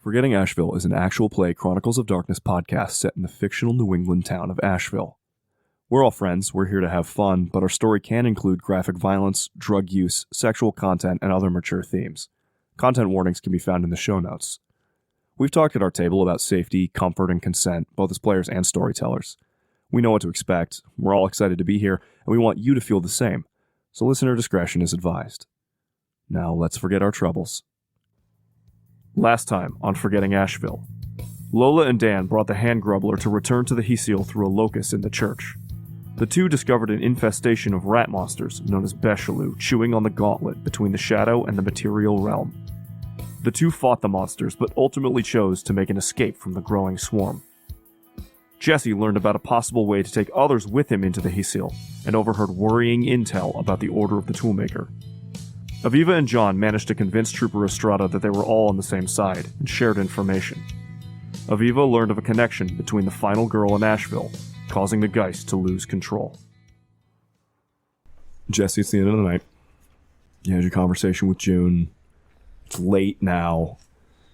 Forgetting Ashville is an actual play Chronicles of Darkness podcast set in the fictional New England town of Ashville. We're all friends, we're here to have fun, but our story can include graphic violence, drug use, sexual content, and other mature themes. Content warnings can be found in the show notes. We've talked at our table about safety, comfort, and consent, both as players and storytellers. We know what to expect, we're all excited to be here, and we want you to feel the same, so listener discretion is advised. Now let's forget our troubles. Last time on Forgetting Ashville, Lola and Dan brought the hand grubbler to return to the Heseal through a locust in the church. The two discovered an infestation of rat monsters known as beshilu chewing on the gauntlet between the shadow and the material realm. The two fought the monsters, but ultimately chose to make an escape from the growing swarm. Jesse learned about a possible way to take others with him into the Heseal, and overheard worrying intel about the Order of the Toolmaker. Aviva and John managed to convince Trooper Estrada that they were all on the same side, and shared information. Aviva learned of a connection between the final girl and Ashville, causing the Geist to lose control. Jesse, it's the end of the night. You had your conversation with June. It's late now,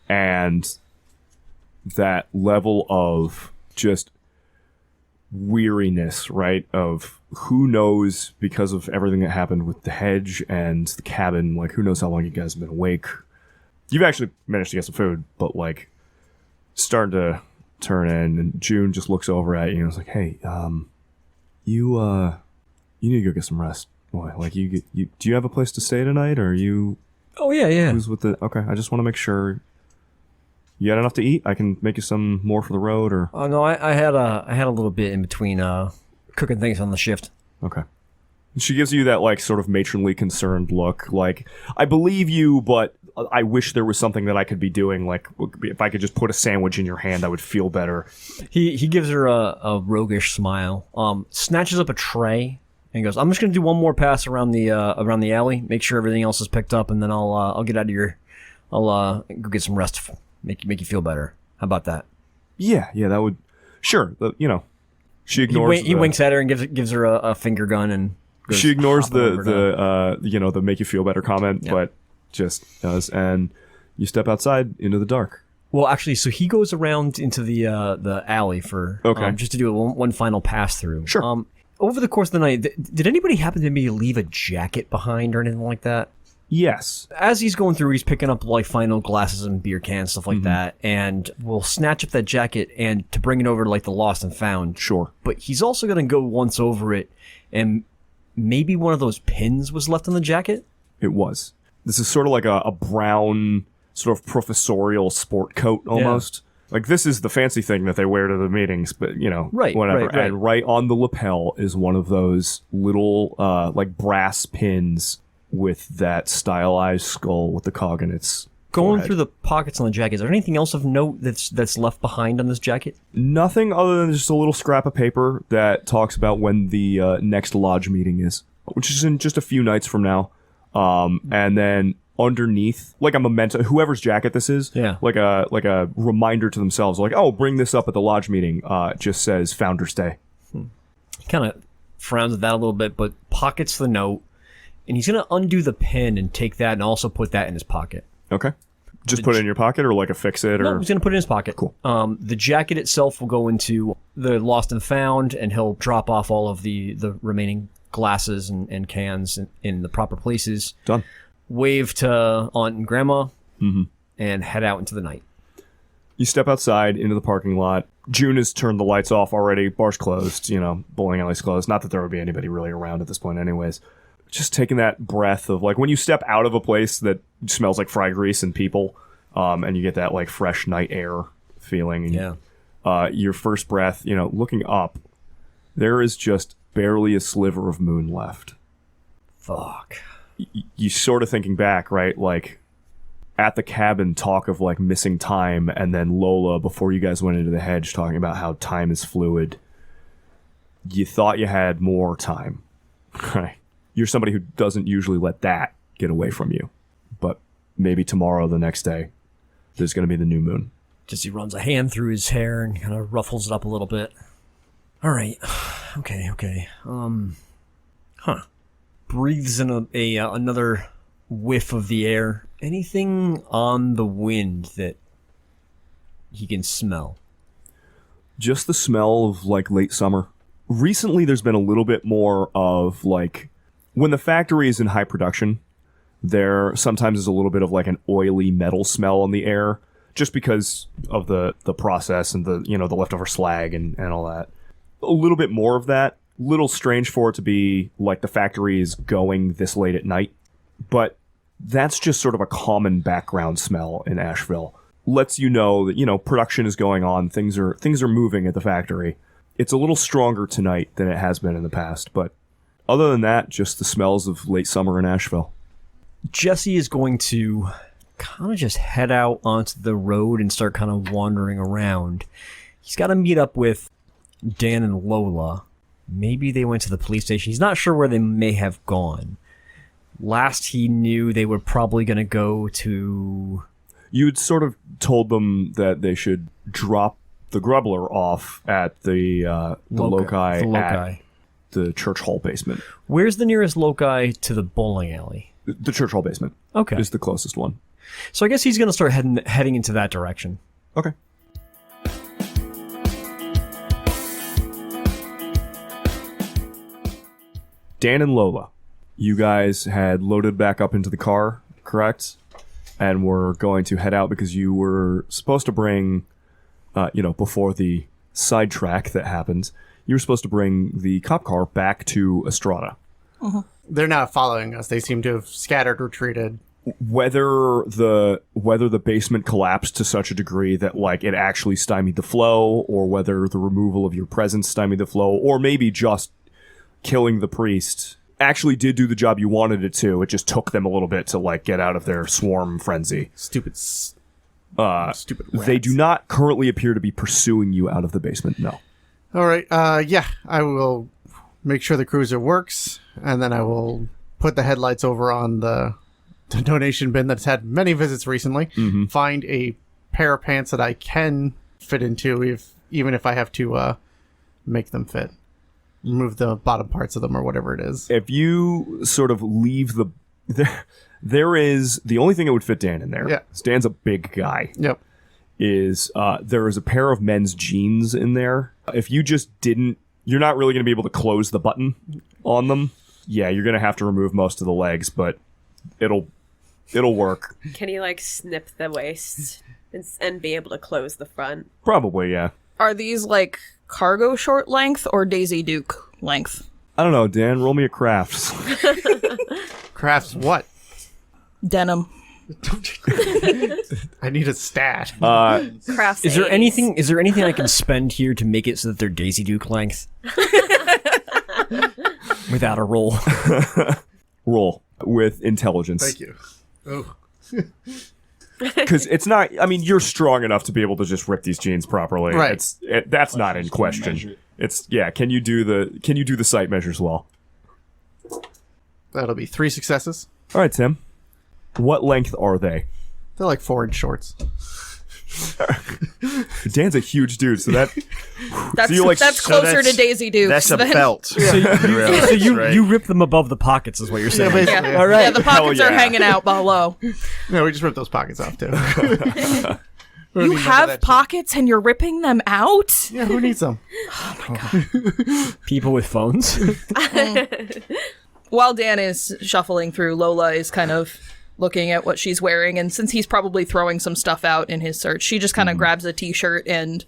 and that level of just weariness, right, of who knows, because of everything that happened with the hedge and the cabin, like, who knows how long you guys have been awake. You've actually managed to get some food, but, like, starting to turn in, and June just looks over at you and is like, hey, you need to go get some rest, boy. Like, do you have a place to stay tonight, or are you... Oh, yeah. Who's with the... Okay, I just want to make sure you had enough to eat. I can make you some more for the road, or... Oh, no, I had a little bit in between cooking things on the shift. Okay. She gives you that, like, sort of matronly concerned look, like, I believe you, but I wish there was something that I could be doing, like, if I could just put a sandwich in your hand, I would feel better. He gives her a roguish smile, snatches up a tray, and goes, I'm just going to do one more pass around the alley, make sure everything else is picked up, and then I'll get out of here. I'll go get some rest, make you feel better. How about that? Yeah, that would... Sure, you know. She ignores he winks at her and gives her a finger gun, and goes, she ignores the make you feel better comment, yep. But just does, and you step outside into the dark. Well, actually, so he goes around into the alley for just to do one final pass through. Sure. Over the course of the night, did anybody happen to maybe leave a jacket behind or anything like that? Yes. As he's going through, he's picking up like final glasses and beer cans, stuff like that, and will snatch up that jacket and to bring it over to like the lost and found. Sure. But he's also going to go once over it, and maybe one of those pins was left on the jacket? It was. This is sort of like a brown, sort of professorial sport coat almost. Yeah. Like, this is the fancy thing that they wear to the meetings, but, you know, whatever. Right. And right on the lapel is one of those little, like, brass pins with that stylized skull with the cog in its Going forehead. through the pockets on the jacket, is there anything else of note that's left behind on this jacket? Nothing other than just a little scrap of paper that talks about when the next lodge meeting is, which is in just a few nights from now. And then underneath, like a memento, whoever's jacket this is, like a reminder to themselves, like, oh, bring this up at the lodge meeting. It just says Founder's Day. He kind of frowns at that a little bit, but pockets the note. And he's going to undo the pin and take that and also put that in his pocket. Okay. Just put it in your pocket or like affix it? Or... No, he's going to put it in his pocket. Cool. The jacket itself will go into the lost and found, and he'll drop off all of the remaining glasses and cans in the proper places. Done. Wave to Aunt and Grandma, and head out into the night. You step outside into the parking lot. June has turned the lights off already. Bar's closed. You know, bowling alley's closed. Not that there would be anybody really around at this point anyways. Just taking that breath of, like, when you step out of a place that smells like fry grease and people, and you get that, like, fresh night air feeling. Yeah. Your first breath, you know, looking up, there is just barely a sliver of moon left. Fuck. You sort of thinking back, right? Like, at the cabin, talk of, like, missing time, and then Lola, before you guys went into the hedge, talking about how time is fluid. You thought you had more time, right? You're somebody who doesn't usually let that get away from you. But maybe tomorrow, the next day, there's going to be the new moon. Just he runs a hand through his hair and kind of ruffles it up a little bit. All right. Okay. Breathes in another whiff of the air. Anything on the wind that he can smell? Just the smell of like late summer. Recently, there's been a little bit more of like when the factory is in high production, there sometimes is a little bit of like an oily metal smell in the air, just because of the process and the the leftover slag and all that. A little bit more of that. Little strange for it to be like the factory is going this late at night, but that's just sort of a common background smell in Ashville. Lets you know that production is going on, things are moving at the factory. It's a little stronger tonight than it has been in the past, but other than that, just the smells of late summer in Asheville. Jesse is going to kind of just head out onto the road and start kind of wandering around. He's got to meet up with Dan and Lola. Maybe they went to the police station. He's not sure where they may have gone. Last he knew, they were probably going to go to... You had sort of told them that they should drop the grubbler off at the loci at the church hall basement. Where's the nearest loci to the bowling alley? The church hall basement. Okay. Is the closest one. So I guess he's going to start heading into that direction. Okay. Dan and Lola, you guys had loaded back up into the car, correct? And were going to head out because you were supposed to bring, before the sidetrack that happened, you were supposed to bring the cop car back to Estrada. Uh-huh. They're not following us. They seem to have scattered, retreated. Whether the basement collapsed to such a degree that like it actually stymied the flow, or whether the removal of your presence stymied the flow, or maybe just killing the priest actually did do the job you wanted it to. It just took them a little bit to like get out of their swarm frenzy. Stupid rats. They do not currently appear to be pursuing you out of the basement. No. All right. Yeah, I will make sure the cruiser works, and then I will put the headlights over on the donation bin that's had many visits recently. Mm-hmm. Find a pair of pants that I can fit into, even if I have to make them fit. Remove the bottom parts of them or whatever it is. If you sort of leave there is the only thing that would fit Dan in there. Yeah. Dan's a big guy. Yep. There is a pair of men's jeans in there. If you just didn't, you're not really going to be able to close the button on them. Yeah, you're going to have to remove most of the legs, but it'll work. Can you like snip the waist and be able to close the front? Probably, yeah. Are these like cargo short length or Daisy Duke length? I don't know, Dan. Roll me a crafts. Crafts what? Denim. I need a stat. Crafts. Is there anything I can spend here to make it so that they're Daisy Duke length? Without a roll. Roll with intelligence. Thank you. Oh. Because it's not. I mean, you're strong enough to be able to just rip these jeans properly. Right. That's not in question. It's yeah. Can you do the sight measures well? That'll be 3 successes. All right, Tim. What length are they? They're like 4-inch shorts. Dan's a huge dude, so that's closer to Daisy Duke. That's a belt. So you rip them above the pockets, is what you're saying. basically. Yeah. All right. Yeah, the pockets are hanging out below. No, we just ripped those pockets off too. You have pockets and you're ripping them out? Yeah, who needs them? Oh my god. People with phones. While Dan is shuffling through, Lola is kind of looking at what she's wearing, and since he's probably throwing some stuff out in his search, she just kind of grabs a t-shirt and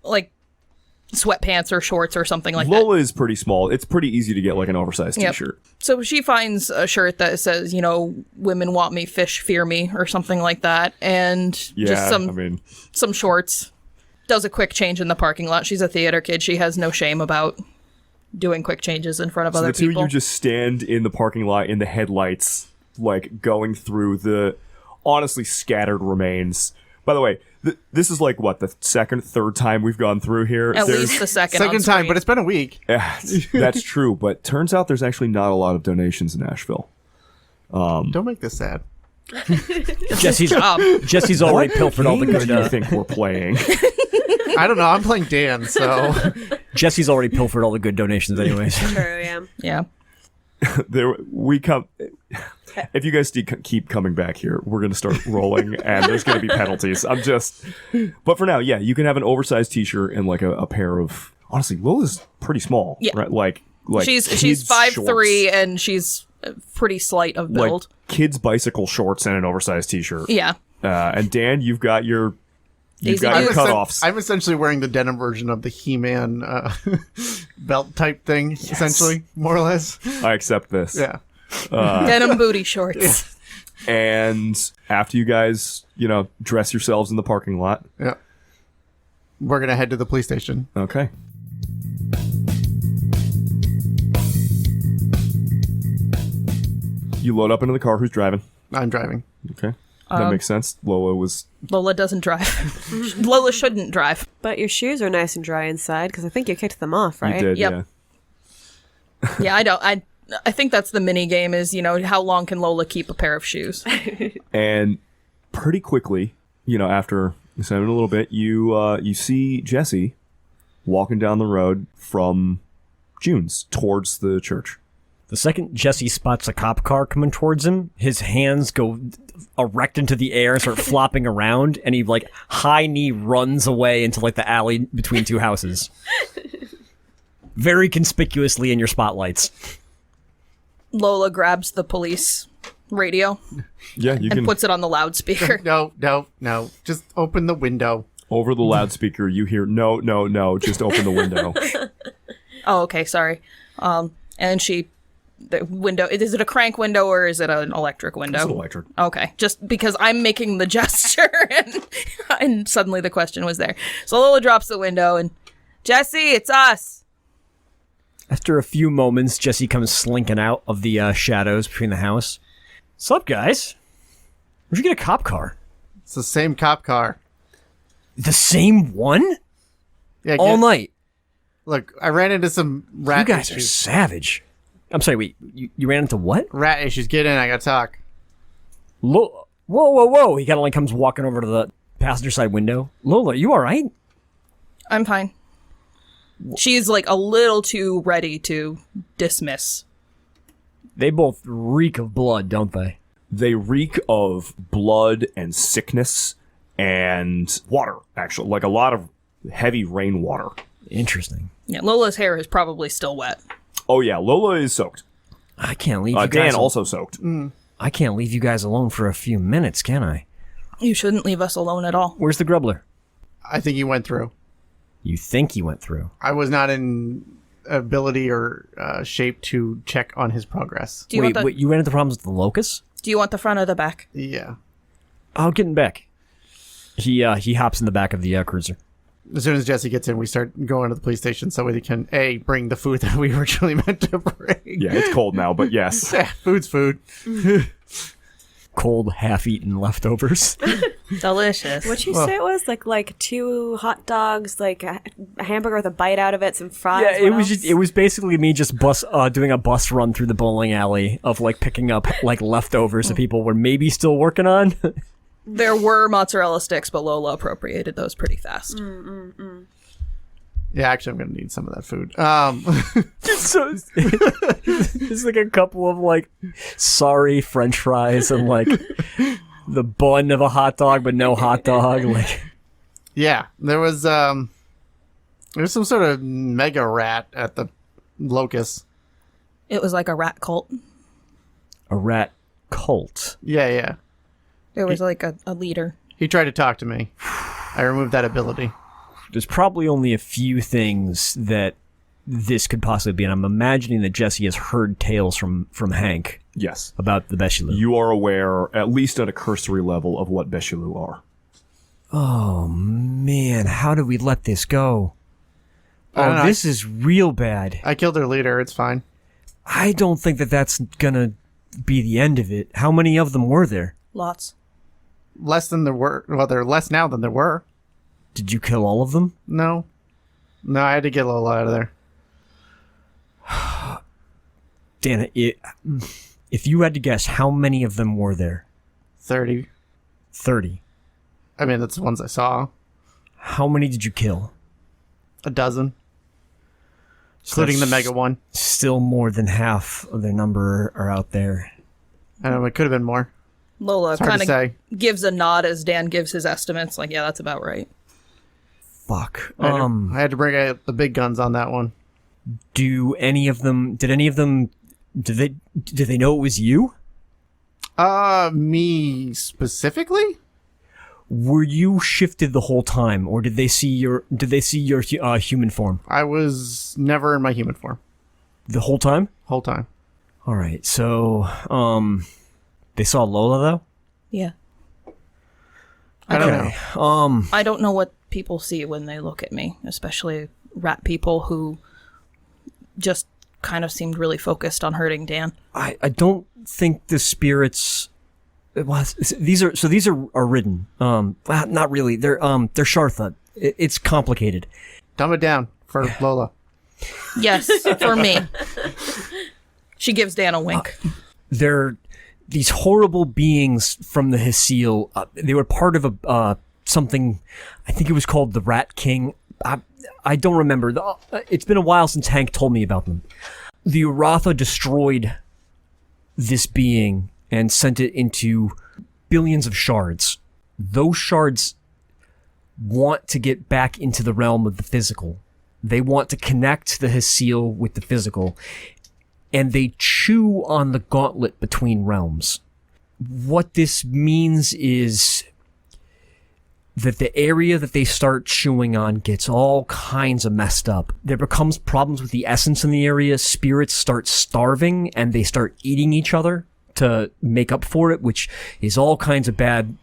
like sweatpants or shorts or something like that. Lola is pretty small. It's pretty easy to get like an oversized t-shirt. So she finds a shirt that says, women want me, fish fear me, or something like that, and just some shorts. Does a quick change in the parking lot. She's a theater kid. She has no shame about doing quick changes in front of other people. So the two of you just stand in the parking lot in the headlights, like going through the honestly scattered remains. By the way, this is like what, the third time we've gone through here? At least the second time, but it's been a week. Yeah, that's true, but turns out there's actually not a lot of donations in Asheville. Don't make this sad. Jesse's already pilfered all the good. Do you think we're playing? I don't know. I'm playing Dan, so Jesse's already pilfered all the good donations, anyways. True, yeah. Yeah. If you guys keep coming back here, we're going to start rolling, and there's going to be penalties. But for now, yeah, you can have an oversized t-shirt and like a pair of. Honestly, Lola's pretty small, right? Like she's 5'3" and she's pretty slight of build. Like kids' bicycle shorts and an oversized t-shirt. Yeah. And Dan, you've got your cutoffs. I'm essentially wearing the denim version of the He-Man belt type thing, essentially, more or less. I accept this. Yeah. Denim booty shorts. Yeah. And after you guys, dress yourselves in the parking lot. Yeah. We're going to head to the police station. Okay. You load up into the car. Who's driving? I'm driving. Okay. That makes sense. Lola doesn't drive. Lola shouldn't drive. But your shoes are nice and dry inside because I think you kicked them off, right? You did, Yep. yeah. Yeah, I think that's the mini game is, how long can Lola keep a pair of shoes? And pretty quickly, after examining a little bit, you see Jesse walking down the road from June's towards the church. The second Jesse spots a cop car coming towards him, his hands go erect into the air and start flopping around, and he high knee runs away into the alley between two houses. Very conspicuously in your spotlights. Lola grabs the police radio and puts it on the loudspeaker. No. Just open the window. Over the loudspeaker, you hear, no, just open the window. Oh, okay, sorry. And the window, is it a crank window or is it an electric window? It's an electric. Okay, just because I'm making the gesture and suddenly the question was there. So Lola drops the window and, Jesse, it's us. After a few moments, Jesse comes slinking out of the shadows between the house. Sup, guys? Where'd you get a cop car? It's the same cop car. The same one? Yeah, all night. Look, I ran into some rat You guys issues. are savage. I'm sorry, wait, you ran into what? Rat issues. Get in, I gotta talk. Whoa. He kind of comes walking over to the passenger side window. Lola, you all right? I'm fine. She's a little too ready to dismiss. They both reek of blood, don't they? They reek of blood and sickness and water, actually. A lot of heavy rainwater. Interesting. Yeah, Lola's hair is probably still wet. Oh, yeah, Lola is soaked. I can't leave you guys... Dan also soaked. I can't leave you guys alone for a few minutes, can I? You shouldn't leave us alone at all. Where's the grubbler? I think he went through. You think he went through? I was not in ability or shape to check on his progress. Wait, you ran into problems with the locust? Do you want the front or the back? Yeah. I'll get in back. He hops in the back of the cruiser. As soon as Jesse gets in, we start going to the police station so we can, bring the food that we originally meant to bring. Yeah, it's cold now, but yes. Food's food. Cold, half-eaten leftovers. Delicious. What'd you say it was? Like 2 hot dogs, a hamburger with a bite out of it, some fries. Yeah, it was basically me just doing a bus run through the bowling alley of picking up leftovers that people were maybe still working on. There were mozzarella sticks, but Lola appropriated those pretty fast. Yeah, actually, I'm going to need some of that food. It's a couple of sorry French fries and the bun of a hot dog, but no hot dog. Yeah, there was some sort of mega rat at the locust. It was like a rat cult. A rat cult. Yeah. There was a leader. He tried to talk to me. I removed that ability. There's probably only a few things that this could possibly be, and I'm imagining that Jesse has heard tales from Hank. Yes. About the beshilu. You are aware, at least at a cursory level, of what beshilu are. Oh, man. How do we let this go? Oh, this is real bad. I killed their leader. It's fine. I don't think that's gonna be the end of it. How many of them were there? Lots. Less than there were. Well, there are less now than there were. Did you kill all of them? No, I had to get Lola out of there. Dan, if you had to guess, how many of them were there? 30. 30. I mean, that's the ones I saw. How many did you kill? A dozen. including the mega one. Still more than half of their number are out there. I know, it could have been more. Lola kind of gives a nod as Dan gives his estimates. Like, yeah, that's about right. Fuck. I had to bring out the big guns on that one. Did they know it was you? Me specifically? Were you shifted the whole time, or did they see your human form? I was never in my human form. The whole time? Whole time. All right. So, they saw Lola though? Yeah. I don't know. I don't know what people see when they look at me, especially rat people who just kind of seemed really focused on hurting Dan. I don't think the spirits. These are ridden. Not really. They're Shartha. It's complicated. Dumb it down for Lola. Yes, for me. She gives Dan a wink. They're these horrible beings from the Hyseal. They were part of something. I think it was called the Rat King. I don't remember. It's been a while since Hank told me about them. The Uratha destroyed this being and sent it into billions of shards. Those shards want to get back into the realm of the physical. They want to connect the Hyseal with the physical, and they chew on the gauntlet between realms. What this means is that the area that they start chewing on gets all kinds of messed up. There becomes problems with the essence in the area. Spirits start starving, and they start eating each other to make up for it, which is all kinds of bad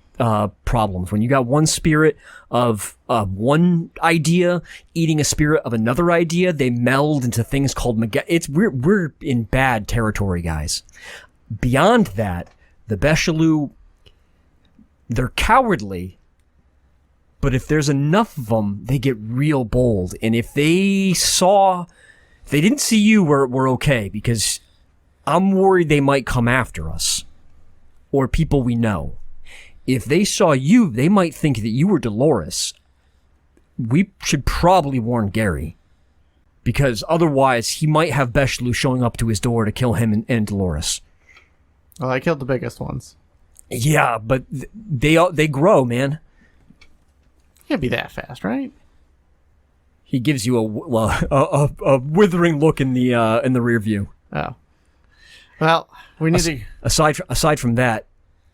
problems. When you got one spirit of one idea eating a spirit of another idea, they meld into things called we're in bad territory, guys. Beyond that, the beshilu, they're cowardly, but if there's enough of them, they get real bold. And if they didn't see you, we're okay, because I'm worried they might come after us, or people we know. If they saw you, they might think that you were Dolores. We should probably warn Gary, because otherwise he might have beshilu showing up to his door to kill him and Dolores. Well, I killed the biggest ones. Yeah, but they grow, man. Can't be that fast, right? He gives you a withering look in the rear view. Oh. Well, we need to... Aside from that,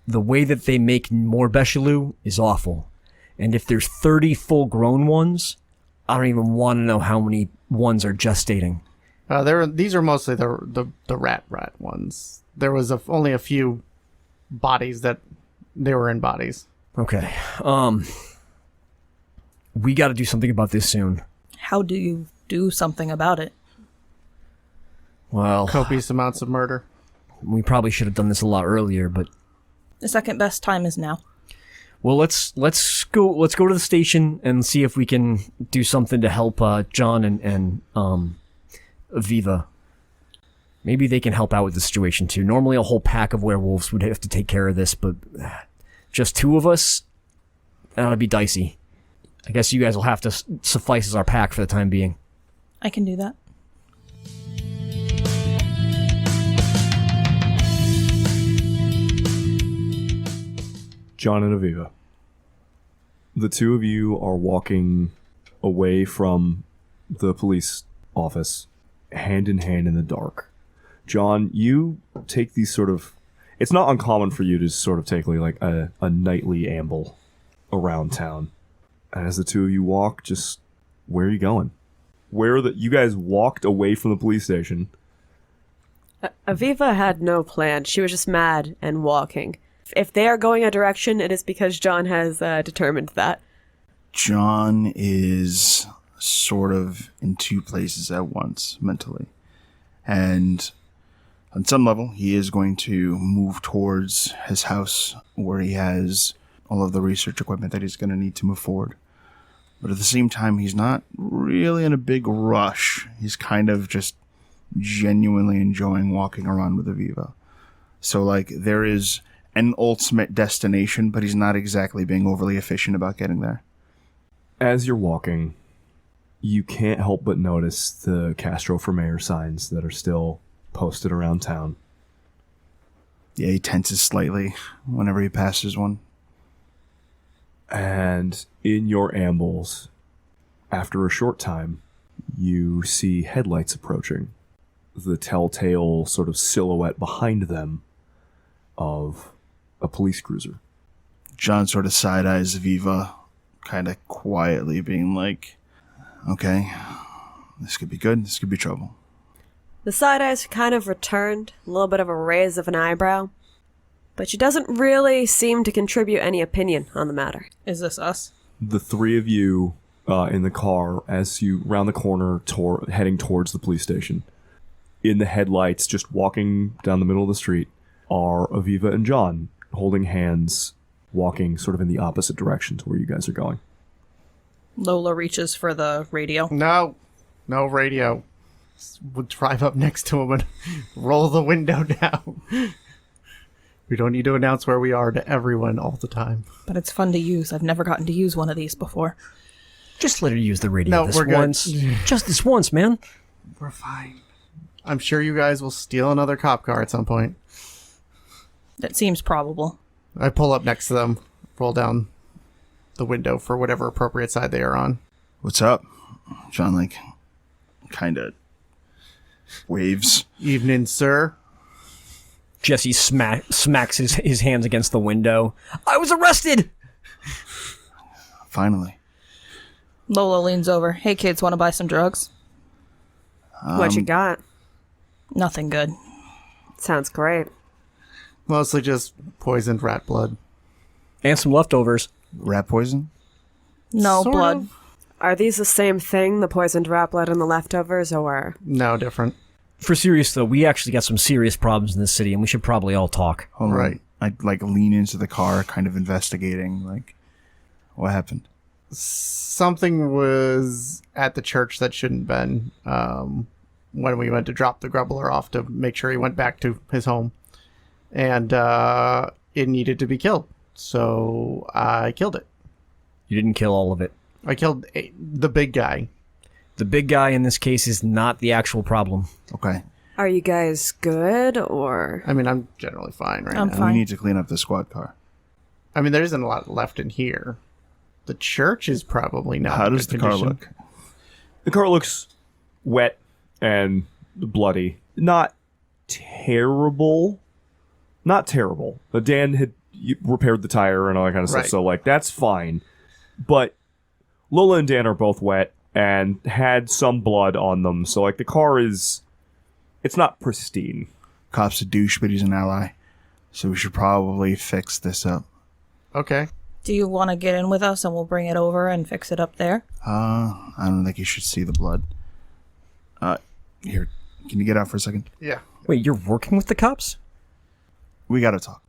the way that they make more beshilu is awful. And if there's 30 full-grown ones, I don't even want to know how many ones are gestating. These are mostly the rat ones. There was only a few bodies that they were in bodies. Okay. We got to do something about this soon. How do you do something about it? Well, copious amounts of murder. We probably should have done this a lot earlier, but the second best time is now. Well, let's go to the station and see if we can do something to help John and Aviva. Maybe they can help out with the situation too. Normally a whole pack of werewolves would have to take care of this, but just two of us, that'll be dicey. I guess you guys will have to suffice as our pack for the time being. I can do that. John and Aviva. The two of you are walking away from the police office, hand in hand in the dark. John, you take these sort of... It's not uncommon for you to sort of take like a nightly amble around town. And as the two of you walk, just... Where are you going? You guys walked away from the police station. Aviva had no plan. She was just mad and walking. If they are going a direction, it is because John has determined that. John is sort of in two places at once, mentally. And on some level, he is going to move towards his house where he has all of the research equipment that he's going to need to move forward. But at the same time, he's not really in a big rush. He's kind of just genuinely enjoying walking around with Aviva. So, there is an ultimate destination, but he's not exactly being overly efficient about getting there. As you're walking, you can't help but notice the Castro for Mayor signs that are still posted around town. Yeah, he tenses slightly whenever he passes one. And in your ambles, after a short time, you see headlights approaching. The telltale sort of silhouette behind them of a police cruiser. John sort of side-eyes Aviva, kind of quietly being like, okay, this could be good, this could be trouble. The side eyes kind of returned, a little bit of a raise of an eyebrow, but she doesn't really seem to contribute any opinion on the matter. Is this us? The three of you in the car as you round the corner heading towards the police station. In the headlights, just walking down the middle of the street, are Aviva and John holding hands, walking sort of in the opposite direction to where you guys are going. Lola reaches for the radio. No radio. We'll drive up next to him and roll the window down. We don't need to announce where we are to everyone all the time. But it's fun to use. I've never gotten to use one of these before. Just let her use the radio No, this we're good. once. Just this once, man. We're fine. I'm sure you guys will steal another cop car at some point. That seems probable. I pull up next to them, roll down the window for whatever appropriate side they are on. What's up? John, like, kind of waves. Evening, sir. Jesse smacks his hands against the window. I was arrested! Finally. Lola leans over. Hey, kids, want to buy some drugs? What you got? Nothing good. Sounds great. Mostly just poisoned rat blood. And some leftovers. Rat poison? No Sort blood. of. Are these the same thing, the poisoned rat blood and the leftovers, or? No, different. For serious, though, we actually got some serious problems in this city, and we should probably all talk. Hold on. Right. I, like, lean into the car, kind of investigating, like, what happened? Something was at the church that shouldn't been when we went to drop the grubbler off to make sure he went back to his home. And it needed to be killed. So I killed it. You didn't kill all of it. I killed the big guy. The big guy in this case is not the actual problem. Okay. Are you guys good, or? I mean, I'm generally fine right I'm now. fine. We need to clean up the squad car. I mean, there isn't a lot left in here. The church is probably not How in does good the car condition. look? The car looks wet and bloody. Not terrible. Not terrible. Dan had repaired the tire and all that kind of stuff, Right. so, like, that's fine. But Lola and Dan are both wet and had some blood on them, so, like, the car is... It's not pristine. Cop's a douche, but he's an ally. So we should probably fix this up. Okay. Do you want to get in with us and we'll bring it over and fix it up there? I don't think you should see the blood. Here, can you get out for a second? Yeah. Wait, you're working with the cops? We gotta talk.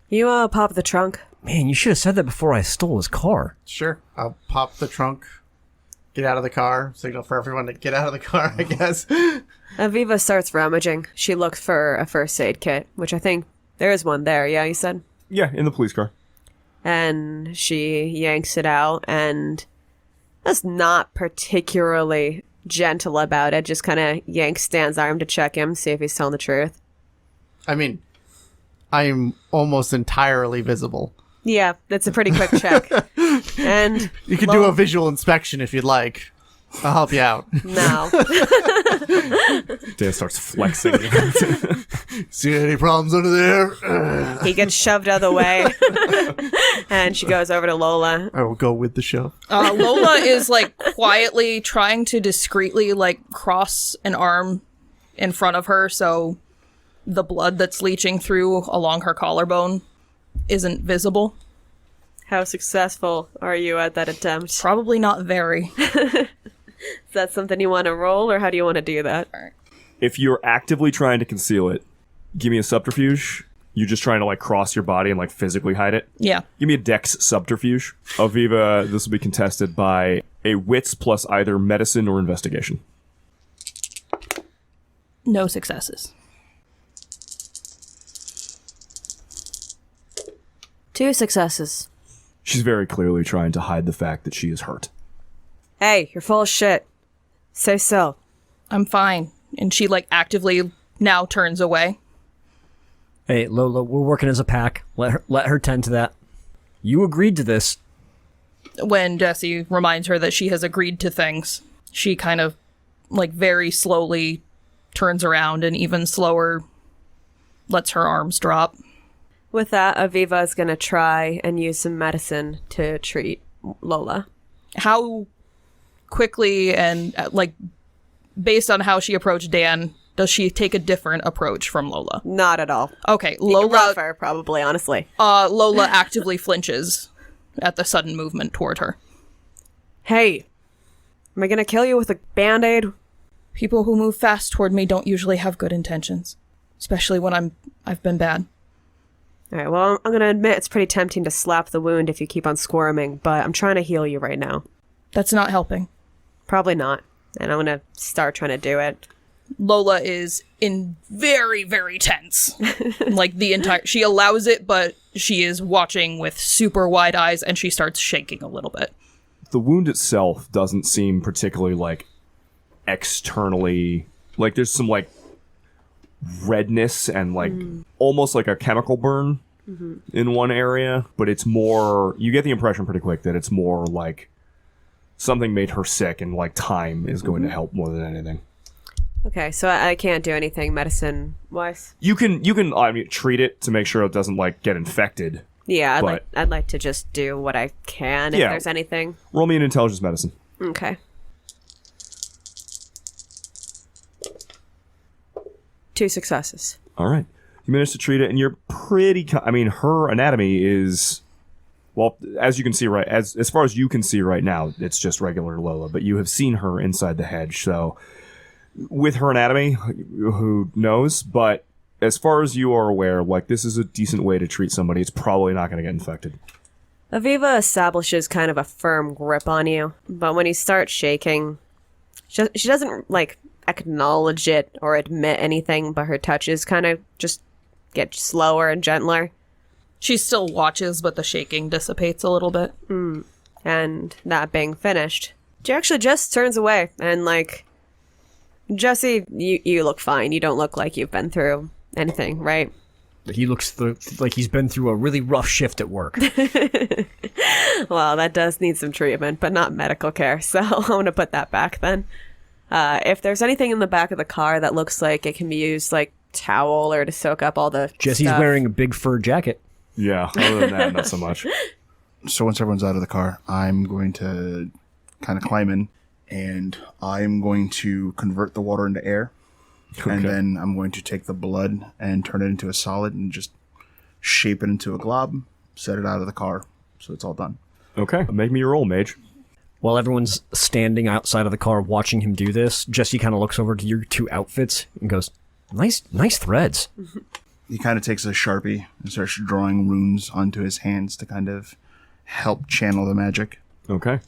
You pop the trunk. Man, you should have said that before I stole his car. Sure. I'll pop the trunk, get out of the car, signal for everyone to get out of the car, I guess. Aviva starts rummaging. She looks for a first aid kit, which I think there is one there, yeah, you said? Yeah, in the police car. And she yanks it out, and that's not particularly gentle about it. Just kind of yanks Dan's arm to check him, see if he's telling the truth. I mean, I'm almost entirely visible. Yeah, that's a pretty quick check. And You can do a visual inspection if you'd like. I'll help you out. no. Dan starts flexing. See any problems under there? He gets shoved out of the way. And she goes over to Lola. I will go with the show. Lola is like quietly trying to discreetly like cross an arm in front of her so the blood that's leaching through along her collarbone isn't visible. How successful are you at that attempt? Probably not very. Is that something you want to roll, or how do you want to do that? If you're actively trying to conceal it, give me a subterfuge. You're just trying to, like, cross your body and, like, physically hide it. Yeah. Give me a dex subterfuge. Aviva, this will be contested by a wits plus either medicine or investigation. No successes. 2 successes. She's very clearly trying to hide the fact that she is hurt. Hey, you're full of shit. Say so. I'm fine. And she, actively now turns away. Hey, Lola, we're working as a pack. Let her tend to that. You agreed to this. When Jesse reminds her that she has agreed to things, she kind of, very slowly turns around and even slower lets her arms drop. With that, Aviva is going to try and use some medicine to treat Lola. How quickly and, based on how she approached Dan, does she take a different approach from Lola? Not at all. Okay, Lola... Rougher, probably, honestly. Lola actively flinches at the sudden movement toward her. Hey, am I going to kill you with a Band-Aid? People who move fast toward me don't usually have good intentions. Especially when I've been bad. All right, well, I'm going to admit it's pretty tempting to slap the wound if you keep on squirming, but I'm trying to heal you right now. That's not helping. Probably not. And I'm going to start trying to do it. Lola is in very, very tense. She allows it, but she is watching with super wide eyes, and she starts shaking a little bit. The wound itself doesn't seem particularly, externally... there's some, redness and, almost like a chemical burn in one area, but it's more... You get the impression pretty quick that it's more, something made her sick, and, time is going to help more than anything. Okay, so I can't do anything medicine-wise? You can treat it to make sure it doesn't, get infected. Yeah, I'd like to just do what I can if there's anything. Roll me an intelligence medicine. Okay. 2 successes. All right. You managed to treat it, and you're pretty... her anatomy is... Well, as you can see as far as you can see right now, it's just regular Lola, but you have seen her inside the hedge, so... With her anatomy, who knows? But as far as you are aware, this is a decent way to treat somebody. It's probably not going to get infected. Aviva establishes kind of a firm grip on you, but when you start shaking, she doesn't, acknowledge it or admit anything, but her touches kind of just get slower and gentler. She still watches, but the shaking dissipates a little bit. And that being finished, she actually just turns away and, Jesse, you look fine. You don't look like you've been through anything, right? He looks like he's been through a really rough shift at work. Well, that does need some treatment, but not medical care, so I'm going to put that back then. If there's anything in the back of the car that looks like it can be used towel or to soak up all the Jesse's stuff. wearing a big fur jacket. Yeah, other than that, not so much. So once everyone's out of the car, I'm going to kind of climb in, and I'm going to convert the water into air. Okay. And then I'm going to take the blood and turn it into a solid and just shape it into a glob, set it out of the car, so it's all done. Okay, make me your roll, mage. While everyone's standing outside of the car watching him do this, Jesse kind of looks over to your 2 outfits and goes, nice threads. He kind of takes a Sharpie and starts drawing runes onto his hands to kind of help channel the magic. Okay.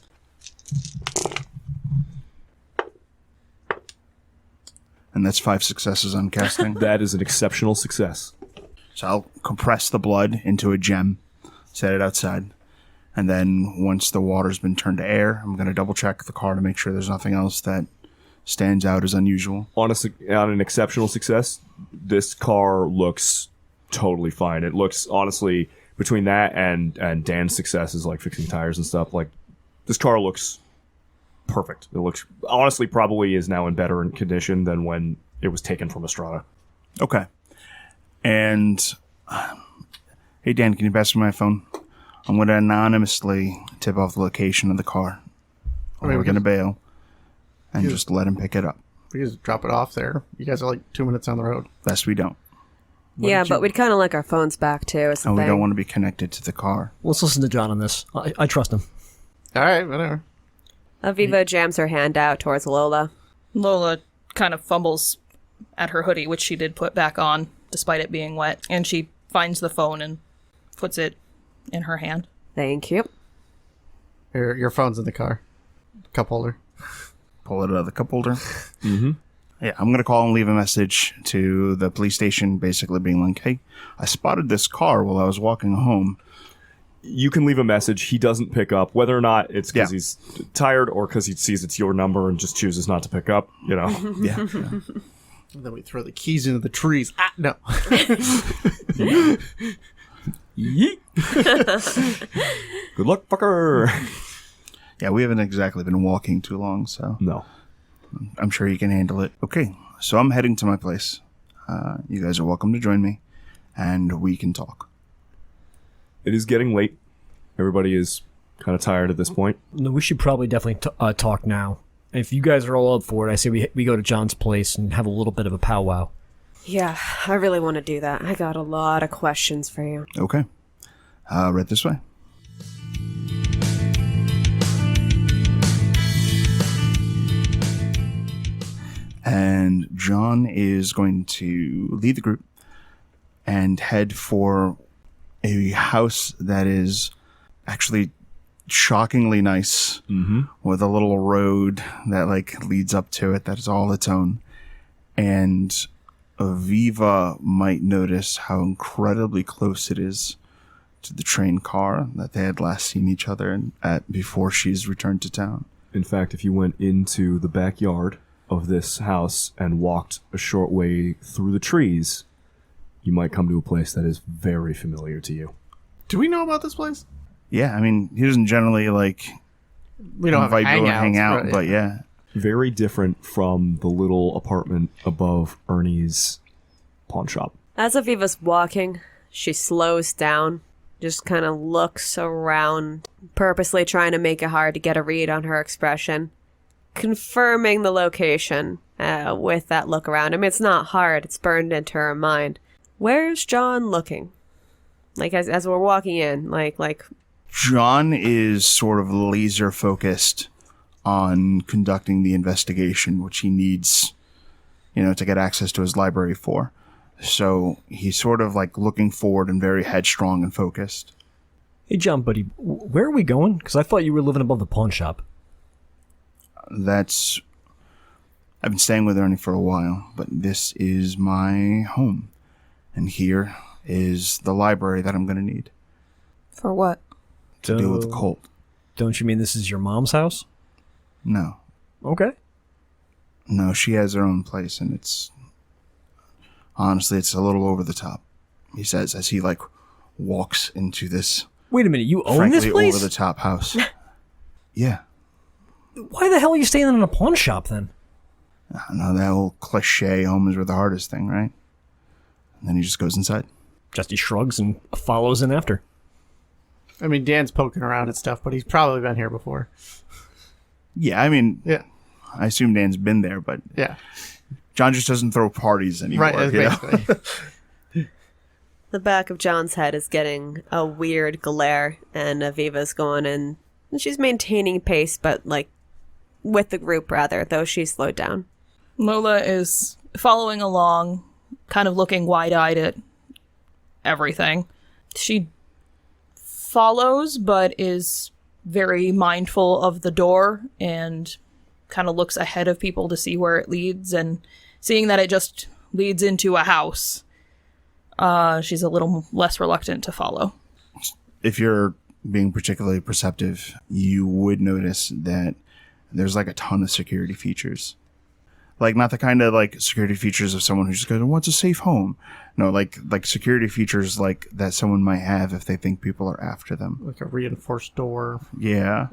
And that's 5 successes on casting. That is an exceptional success. So I'll compress the blood into a gem, set it outside, and then once the water's been turned to air, I'm going to double check the car to make sure there's nothing else that stands out as unusual. Honestly, on an exceptional success, this car looks totally fine. It looks, honestly, between that and Dan's successes, fixing tires and stuff, this car looks perfect. It looks, honestly, probably is now in better condition than when it was taken from Estrada. Okay. And, hey, Dan, can you pass me my phone? I'm going to anonymously tip off the location of the car. We're going to bail and just let him pick it up. We just drop it off there. You guys are 2 minutes down the road. Best we don't. But we'd kind of like our phones back, too, is the And we thing. don't want to be connected to the car. Let's listen to John on this. I trust him. All right, whatever. Aviva jams her hand out towards Lola. Lola kind of fumbles at her hoodie, which she did put back on, despite it being wet, and she finds the phone and puts it in her hand. Thank you. Your phone's in the car. Cup holder. Pull it out of the cup holder. Mm-hmm. Yeah, I'm going to call and leave a message to the police station, basically being like, hey, I spotted this car while I was walking home. You can leave a message. He doesn't pick up, whether or not it's because he's tired or because he sees it's your number and just chooses not to pick up, Yeah. And then we throw the keys into the trees. No. Yeet. Good luck, fucker. Yeah, we haven't exactly been walking too long, so No. I'm sure you can handle it. Okay, so I'm heading to my place. You guys are welcome to join me, and we can talk. It is getting late. Everybody is kind of tired at this point. No, we should probably definitely talk now. If you guys are all up for it, I say we go to John's place and have a little bit of a powwow. Yeah, I really want to do that. I got a lot of questions for you. Okay. Right this way. And John is going to lead the group and head for a house that is actually shockingly nice, with a little road that like leads up to it that is all its own. And Aviva might notice how incredibly close it is to the train car that they had last seen each other at before she's returned to town. In fact, if you went into the backyard of this house and walked a short way through the trees, you might come to a place that is very familiar to you. Do we know about this place? Yeah, I mean, he doesn't generally like We don't invite have people to hangouts, hang out, right? but yeah. Very different from the little apartment above Ernie's pawn shop. As Aviva's walking, she slows down, just kind of looks around, purposely trying to make it hard to get a read on her expression, confirming the location with that look around. I mean, it's not hard. It's burned into her mind. Where's John looking? Like, as we're walking in, like... John is sort of laser focused on conducting the investigation, which he needs, to get access to his library for. So he's sort of like looking forward and very headstrong and focused. Hey, John, buddy, where are we going? Because I thought you were living above the pawn shop. I've been staying with Ernie for a while, but this is my home. And here is the library that I'm going to need For what? to deal with the cult. Don't you mean this is your mom's house? No. Okay. No, she has her own place, and honestly, it's a little over the top, he says, as he, walks into this Wait a minute, you own frankly this place? over-the-top house. Yeah. Why the hell are you staying in a pawn shop, then? I don't know, that old cliche, home is where the heart is thing, right? And then he just goes inside. Just he shrugs and follows in after. I mean, Dan's poking around and stuff, but he's probably been here before. Yeah, I mean, Yeah. I assume Dan's been there, but Yeah. John just doesn't throw parties anymore. Right, you know? basically. The back of John's head is getting a weird glare, and Aviva's going in. And she's maintaining pace, but, with the group, rather, though she's slowed down. Lola is following along, kind of looking wide-eyed at everything. She follows, but is very mindful of the door and kind of looks ahead of people to see where it leads, and seeing that it just leads into a house, she's a little less reluctant to follow. If you're being particularly perceptive, you would notice that there's a ton of security features. Not the kind of security features of someone who just goes, wants a safe home. No, like security features that someone might have if they think people are after them. Like a reinforced door. Yeah.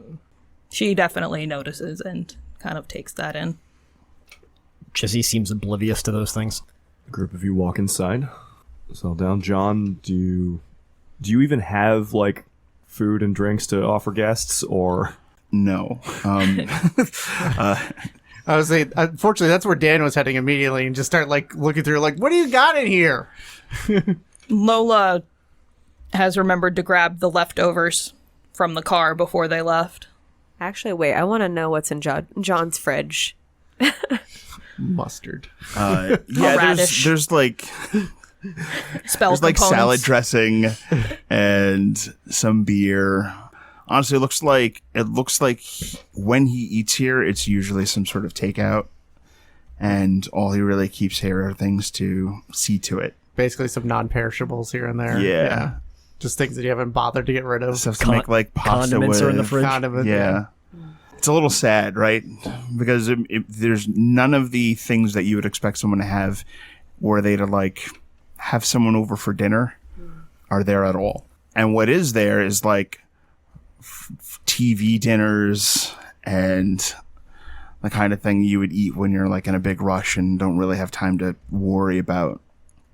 She definitely notices and kind of takes that in. Jesse seems oblivious to those things. A group of you walk inside. Settle down. John, do you even have, food and drinks to offer guests, or... No. I was saying, unfortunately, that's where Dan was heading immediately, and just start looking through, what do you got in here? Lola has remembered to grab the leftovers from the car before they left. Actually, wait, I want to know what's in John's fridge. Mustard. Yeah, radish. there's Spell there's components. salad dressing and some beer. Honestly, it looks like when he eats here, it's usually some sort of takeout, and all he really keeps here are things to see to it. Basically some non-perishables here and there. Yeah. Just things that you haven't bothered to get rid of. Stuff to make like pasta condiments with. are in the fridge. Condiments, Yeah. It's a little sad, right? Because there's none of the things that you would expect someone to have were they to like have someone over for dinner are there at all. And what is there is like TV dinners and the kind of thing you would eat when you're like in a big rush and don't really have time to worry about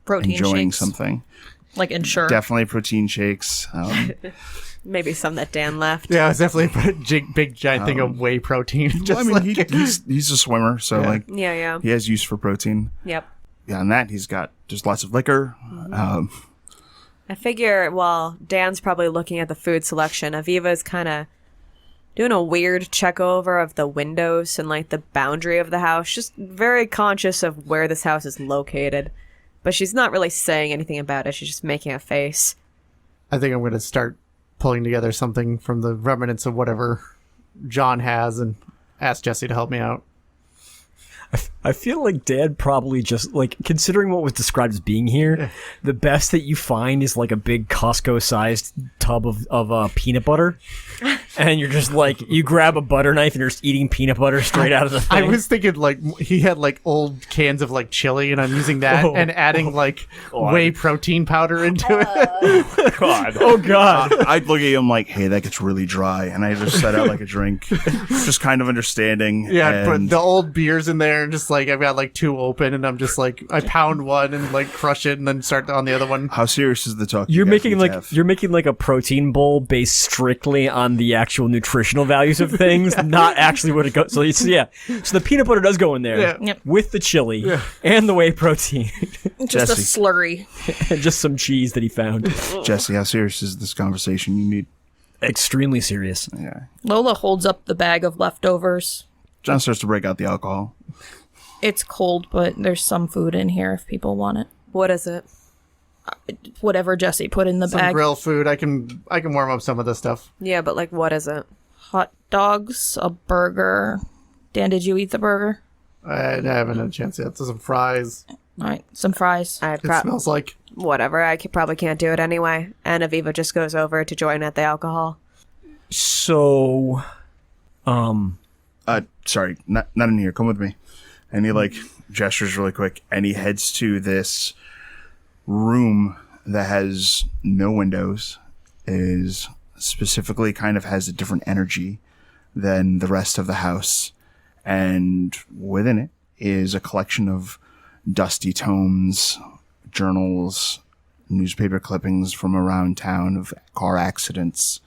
Protein enjoying shakes. something. Like Ensure. Definitely protein shakes. Maybe some that Dan left. Yeah, it's definitely a big giant thing of whey protein. I mean, he's a swimmer, so like Yeah. he has use for protein. Yep. Yeah, and that he's got just lots of liquor. I figure while Dan's probably looking at the food selection, Aviva's kind of doing a weird check over of the windows and like the boundary of the house, just very conscious of where this house is located. But she's not really saying anything about it. She's just making a face. I think I'm going to start pulling together something from the remnants of whatever John has and ask Jesse to help me out. I feel like Dad probably just, like, considering what was described as being here, the best that you find is, like, a big Costco-sized tub of peanut butter. And you're just, like, you grab a butter knife and you're just eating peanut butter straight out of the thing. I was thinking, like, he had, like, old cans of, like, chili, and I'm using that and adding, like, whey protein powder into it. God. Oh, God. I'd look at him like, hey, that gets really dry. And I just set out like a drink. Just kind of understanding. Yeah, and put the old beers in there, and just, like, I've got, like, 2 open, and I'm just, like, I pound one and, like, crush it, and then start on the other one. How serious is the talk? You're you guys making need to like have? you're making like a protein bowl based strictly on the actual nutritional values of things, not actually what it goes. So so the peanut butter does go in there Yeah. Yep. with the chili and the whey protein Just a Jesse. slurry. and just some cheese that he found. Jesse, how serious is this conversation? You need. Extremely serious. Yeah. Lola holds up the bag of leftovers. John starts to break out the alcohol. It's cold, but there's some food in here if people want it. What is it? Whatever Jesse put in the Some bag. grill food. I can warm up some of this stuff. Yeah, but like, what is it? Hot dogs, a burger. Dan, did you eat the burger? I haven't had a chance yet. Some fries. All right, some fries. I It smells like. whatever. I probably can't do it anyway. And Aviva just goes over to join at the alcohol. So, Sorry, not in here. Come with me. And he like gestures really quick, and he heads to this room that has no windows, is specifically kind of has a different energy than the rest of the house, and within it is a collection of dusty tomes, journals, newspaper clippings from around town of car accidents,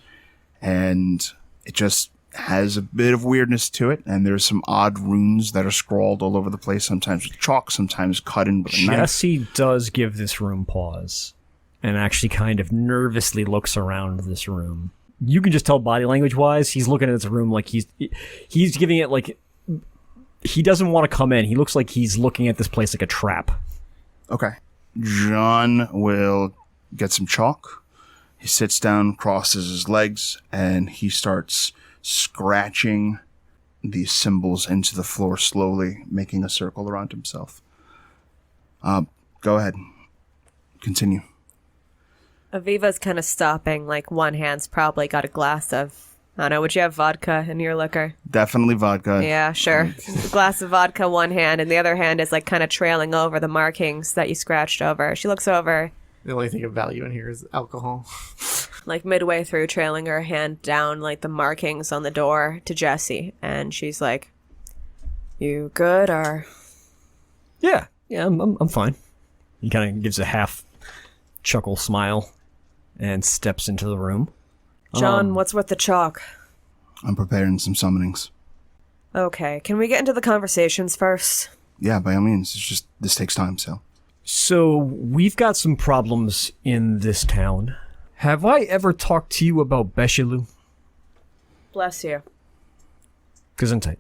and it just has a bit of weirdness to it, and there's some odd runes that are scrawled all over the place, sometimes with chalk, sometimes cut in with a knife. Jesse does give this room pause and actually kind of nervously looks around this room. You can just tell body language wise, he's looking at this room like he's giving it like he doesn't want to come in. He looks like he's looking at this place like a trap. Okay. John will get some chalk. He sits down, crosses his legs, and he starts scratching these symbols into the floor slowly, making a circle around himself. Go ahead. Continue. Aviva's kind of stopping, like one hand's probably got a glass of, I don't know, would you have vodka in your liquor? Definitely vodka. Yeah, sure. A glass of vodka, one hand, and the other hand is like kind of trailing over the markings that you scratched over. She looks over, The only thing of value in here is alcohol. like midway through, trailing her hand down like the markings on the door to Jesse, and she's like, "You good or?" Yeah, I'm fine. He kind of gives a half chuckle smile and steps into the room. John, what's with the chalk? I'm preparing some summonings. Okay, can we get into the conversations first? Yeah, by all means. It's just, this takes time, so. So we've got some problems in this town. Have I ever talked to you about beshilu? Bless you. Gesundheit.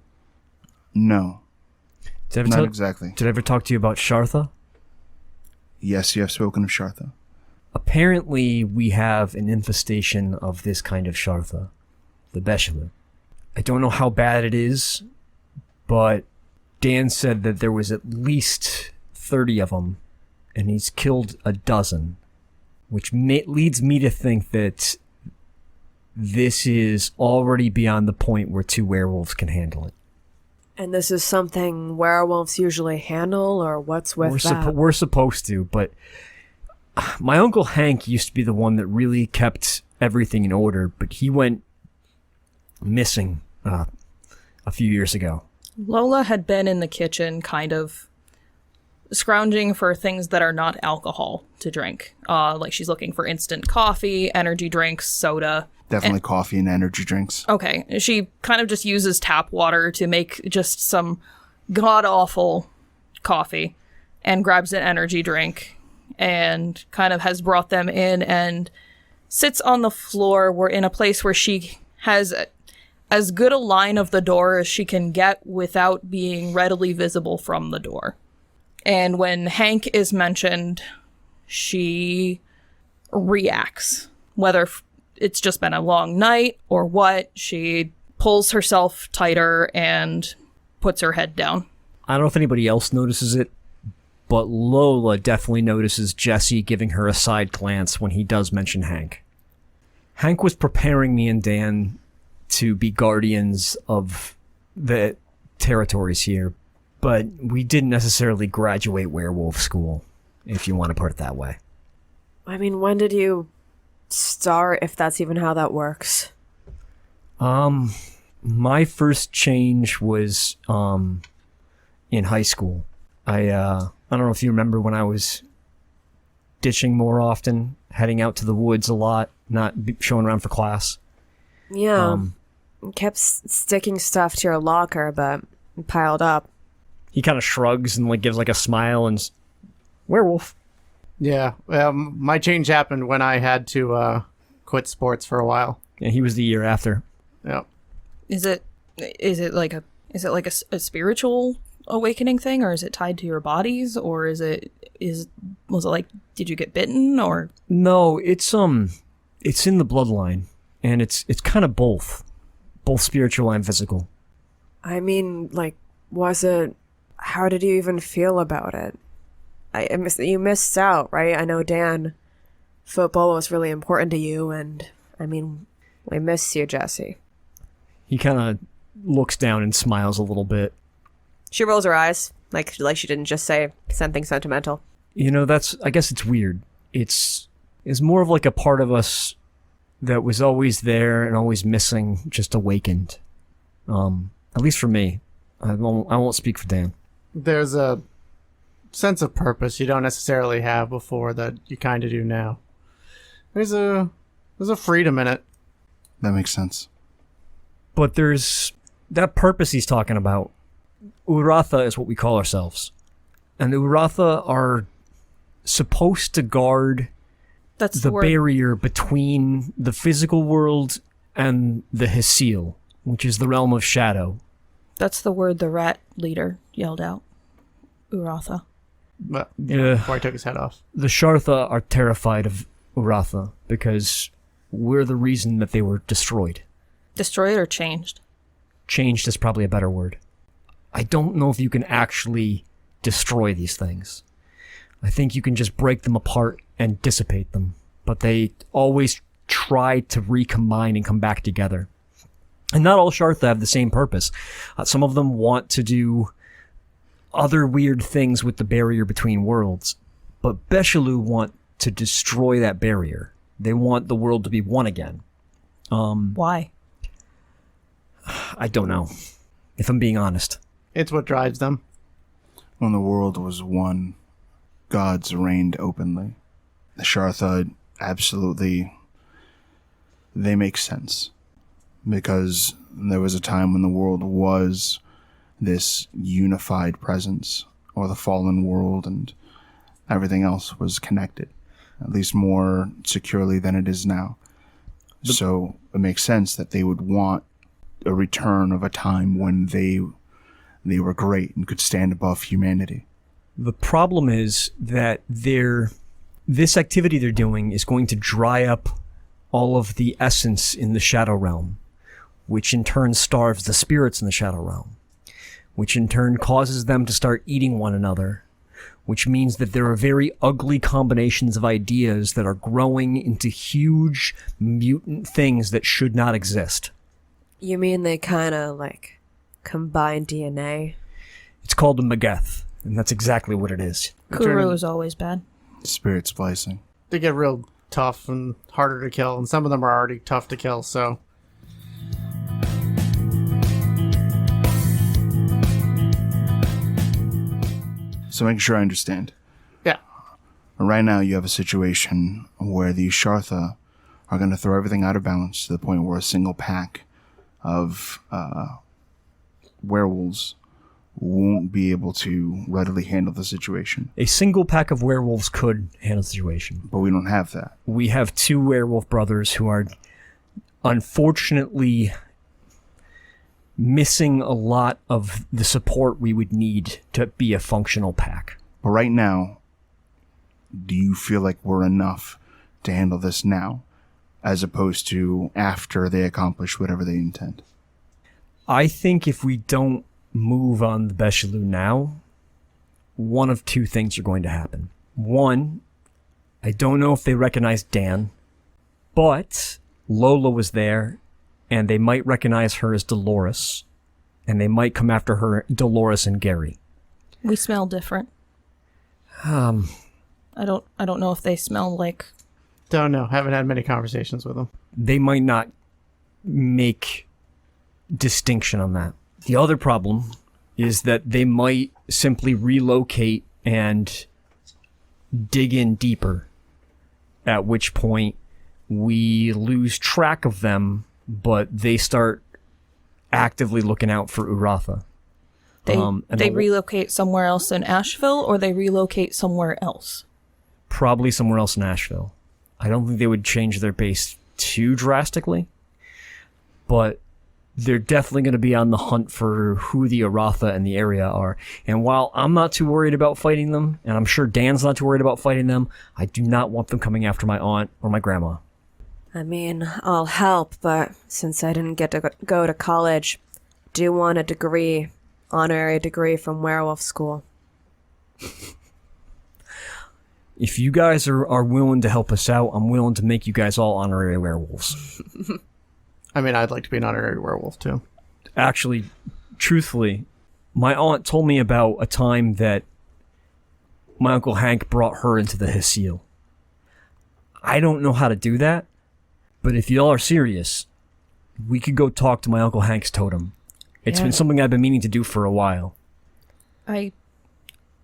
No, Did I ever not tell- exactly. Did I ever talk to you about Shartha? Yes, you have spoken of Shartha. Apparently, we have an infestation of this kind of Shartha, the beshilu. I don't know how bad it is, but Dan said that there was at least 30 of them, and he's killed a dozen which leads me to think that this is already beyond the point where 2 werewolves can handle it. And this is something werewolves usually handle, or what's with that? We're supposed to, but my Uncle Hank used to be the one that really kept everything in order, but he went missing a few years ago. Lola had been in the kitchen kind of scrounging for things that are not alcohol to drink. Like she's looking for instant coffee, energy drinks, soda. Definitely coffee and energy drinks. Okay. She kind of just uses tap water to make just some god-awful coffee and grabs an energy drink and kind of has brought them in and sits on the floor. We're in a place where she has as good a line of the door as she can get without being readily visible from the door. And when Hank is mentioned, she reacts. Whether it's just been a long night or what, she pulls herself tighter and puts her head down. I don't know if anybody else notices it, but Lola definitely notices Jesse giving her a side glance when he does mention Hank. Hank was preparing me and Dan to be guardians of the territories here, but we didn't necessarily graduate werewolf school, if you want to put it that way. I mean, when did you start, if that's even how that works? My first change was in high school. I don't know if you remember when I was ditching more often, heading out to the woods a lot, not showing around for class. Yeah. Kept sticking stuff to your locker, but piled up. He kind of shrugs and gives a smile and werewolf. Yeah, my change happened when I had to quit sports for a while. Yeah, he was the year after. Yeah. Is it like a spiritual awakening thing, or is it tied to your bodies, or was it like, did you get bitten, or? No, it's in the bloodline, and it's kind of both spiritual and physical. I mean, how did you even feel about it? You missed out, right? I know, Dan, football was really important to you, and I mean, we miss you, Jesse. He kind of looks down and smiles a little bit. She rolls her eyes, like she didn't just say something sentimental. I guess it's weird. It's more of a part of us that was always there and always missing, just awakened. At least for me. I won't speak for Dan. There's a sense of purpose you don't necessarily have before that you kind of do now. There's a freedom in it. That makes sense. But there's that purpose he's talking about. Uratha is what we call ourselves. And the Uratha are supposed to guard the barrier between the physical world and the Hysil, which is the realm of shadow. That's the word the rat leader yelled out. Uratha. Before I took his head off. The Shartha are terrified of Uratha because we're the reason that they were destroyed. Destroyed or changed? Changed is probably a better word. I don't know if you can actually destroy these things. I think you can just break them apart and dissipate them, but they always try to recombine and come back together. And not all Shartha have the same purpose. Some of them want to do other weird things with the barrier between worlds, but beshilu want to destroy that barrier. They want the world to be one again. Why? I don't know, if I'm being honest. It's what drives them. When the world was one, gods reigned openly. The Shartha absolutely, they make sense. Because there was a time when the world was this unified presence, or the fallen world, and everything else was connected, at least more securely than it is now. So it makes sense that they would want a return of a time when they were great and could stand above humanity. The problem is that this activity they're doing is going to dry up all of the essence in the Shadow Realm, which in turn starves the spirits in the Shadow Realm, which in turn causes them to start eating one another, which means that there are very ugly combinations of ideas that are growing into huge mutant things that should not exist. You mean they kind of, like, combine DNA? It's called a Mageth, and that's exactly what it is. Kuru is always bad. Spirit splicing. They get real tough and harder to kill, and some of them are already tough to kill, so... So make sure I understand. Yeah. Right now you have a situation where the Shartha are going to throw everything out of balance to the point where a single pack of werewolves won't be able to readily handle the situation. A single pack of werewolves could handle the situation. But we don't have that. We have 2 werewolf brothers who are unfortunately missing a lot of the support we would need to be a functional pack. But right now, do you feel like we're enough to handle this now, as opposed to after they accomplish whatever they intend? I think if we don't move on the beshilu now, one of 2 things are going to happen. One, I don't know if they recognize Dan, but Lola was there, and they might recognize her as Dolores, and they might come after her, Dolores and Gary. We smell different. I don't know if they smell like... Don't know. Haven't had many conversations with them. They might not make distinction on that. The other problem is that they might simply relocate and dig in deeper, at which point we lose track of them, but they start actively looking out for Uratha. They relocate somewhere else in Ashville, or they relocate somewhere else? Probably somewhere else in Ashville. I don't think they would change their base too drastically, but they're definitely going to be on the hunt for who the Uratha in the area are. And while I'm not too worried about fighting them, and I'm sure Dan's not too worried about fighting them, I do not want them coming after my aunt or my grandma. I mean, I'll help, but since I didn't get to go to college, do want a degree, honorary degree from werewolf school. If you guys are willing to help us out, I'm willing to make you guys all honorary werewolves. I mean, I'd like to be an honorary werewolf, too. Actually, truthfully, my aunt told me about a time that my Uncle Hank brought her into the Hasiel. I don't know how to do that, but if y'all are serious, we could go talk to my Uncle Hank's totem. It's been something I've been meaning to do for a while. I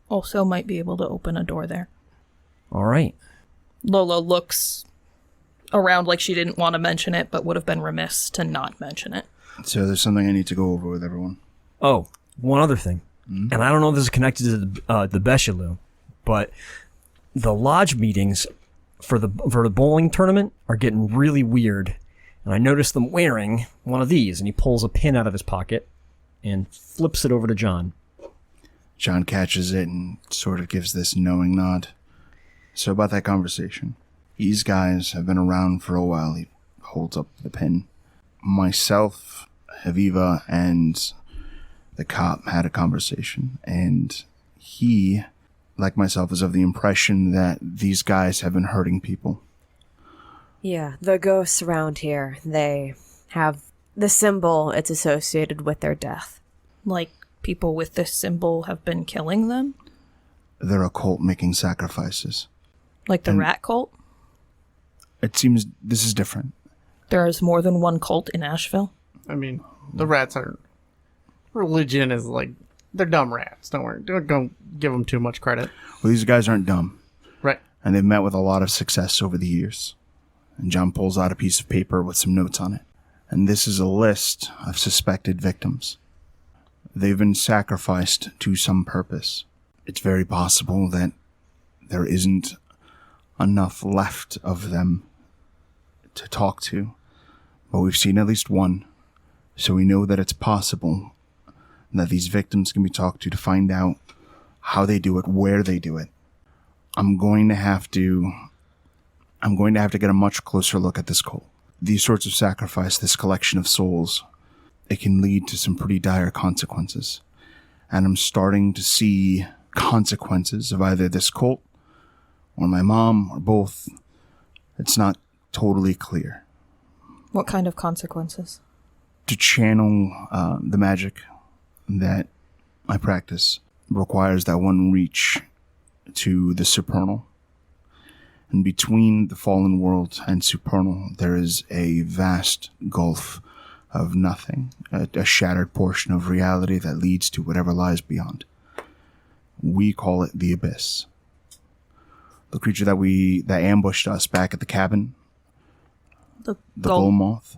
also might be able to open a door there. All right. Lola looks around like she didn't want to mention it, but would have been remiss to not mention it. So there's something I need to go over with everyone. Oh, one other thing. And I don't know if this is connected to the beshilu, but the lodge meetings for the bowling tournament are getting really weird. And I noticed them wearing one of these, and he pulls a pin out of his pocket and flips it over to John. John catches it and sort of gives this knowing nod. So about that conversation. These guys have been around for a while. He holds up the pin. Myself, Aviva, and the cop had a conversation. And he, like myself, is of the impression that these guys have been hurting people. Yeah, the ghosts around here, they have the symbol it's associated with their death. Like people with this symbol have been killing them? They're a cult making sacrifices. Like the rat cult? It seems this is different. There is more than one cult in Ashville? I mean, the rats aren't... Religion is like... They're dumb rats. Don't worry. Don't give them too much credit. Well, these guys aren't dumb. Right. And they've met with a lot of success over the years. And John pulls out a piece of paper with some notes on it. And this is a list of suspected victims. They've been sacrificed to some purpose. It's very possible that there isn't enough left of them to talk to. But we've seen at least one. So we know that it's possible that these victims can be talked to find out how they do it, where they do it. I'm going to have to get a much closer look at this cult. These sorts of sacrifice, this collection of souls, it can lead to some pretty dire consequences. And I'm starting to see consequences of either this cult or my mom or both. It's not totally clear. What kind of consequences? To channel the magic that I practice requires that one reach to the supernal. And between the fallen world and supernal, there is a vast gulf of nothing, a shattered portion of reality that leads to whatever lies beyond. We call it the abyss. The creature that ambushed us back at the cabin, the bull moth,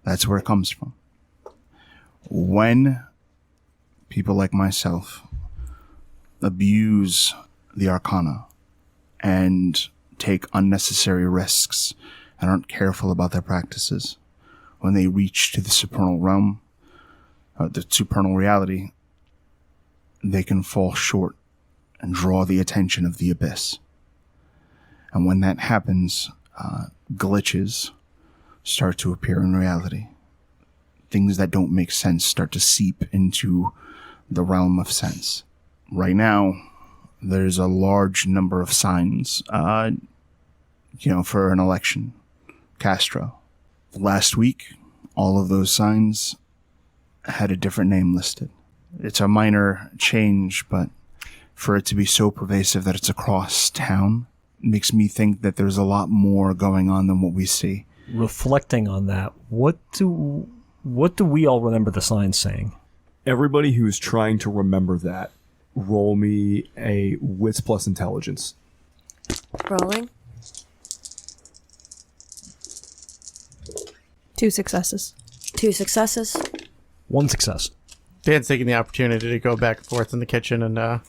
that's where it comes from. When people like myself abuse the arcana and take unnecessary risks and aren't careful about their practices, when they reach to the supernal realm, the supernal reality, they can fall short and draw the attention of the abyss. And when that happens, glitches start to appear in reality. Things that don't make sense start to seep into the realm of sense. Right now, there's a large number of signs, for an election. Castro. Last week, all of those signs had a different name listed. It's a minor change, but for it to be so pervasive that it's across town makes me think that there's a lot more going on than what we see. Reflecting on that, what do we all remember the signs saying? Everybody who's trying to remember that, roll me a wits plus intelligence. Rolling. 2 successes. 2 successes. 1 success. Dan's taking the opportunity to go back and forth in the kitchen and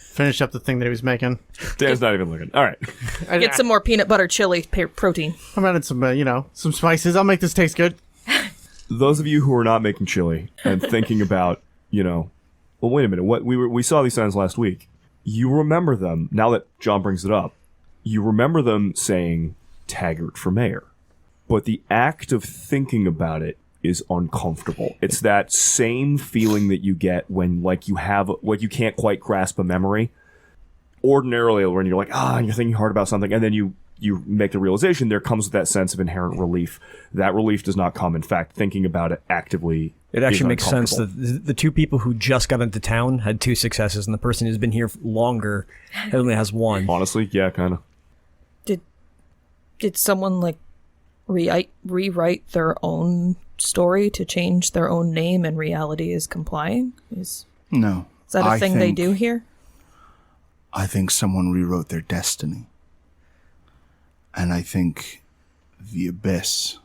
finish up the thing that he was making. Dan's not even looking. All right. Get some more peanut butter chili protein. I'm adding some, some spices. I'll make this taste good. Those of you who are not making chili and thinking about, well, wait a minute. What we saw these signs last week. You remember them now that John brings it up. You remember them saying Taggert for mayor, but the act of thinking about it is uncomfortable. It's that same feeling that you get when, you can't quite grasp a memory. Ordinarily, when you're and you're thinking hard about something, and then you make the realization, there comes with that sense of inherent relief. That relief does not come. In fact, thinking about it actively, it actually makes sense that the two people who just got into town had 2 successes, and the person who's been here longer only has 1. Honestly, yeah, kind of. Did someone rewrite their own story to change their own name, and reality is complying? No. Is that a thing they do here? I think someone rewrote their destiny. And I think the abyss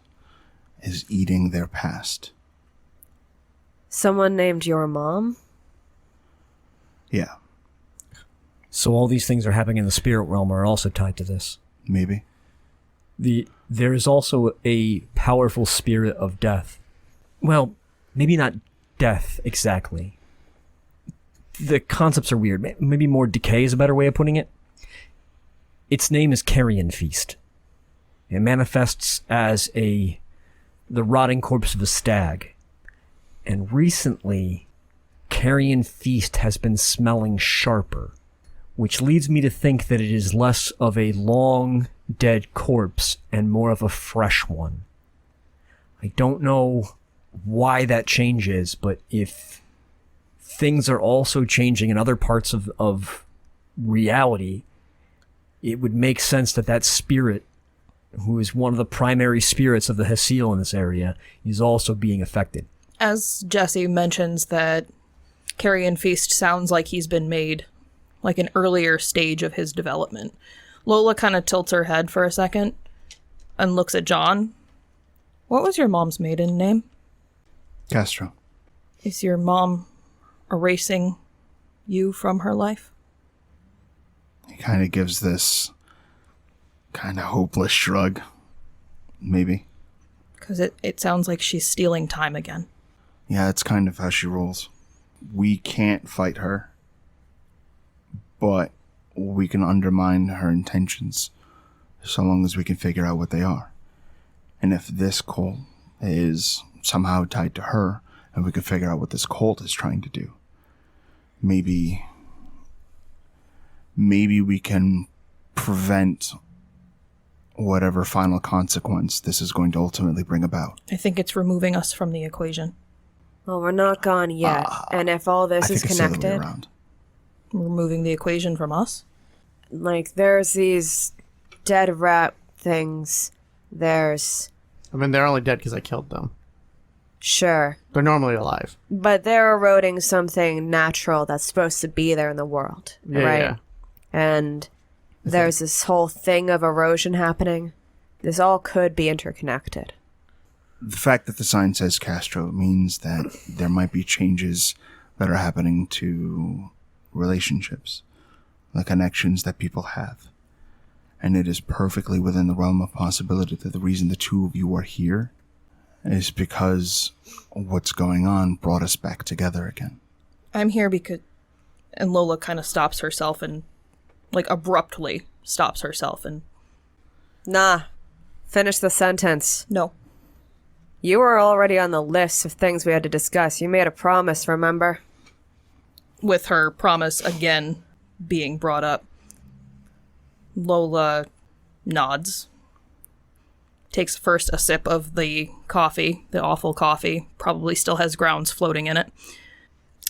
is eating their past. Someone named your mom? Yeah. So all these things are happening in the spirit realm are also tied to this. Maybe. There is also a powerful spirit of death. Well, maybe not death exactly. The concepts are weird. Maybe more decay is a better way of putting it. Its name is Carrion Feast. It manifests as the rotting corpse of a stag. And recently, Carrion Feast has been smelling sharper, which leads me to think that it is less of a long dead corpse and more of a fresh one. I don't know why that changes, but if things are also changing in other parts of reality, it would make sense that spirit, who is one of the primary spirits of the Hasil in this area, is also being affected. As Jesse mentions that Carrion Feast sounds like he's been made like an earlier stage of his development. Lola kind of tilts her head for a second and looks at John. What was your mom's maiden name? Castro. Is your mom erasing you from her life? He kind of gives this kind of hopeless shrug. Maybe. Because it sounds like she's stealing time again. Yeah, it's kind of how she rolls. We can't fight her, but we can undermine her intentions so long as we can figure out what they are. And if this cult is somehow tied to her, and we can figure out what this cult is trying to do, maybe maybe we can prevent whatever final consequence this is going to ultimately bring about. I think it's removing us from the equation. Well, we're not gone yet. And if all this is connected, removing the equation from us? Like, there's these dead rat things. There's... I mean, they're only dead because I killed them. Sure. They're normally alive. But they're eroding something natural that's supposed to be there in the world, right? Yeah. And there's this whole thing of erosion happening. This all could be interconnected. The fact that the sign says Castro means that there might be changes that are happening to relationships, the connections that people have. And it is perfectly within the realm of possibility that the reason the two of you are here is because what's going on brought us back together again. I'm here because... And Lola kind of stops herself and, like, abruptly stops herself and... Nah. Finish the sentence. No. You were already on the list of things we had to discuss. You made a promise, remember? With her promise again being brought up, Lola nods. Takes first a sip of the coffee, the awful coffee, probably still has grounds floating in it,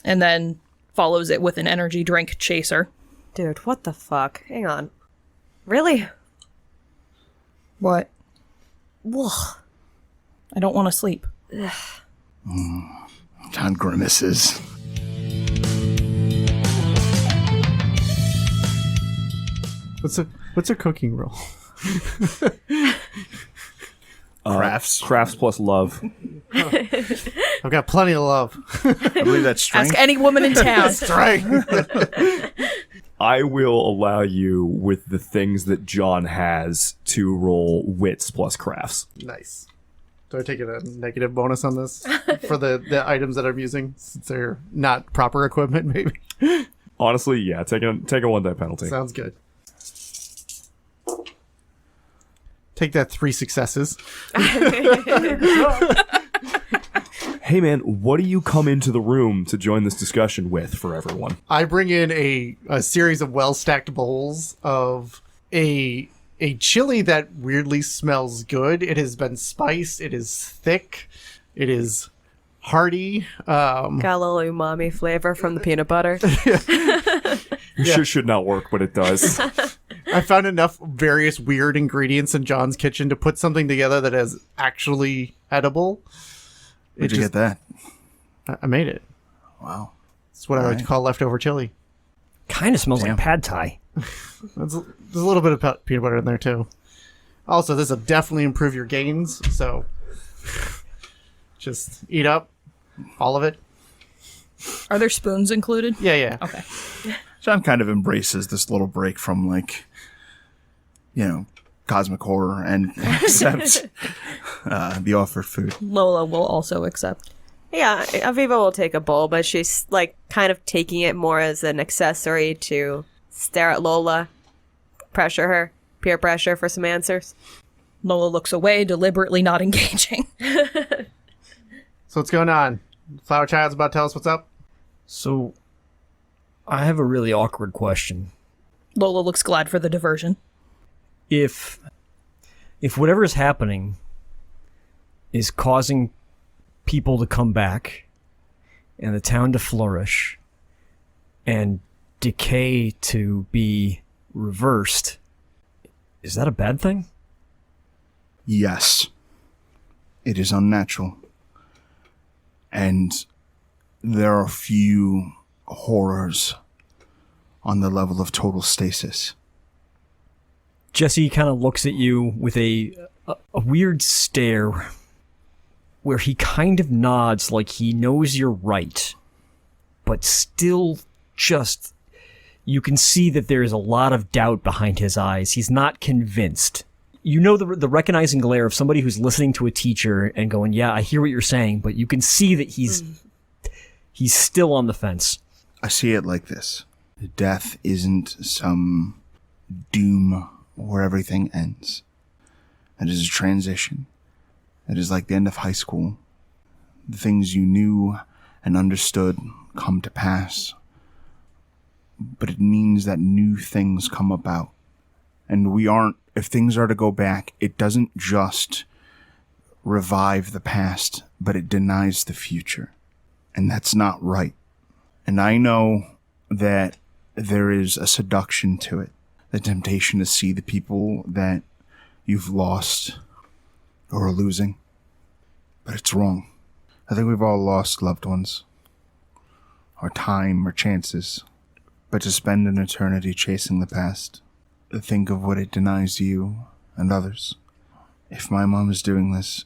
and then follows it with an energy drink chaser. Dude, what the fuck? Hang on. Really? What? Ugh. I don't want to sleep. John grimaces. What's a cooking roll? Crafts plus love. I've got plenty of love. I believe that's strength. Ask any woman in town. Strength. I will allow you, with the things that John has, to roll wits plus crafts. Nice. Do I take a negative bonus on this for the items that I'm using, since they're not proper equipment, maybe? Honestly, yeah, take a 1 die penalty. Sounds good. Take that 3 successes. Hey man, what do you come into the room to join this discussion with for everyone? I bring in a series of well-stacked bowls of a chili that weirdly smells good. It has been spiced. It is thick. It is hearty. Got a little umami flavor from the peanut butter. Your should not work, but it does. I found enough various weird ingredients in John's kitchen to put something together that is actually edible. Where'd you get that? I made it. Wow. It's what I like to call leftover chili. Kind of smells like pad thai. There's a little bit of peanut butter in there, too. Also, this will definitely improve your gains, so just eat up all of it. Are there spoons included? Yeah. Okay. John kind of embraces this little break from, like, cosmic horror and accepts the offered food. Lola will also accept. Yeah, Aviva will take a bowl, but she's, like, kind of taking it more as an accessory to stare at Lola, pressure her, peer pressure for some answers. Lola looks away, deliberately not engaging. So what's going on? Flower Child's about to tell us what's up? So, I have a really awkward question. Lola looks glad for the diversion. If whatever is happening is causing people to come back and the town to flourish and decay to be reversed, is that a bad thing? Yes. It is unnatural. And there are few horrors on the level of total stasis. Jesse kind of looks at you with a weird stare where he kind of nods like he knows you're right, but still just, you can see that there is a lot of doubt behind his eyes. He's not convinced. You know the recognizing glare of somebody who's listening to a teacher and going, yeah, I hear what you're saying, but you can see that he's still on the fence. I see it like this. Death isn't some doom where everything ends. It is a transition. It is like the end of high school. The things you knew and understood come to pass. but it means that new things come about. And if things are to go back, it doesn't just revive the past, but it denies the future. And that's not right. And I know that there is a seduction to it, the temptation to see the people that you've lost or are losing. But it's wrong. I think we've all lost loved ones, or time, or chances. But to spend an eternity chasing the past, think of what it denies you and others. If my mom is doing this,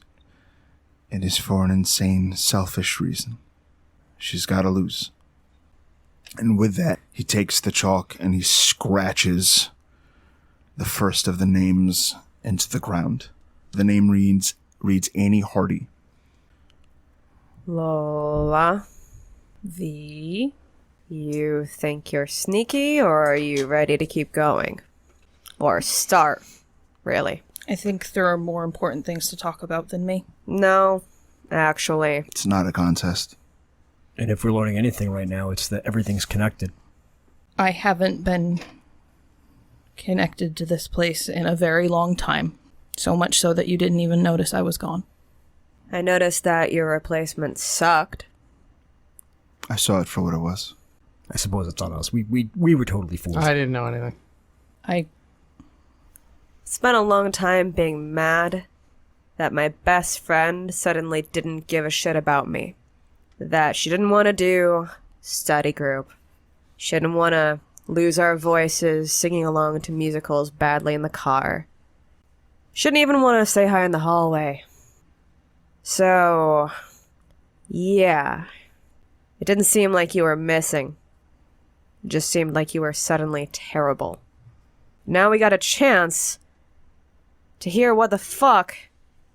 it is for an insane, selfish reason. She's got to lose. And with that, he takes the chalk and he scratches the first of the names into the ground. The name reads Annie Hardy. Lola, V. you think you're sneaky, or are you ready to keep going? Or start, really? I think there are more important things to talk about than me. No, actually. It's not a contest. And if we're learning anything right now, it's that everything's connected. I haven't been connected to this place in a very long time. So much so that you didn't even notice I was gone. I noticed that your replacement sucked. I saw it for what it was. I suppose it's on us. We were totally fools. I didn't know anything. Spent a long time being mad that my best friend suddenly didn't give a shit about me. That she didn't want to do study group. She didn't want to lose our voices singing along to musicals badly in the car. She didn't even want to say hi in the hallway. So, yeah. It didn't seem like you were missing. It just seemed like you were suddenly terrible. Now we got a chance to hear what the fuck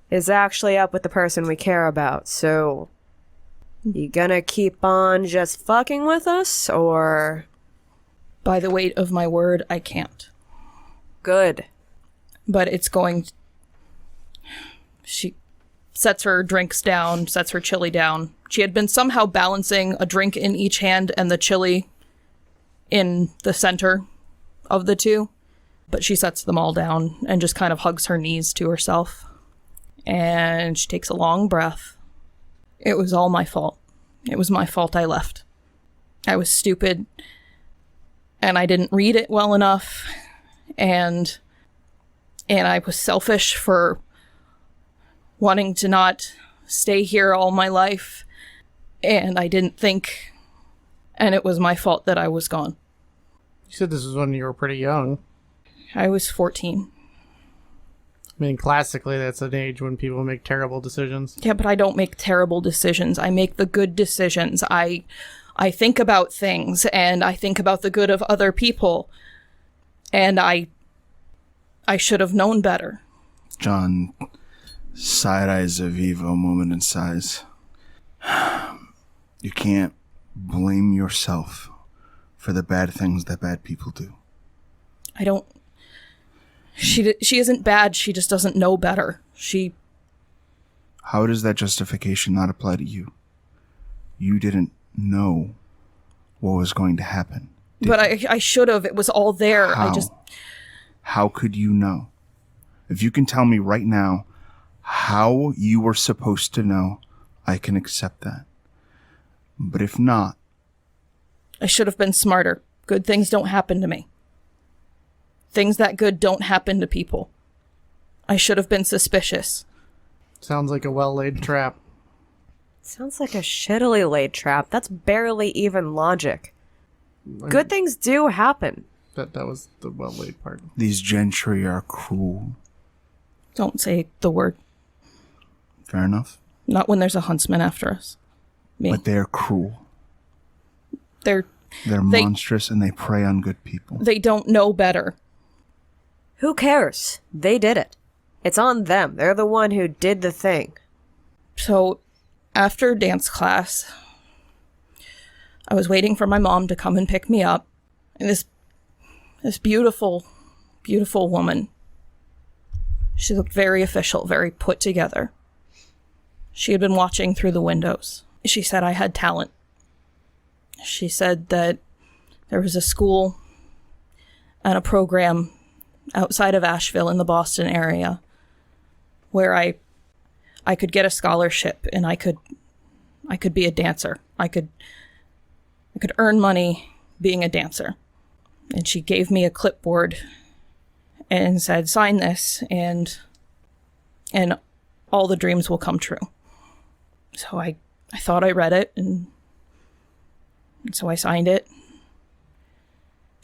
is actually up with the person we care about. So, you gonna keep on just fucking with us, or? By the weight of my word, I can't. Good. But it's going... She sets her drinks down, sets her chili down. She had been somehow balancing a drink in each hand and the chili in the center of the two. But she sets them all down and just kind of hugs her knees to herself. And she takes a long breath. It was all my fault. It was my fault I left. I was stupid. And I didn't read it well enough. And I was selfish for wanting to not stay here all my life. And I didn't think. And it was my fault that I was gone. You said this was when you were pretty young. I was 14. I mean, classically, that's an age when people make terrible decisions. Yeah, but I don't make terrible decisions. I make the good decisions. I think about things, and I think about the good of other people. And I should have known better. John side-eyes Aviva a moment and sighs. You can't blame yourself for the bad things that bad people do. I don't... She isn't bad, she just doesn't know better. How does that justification not apply to you? You didn't know what was going to happen. But I should have. It was all there. How could you know? If you can tell me right now how you were supposed to know, I can accept that. But if not... I should have been smarter. Good things don't happen to me. Things that good don't happen to people. I should have been suspicious. Sounds like a well-laid trap. Sounds like a shittily laid trap. That's barely even logic. Good things do happen. That was the well-laid part. These gentry are cruel. Don't say the word. Fair enough. Not when there's a huntsman after us. Me. But they're cruel. They're monstrous and they prey on good people. They don't know better. Who cares? They did it. It's on them. They're the one who did the thing. So, after dance class, I was waiting for my mom to come and pick me up. And this beautiful, beautiful woman. She looked very official, very put together. She had been watching through the windows. She said I had talent. She said that There was a school and a program outside of Ashville in the Boston area where I could get a scholarship and I could be a dancer. I could earn money being a dancer. And she gave me a clipboard and said, sign this and all the dreams will come true. So I thought I read it and so I signed it.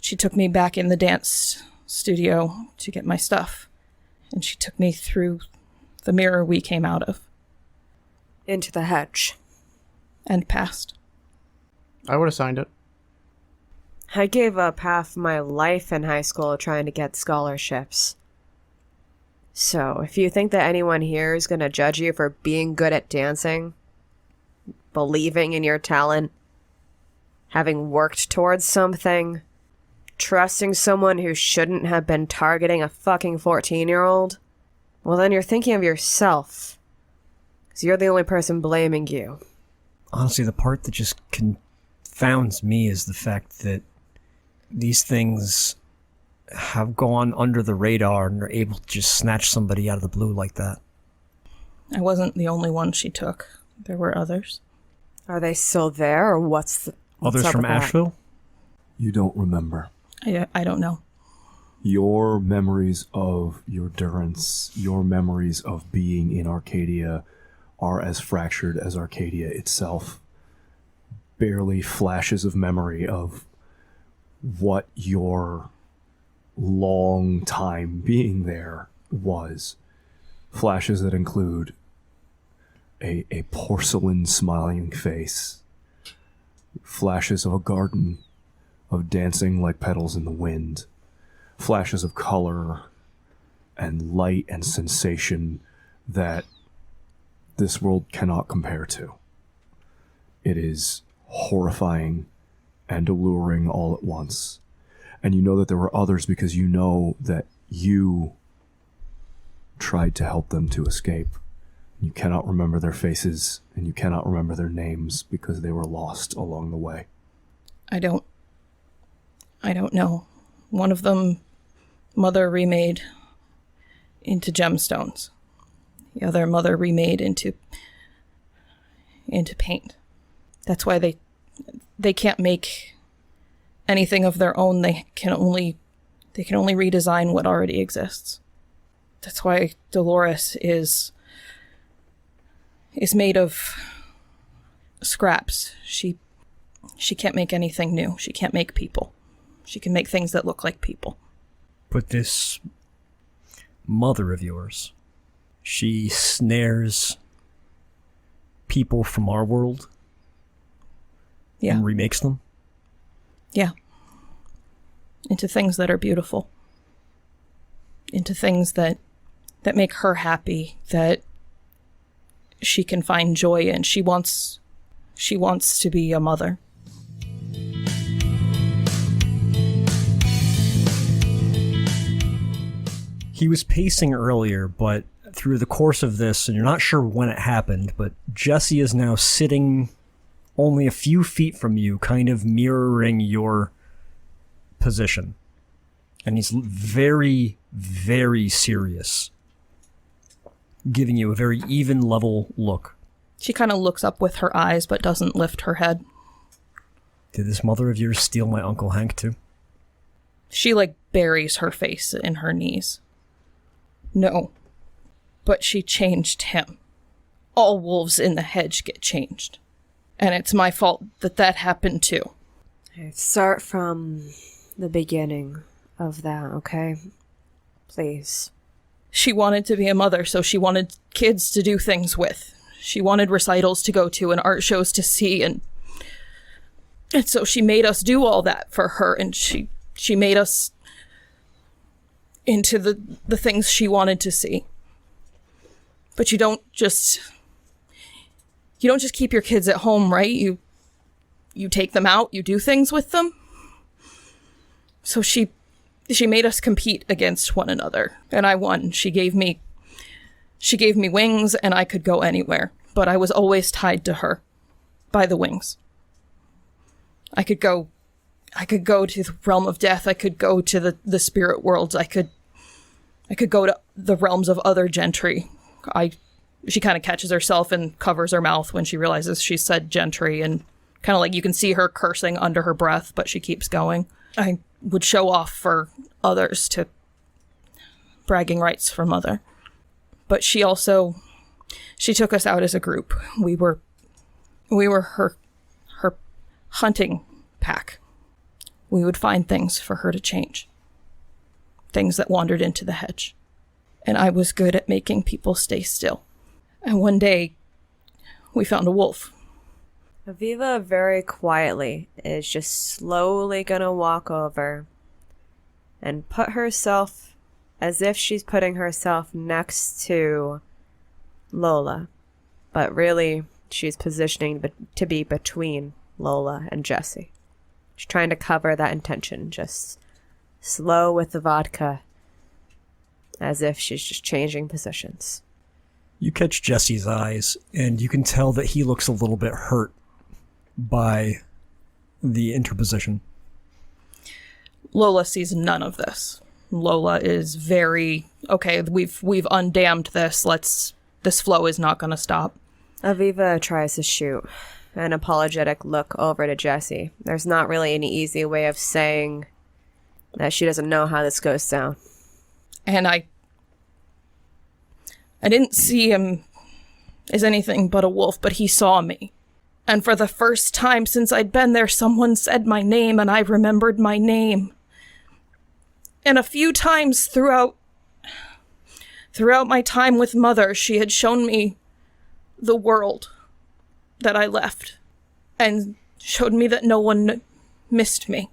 She took me back in the dance studio to get my stuff. And she took me through the mirror we came out of. Into the hedge. And past. I would have signed it. I gave up half my life in high school trying to get scholarships. So, if you think that anyone here is going to judge you for being good at dancing, believing in your talent, having worked towards something, trusting someone who shouldn't have been targeting a fucking 14-year-old, well then you're thinking of yourself. Because you're the only person blaming you. Honestly, the part that just confounds me is the fact that these things have gone under the radar and are able to just snatch somebody out of the blue like that. I wasn't the only one she took. There were others. Are they still there, or what's Others up from with that? Ashville? You don't remember. I don't know. Your memories of your durance, your memories of being in Arcadia are as fractured as Arcadia itself. Barely flashes of memory of what your long time being there was. Flashes that include a porcelain smiling face. Flashes of a garden of dancing like petals in the wind. Flashes of color and light and sensation that this world cannot compare to. It is horrifying and alluring all at once. And you know that there were others because you know that you tried to help them to escape. You cannot remember their faces and you cannot remember their names because they were lost along the way. I don't know. One of them, Mother remade into gemstones. The other, Mother remade into paint. That's why they can't make anything of their own. They can only redesign what already exists. That's why Dolores is made of scraps. She can't make anything new. She can't make people. She can make things that look like people. But this mother of yours, she snares people from our world and remakes them? Yeah. Into things that are beautiful. Into things that make her happy, that she can find joy in. She wants to be a mother. He was pacing earlier, but through the course of this, and you're not sure when it happened, but Jesse is now sitting only a few feet from you, kind of mirroring your position. And he's very, very serious, giving you a very even level look. She kind of looks up with her eyes, but doesn't lift her head. Did this mother of yours steal my Uncle Hank too? She, buries her face in her knees. No. But she changed him. All wolves in the hedge get changed. And it's my fault that happened too. Start from the beginning of that, okay? Please. She wanted to be a mother, so she wanted kids to do things with. She wanted recitals to go to and art shows to see, and so she made us do all that for her, and she made us into the things she wanted to see. But you don't just keep your kids at home, right? You take them out, you do things with them. So she made us compete against one another, and I won. She gave me wings, and I could go anywhere, but I was always tied to her by the wings. I could go go to the realm of death. I could go to the spirit worlds. I could go to the realms of other gentry. She kind of catches herself and covers her mouth when she realizes she said gentry, and kind of like you can see her cursing under her breath, but she keeps going. I would show off for others to bragging rights for Mother. But she took us out as a group. We were her hunting pack. We would find things for her to change. Things that wandered into the hedge. And I was good at making people stay still. And one day, we found a wolf. Aviva very quietly is just slowly gonna walk over and put herself as if she's putting herself next to Lola. But really, she's positioning to be between Lola and Jesse. She's trying to cover that intention, just slow with the vodka, as if she's just changing positions. You catch Jesse's eyes, and you can tell that he looks a little bit hurt by the interposition. Lola sees none of this. Lola is very, okay, we've undammed this. This flow is not going to stop. Aviva tries to shoot an apologetic look over to Jesse. There's not really any easy way of saying that she doesn't know how this goes down. And I didn't see him as anything but a wolf, but he saw me. And for the first time since I'd been there, someone said my name, and I remembered my name. And a few times throughout my time with Mother, she had shown me the world that I left, and showed me that no one missed me.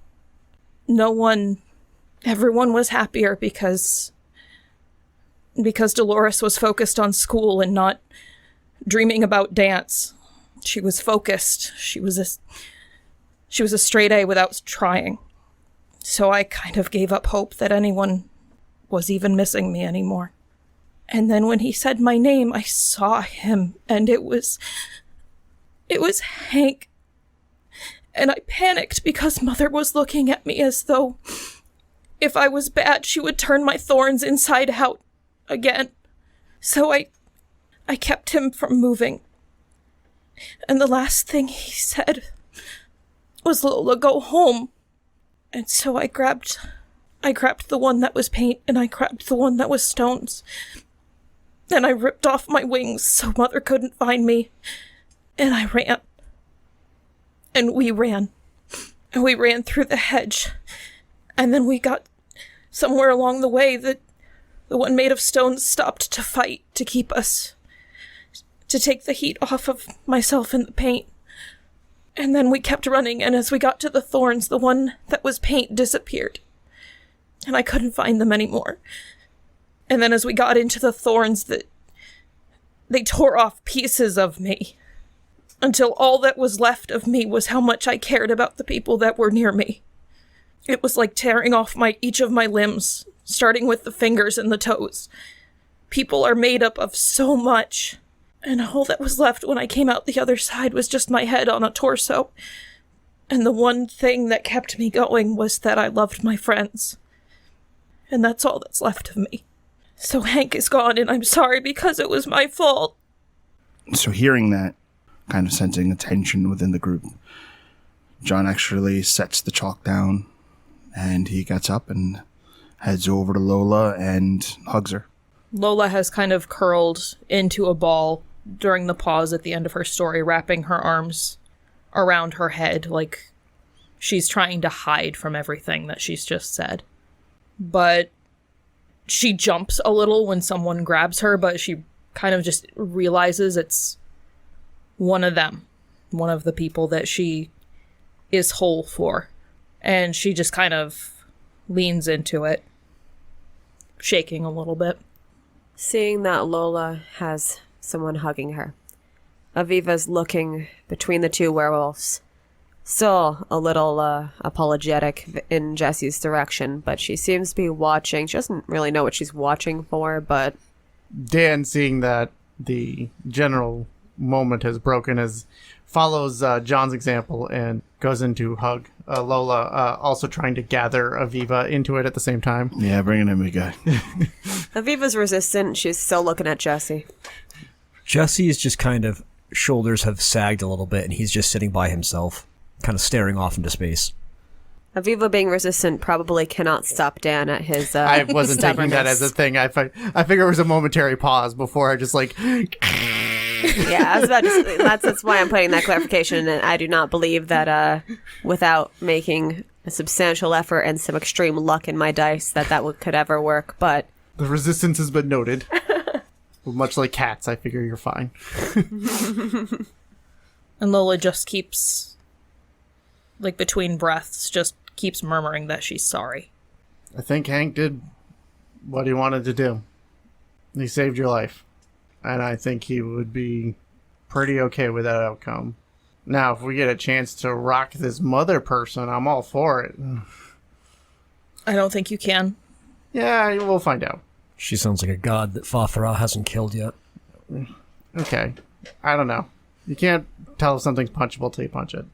Everyone was happier because Dolores was focused on school and not dreaming about dance. She was focused. She was a straight A without trying. So I kind of gave up hope that anyone was even missing me anymore. And then when he said my name, I saw him, and it was Hank. And I panicked because Mother was looking at me as though if I was bad, she would turn my thorns inside out again. So I kept him from moving. And the last thing he said was, "Lola, go home." And so I grabbed the one that was paint, and I grabbed the one that was stones. And I ripped off my wings so Mother couldn't find me. And I ran. And we ran. And we ran through the hedge. And then we got somewhere along the way that the one made of stones stopped to fight to keep us, to take the heat off of myself and the paint. And then we kept running, and as we got to the thorns, the one that was paint disappeared. And I couldn't find them anymore. And then as we got into the thorns, they tore off pieces of me, until all that was left of me was how much I cared about the people that were near me. It was like tearing off each of my limbs, starting with the fingers and the toes. People are made up of so much. And all that was left when I came out the other side was just my head on a torso. And the one thing that kept me going was that I loved my friends. And that's all that's left of me. So Hank is gone, and I'm sorry because it was my fault. So hearing that, kind of sensing the tension within the group, John actually sets the chalk down, and he gets up and heads over to Lola and hugs her. Lola has kind of curled into a ball during the pause at the end of her story, wrapping her arms around her head like she's trying to hide from everything that she's just said. But she jumps a little when someone grabs her, but she kind of just realizes it's one of them, one of the people that she is whole for. And she just kind of leans into it, shaking a little bit. Seeing that Lola has someone hugging her, Aviva's looking between the two werewolves. Still a little apologetic in Jesse's direction, but she seems to be watching. She doesn't really know what she's watching for, but... Dan, seeing that the general moment has broken, is follows John's example and goes into hug Lola, also trying to gather Aviva into it at the same time. Yeah, bring it in, big guy. Aviva's resistant. She's still looking at Jesse. Jesse is just kind of, shoulders have sagged a little bit, and he's just sitting by himself, kind of staring off into space. Aviva being resistant probably cannot stop Dan at his I wasn't taking that as a thing. I figure it was a momentary pause before I just like... Yeah, I was about to say, that's why I'm putting that clarification in. I do not believe that without making a substantial effort and some extreme luck in my dice that could ever work, but... The resistance has been noted. Much like cats, I figure you're fine. And Lola just keeps, like between breaths, just keeps murmuring that she's sorry. I think Hank did what he wanted to do. He saved your life. And I think he would be pretty okay with that outcome. Now, if we get a chance to rock this mother person, I'm all for it. I don't think you can. Yeah, we'll find out. She sounds like a god that Fathra hasn't killed yet. Okay. I don't know. You can't tell if something's punchable till you punch it.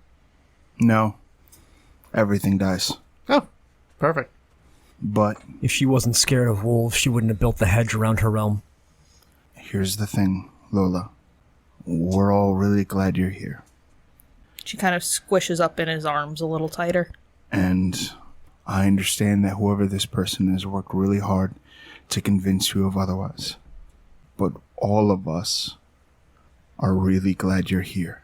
No. Everything dies. Oh, perfect. But if she wasn't scared of wolves, she wouldn't have built the hedge around her realm. Here's the thing, Lola. We're all really glad you're here. She kind of squishes up in his arms a little tighter. And I understand that whoever this person is worked really hard to convince you of otherwise. But all of us are really glad you're here.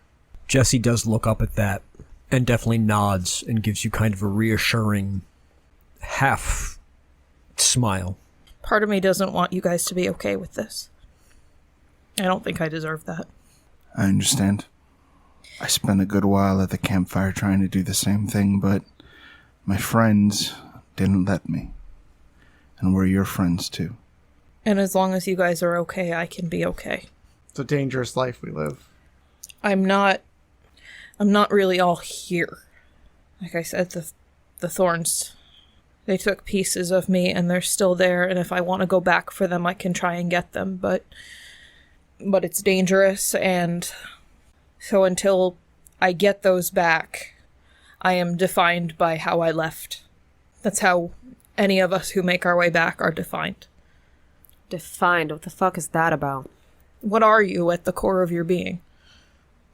Jesse does look up at that and definitely nods and gives you kind of a reassuring half smile. Part of me doesn't want you guys to be okay with this. I don't think I deserve that. I understand. I spent a good while at the campfire trying to do the same thing, but my friends didn't let me. And we're your friends too. And as long as you guys are okay, I can be okay. It's a dangerous life we live. I'm not really all here. Like I said, the thorns, they took pieces of me and they're still there, and if I want to go back for them, I can try and get them, but it's dangerous, and so until I get those back, I am defined by how I left. That's how any of us who make our way back are defined. Defined? What the fuck is that about? What are you at the core of your being?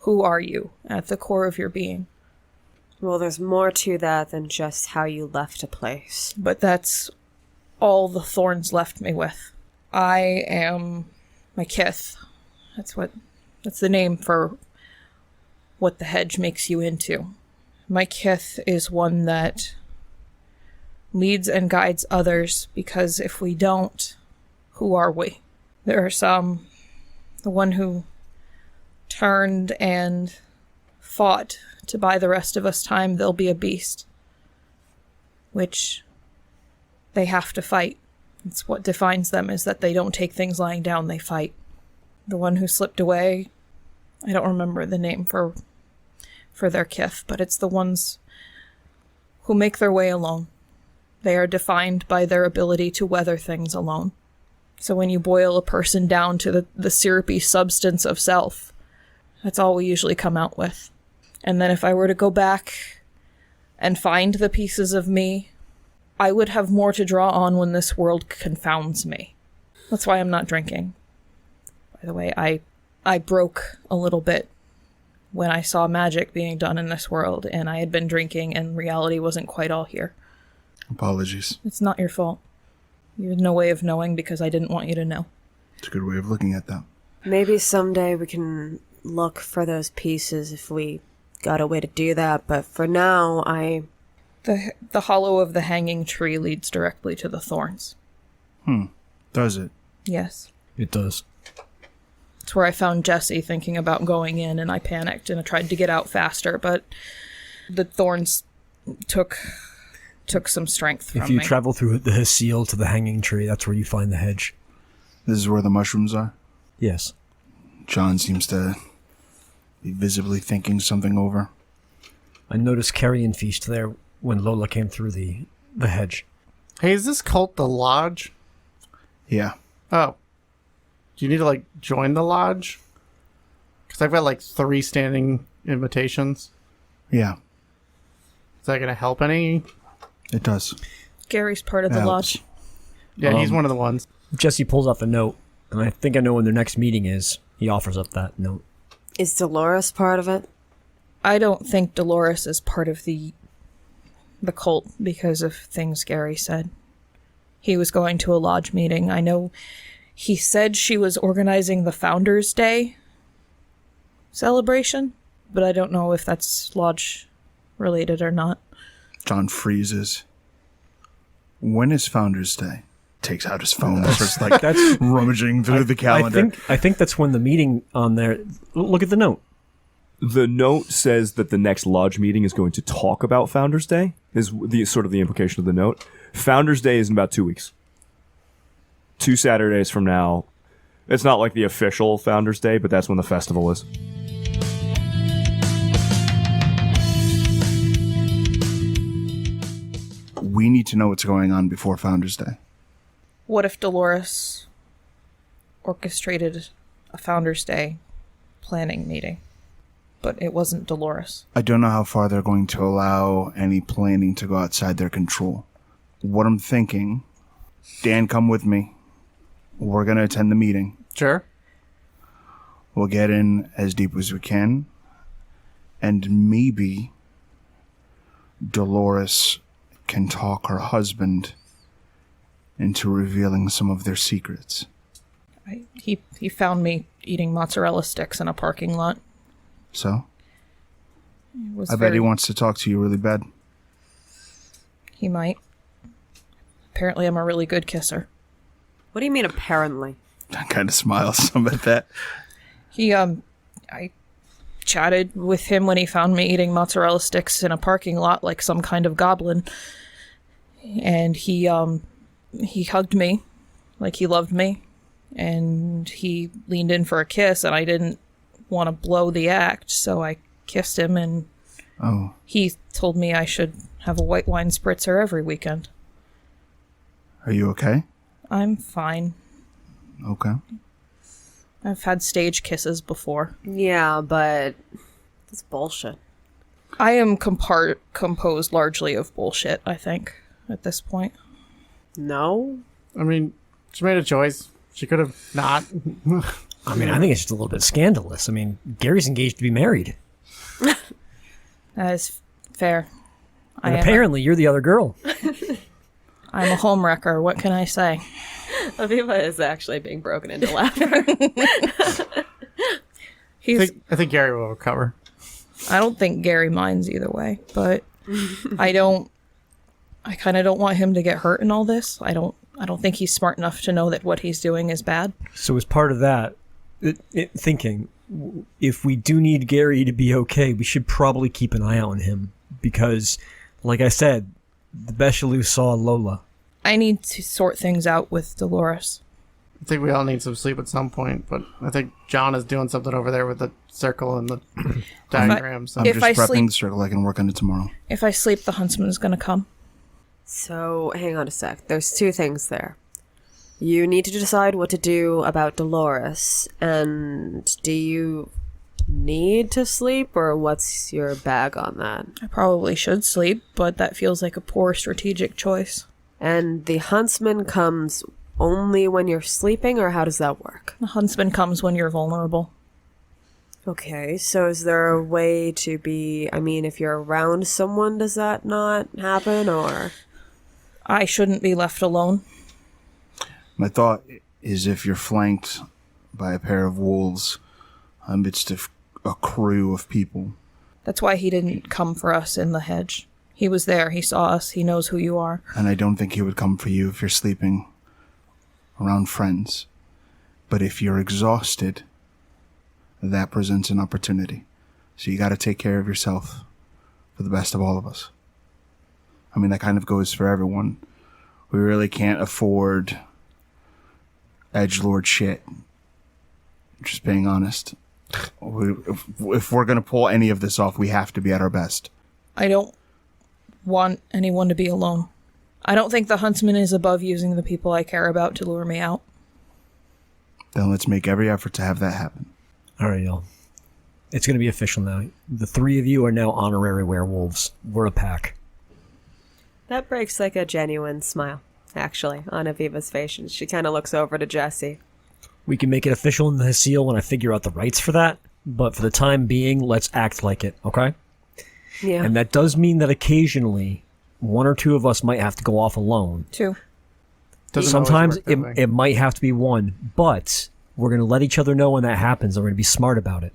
Who are you at the core of your being? Well, there's more to that than just how you left a place. But that's all the thorns left me with. I am my kith. That's the name for what the hedge makes you into. My kith is one that leads and guides others, because if we don't, who are we? There are some, the one who turned and fought to buy the rest of us time, they'll be a beast, which they have to fight. It's what defines them, is that they don't take things lying down, they fight. The one who slipped away, I don't remember the name for their kith, but it's the ones who make their way alone. They are defined by their ability to weather things alone. So when you boil a person down to the syrupy substance of self, that's all we usually come out with. And then if I were to go back and find the pieces of me, I would have more to draw on when this world confounds me. That's why I'm not drinking. By the way, I broke a little bit when I saw magic being done in this world, and I had been drinking and reality wasn't quite all here. Apologies. It's not your fault. You had no way of knowing because I didn't want you to know. It's a good way of looking at that. Maybe someday we can look for those pieces if we got a way to do that, but for now, The hollow of the hanging tree leads directly to the thorns. Does it? Yes. It does. It's where I found Jesse thinking about going in, and I panicked and I tried to get out faster, but the thorns took some strength from me. If you travel through the seal to the hanging tree, that's where you find the hedge. This is where the mushrooms are? Yes. John seems to be visibly thinking something over. I noticed carrion feast there when Lola came through the hedge. Hey, is this cult the lodge? Yeah. Oh. Do you need to, join the lodge? Because Because I've got like 3 standing invitations. Yeah, Is that going to help any? it does. Gary's part of the lodge. Yeah, he's one of the ones. Jesse pulls out the note, and I think I know when their next meeting is. He offers up that note. Is Dolores part of it? I don't think Dolores is part of the cult because of things Gary said. He was going to a lodge meeting. I know he said she was organizing the Founders Day celebration, but I don't know if that's lodge related or not. John freezes. When is Founders Day? Takes out his phone and starts like rummaging through the calendar. I think that's when the meeting on there. Look at the note. The note says that the next lodge meeting is going to talk about Founders Day, is the sort of the implication of the note. Founders Day is in about 2 weeks. 2 Saturdays from now. It's not like the official Founders Day, but that's when the festival is. We need to know what's going on before Founders Day. What if Dolores orchestrated a Founders Day planning meeting, but it wasn't Dolores? I don't know how far they're going to allow any planning to go outside their control. What I'm thinking, Dan, come with me. We're going to attend the meeting. Sure. We'll get in as deep as we can. And maybe Dolores can talk her husband into revealing some of their secrets. He found me eating mozzarella sticks in a parking lot. So? Was I bet he wants to talk to you really bad. He might. Apparently I'm a really good kisser. What do you mean, apparently? I kind of smile some at that. I chatted with him when he found me eating mozzarella sticks in a parking lot like some kind of goblin. And he hugged me like he loved me. And he leaned in for a kiss, and I didn't want to blow the act, so I kissed him, and he told me I should have a white wine spritzer every weekend. Are you okay? I'm fine. Okay. I've had stage kisses before. Yeah, but that's bullshit. I am composed largely of bullshit, I think, at this point. No? I mean, she made a choice. She could have not. I mean, I think it's just a little bit scandalous. I mean, Gary's engaged to be married. That is fair. And apparently you're the other girl. I'm a homewrecker. What can I say? Aviva is actually being broken into laughter. I think Gary will recover. I don't think Gary minds either way, but I kind of don't want him to get hurt in all this. I don't think he's smart enough to know that what he's doing is bad. So as part of that, thinking, if we do need Gary to be okay, we should probably keep an eye on him. Because, like I said, the beshilu saw Lola. I need to sort things out with Dolores. I think we all need some sleep at some point, but I think John is doing something over there with the circle and the diagrams. I'm just prepping the circle. I can work on it tomorrow. If I sleep, the huntsman is going to come. So, hang on a sec. There's 2 things there. You need to decide what to do about Dolores, and do you need to sleep, or what's your bag on that? I probably should sleep, but that feels like a poor strategic choice. And the huntsman comes only when you're sleeping, or how does that work? The huntsman comes when you're vulnerable. Okay, so is there a way to be... I mean, if you're around someone, does that not happen, or... I shouldn't be left alone. My thought is if you're flanked by a pair of wolves amidst a crew of people. That's why he didn't come for us in the hedge. He was there. He saw us. He knows who you are. And I don't think he would come for you if you're sleeping around friends. But if you're exhausted, that presents an opportunity. So you got to take care of yourself for the best of all of us. I mean, that kind of goes for everyone. We really can't afford edgelord shit. Just being honest. If we're going to pull any of this off, we have to be at our best. I don't want anyone to be alone. I don't think the huntsman is above using the people I care about to lure me out. Then let's make every effort to have that happen. All right, y'all. It's going to be official now. The three of you are now honorary werewolves. We're a pack. That breaks like a genuine smile, actually, on Aviva's face. And she kind of looks over to Jesse. We can make it official in the seal when I figure out the rights for that. But for the time being, let's act like it, okay? Yeah. And that does mean that occasionally one or two of us might have to go off alone. 2. Sometimes it might have to be one, but we're going to let each other know when that happens, and we're going to be smart about it.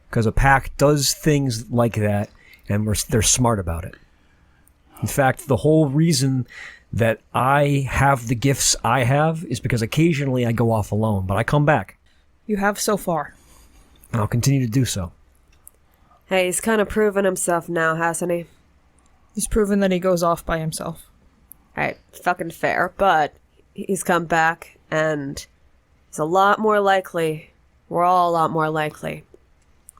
Because a pack does things like that, and they're smart about it. In fact, the whole reason that I have the gifts I have is because occasionally I go off alone, but I come back. You have so far. And I'll continue to do so. Hey, he's kind of proven himself now, hasn't he? He's proven that he goes off by himself. Alright, fucking fair, but he's come back, and he's a lot more likely, we're all a lot more likely,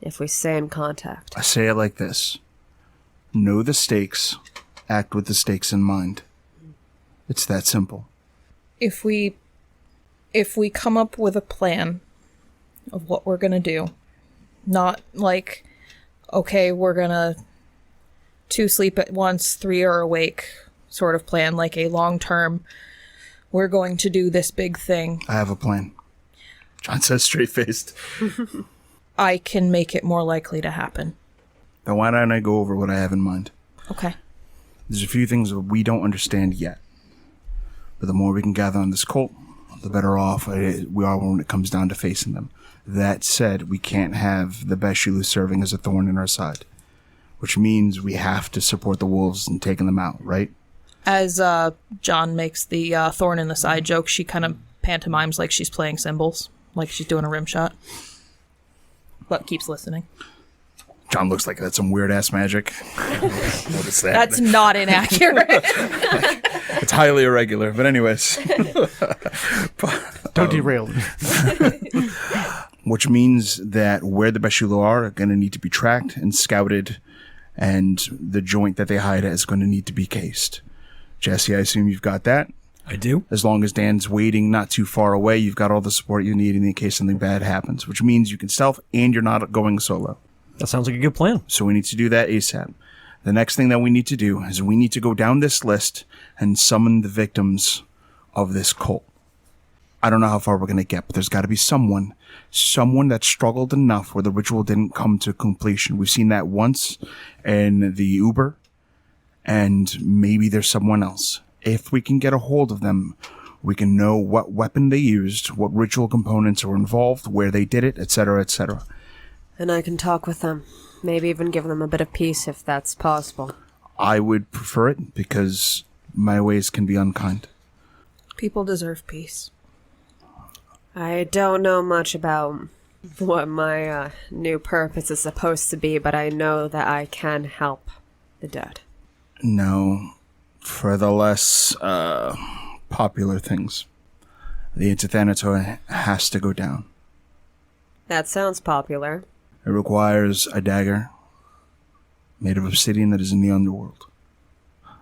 if we stay in contact. I say it like this. Know the stakes, act with the stakes in mind. It's that simple. If we come up with a plan of what we're gonna do, not like, okay, we're gonna 2 sleep at once, 3 are awake sort of plan, like a long-term, we're going to do this big thing. I have a plan. John says straight-faced. I can make it more likely to happen. Then why don't I go over what I have in mind? Okay. There's a few things that we don't understand yet. But the more we can gather on this cult, the better off we are when it comes down to facing them. That said, we can't have the beshilu serving as a thorn in our side. Which means we have to support the wolves in taking them out, right? As John makes the thorn in the side joke, she kind of pantomimes like she's playing cymbals, like she's doing a rim shot. But keeps listening. John looks like that's some weird-ass magic. Notice that. That's not inaccurate. It's highly irregular, but anyways. Don't derail me. Which means that where the beshilu are going to need to be tracked and scouted, and the joint that they hide at is going to need to be cased. Jesse, I assume you've got that? I do. As long as Dan's waiting not too far away, you've got all the support you need in case something bad happens, which means you can stealth and you're not going solo. That sounds like a good plan. So we need to do that ASAP. The next thing that we need to do is we need to go down this list and summon the victims of this cult. I don't know how far we're going to get, but there's got to be someone that struggled enough where the ritual didn't come to completion. We've seen that once in the Uber, and maybe there's someone else. If we can get a hold of them, we can know what weapon they used, what ritual components were involved, where they did it, etc., etc. And I can talk with them. Maybe even give them a bit of peace if that's possible. I would prefer it because my ways can be unkind. People deserve peace. I don't know much about what my new purpose is supposed to be, but I know that I can help the dead. No, for the less popular things, the Interthanator has to go down. That sounds popular. It requires a dagger made of obsidian that is in the underworld.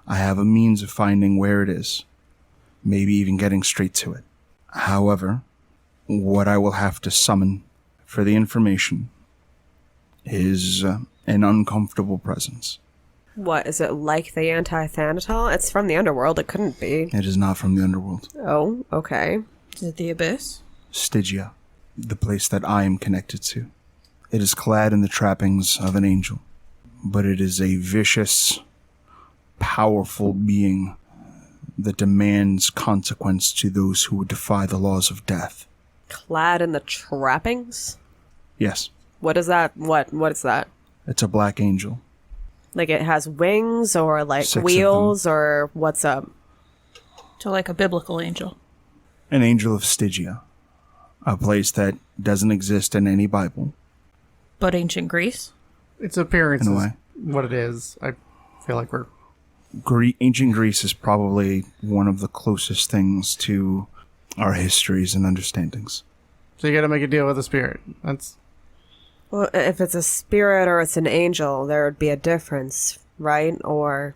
I have a means of finding where it is, maybe even getting straight to it. However, what I will have to summon for the information is an uncomfortable presence. What, is it like the anti-Thanatal? It's from the underworld, it couldn't be. It is not from the underworld. Oh, okay. Is it the Abyss? Stygia, the place that I am connected to. It is clad in the trappings of an angel, but it is a vicious, powerful being that demands consequence to those who would defy the laws of death. Clad in the trappings? Yes. What is that? What is that? It's a black angel. Like it has wings or like 6 of wheels or what's up? To like a biblical angel. An angel of Stygia, a place that doesn't exist in any Bible. But ancient Greece? Its appearance In a is way. what it is. I feel like we're... Ancient Greece is probably one of the closest things to our histories and understandings. So you gotta make a deal with the spirit. That's... Well, if it's a spirit or it's an angel, there would be a difference, right? Or,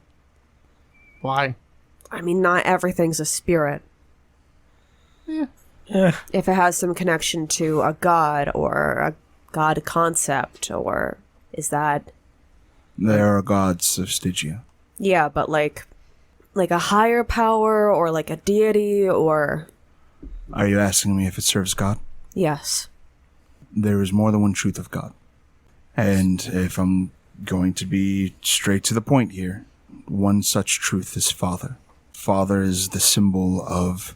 Why? I mean, not everything's a spirit. Yeah. If it has some connection to a god or a god concept, or is that... There are gods of Stygia. Yeah, but like a higher power, or like a deity, or... Are you asking me if it serves God? Yes. There is more than one truth of God. And if I'm going to be straight to the point here, one such truth is Father. Father is the symbol of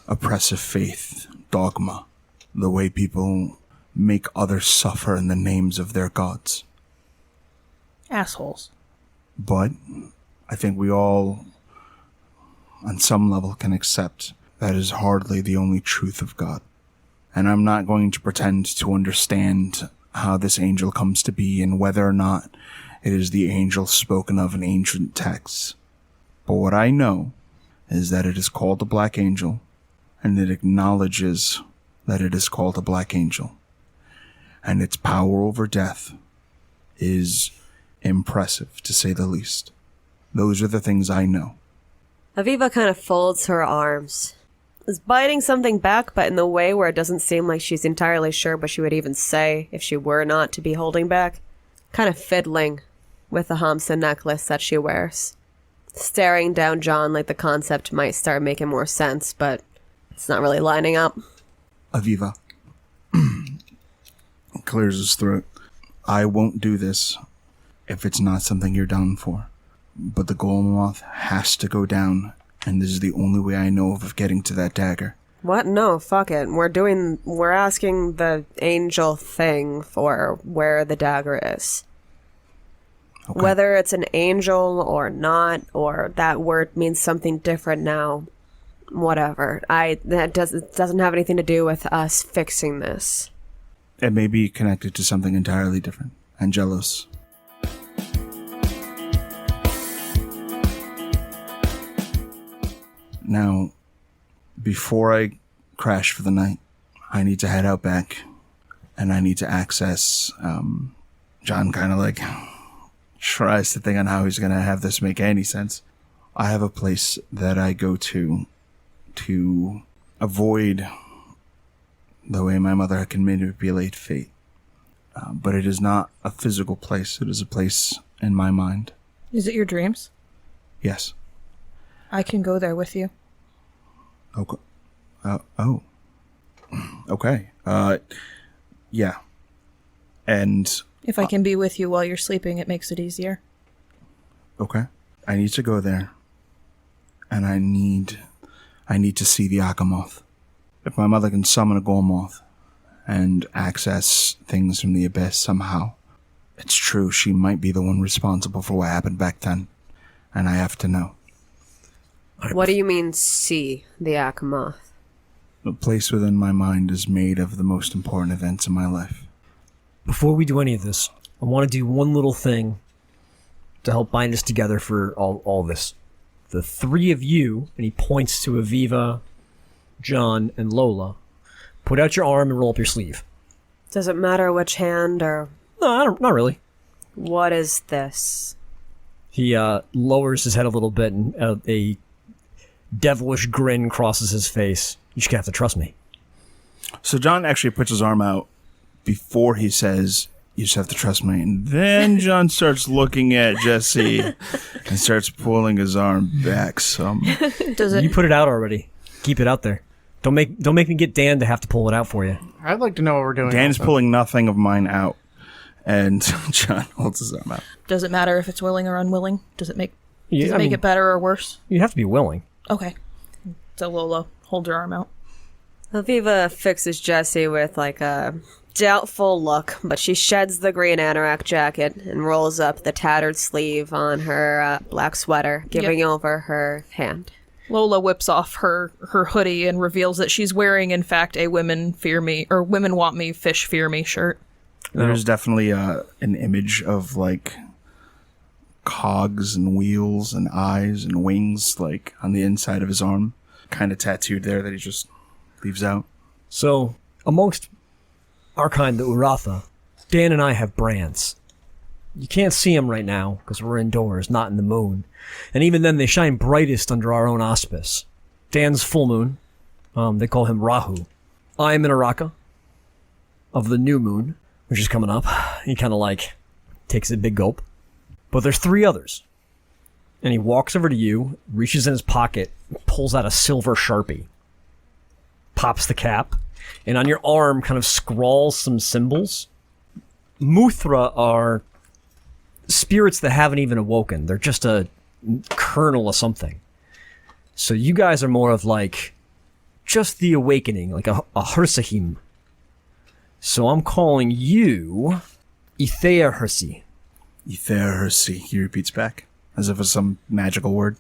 oppressive faith, dogma, the way people make others suffer in the names of their gods. Assholes. But I think we all, on some level, can accept that is hardly the only truth of God. And I'm not going to pretend to understand how this angel comes to be and whether or not it is the angel spoken of in ancient texts. But what I know is that it is called a black angel, and it acknowledges that it is called a black angel. And its power over death is impressive, to say the least. Those are the things I know. Aviva kind of folds her arms. Is biting something back, but in the way where it doesn't seem like she's entirely sure what she would even say if she were not to be holding back. Kind of fiddling with the Hamsa necklace that she wears. Staring down John like the concept might start making more sense, but it's not really lining up. Aviva. Clears his throat. I won't do this if it's not something you're down for. But the golem moth has to go down, and this is the only way I know of getting to that dagger. What? No, fuck it. We're asking the angel thing for where the dagger is. Okay. Whether it's an angel or not, or that word means something different now, whatever. That doesn't have anything to do with us fixing this. It may be connected to something entirely different. Angelos. Now, before I crash for the night, I need to head out back, and I need to access, John kind of like tries to think on how he's going to have this make any sense. I have a place that I go to avoid the way my mother can manipulate fate. But it is not a physical place. It is a place in my mind. Is it your dreams? Yes. I can go there with you. Okay. Okay. Yeah. And... If I can be with you while you're sleeping, it makes it easier. Okay. I need to go there. And I need to see the Akamoth. If my mother can summon a Golmoth and access things from the abyss somehow, it's true, she might be the one responsible for what happened back then. And I have to know. What do you mean, see the Akamoth? The place within my mind is made of the most important events in my life. Before we do any of this, I want to do one little thing to help bind us together for all this. The three of you, and he points to Aviva, John, and Lola, put out your arm and roll up your sleeve. Does it matter which hand, or... No, not really. What is this? He lowers his head a little bit, and a devilish grin crosses his face. You just have to trust me. So John actually puts his arm out before he says, you just have to trust me. And then John starts looking at Jesse and starts pulling his arm back some. Does it? You put it out already. Keep it out there. Don't make me get Dan to have to pull it out for you. I'd like to know what we're doing. Dan's pulling nothing of mine out. And John holds his arm out. Does it matter if it's willing or unwilling? Does it make it better or worse? You have to be willing. Okay. So Lola, hold your arm out. Aviva fixes Jesse with like a doubtful look, but she sheds the green anorak jacket and rolls up the tattered sleeve on her black sweater, giving over her hand. Lola whips off her hoodie and reveals that she's wearing, in fact, a women fear me, or women want me, fish fear me shirt. There's definitely an image of like cogs and wheels and eyes and wings like on the inside of his arm, kind of tattooed there that he just leaves out. So, amongst our kind, the Uratha, Dan and I have brands. You can't see them right now because we're indoors, not in the moon. And even then, they shine brightest under our own auspice. Dan's full moon. They call him Rahu. I'm an Araka. of the new moon, which is coming up. He kind of like takes a big gulp. But there's 3 others. And he walks over to you, reaches in his pocket, pulls out a silver Sharpie, pops the cap, and on your arm kind of scrawls some symbols. Muthra are spirits that haven't even awoken. They're just a kernel of something. So you guys are more of like just the awakening, like a Hursahim. So I'm calling you Ithea Hursi. Ithea Hursi, he repeats back, as if it's some magical word.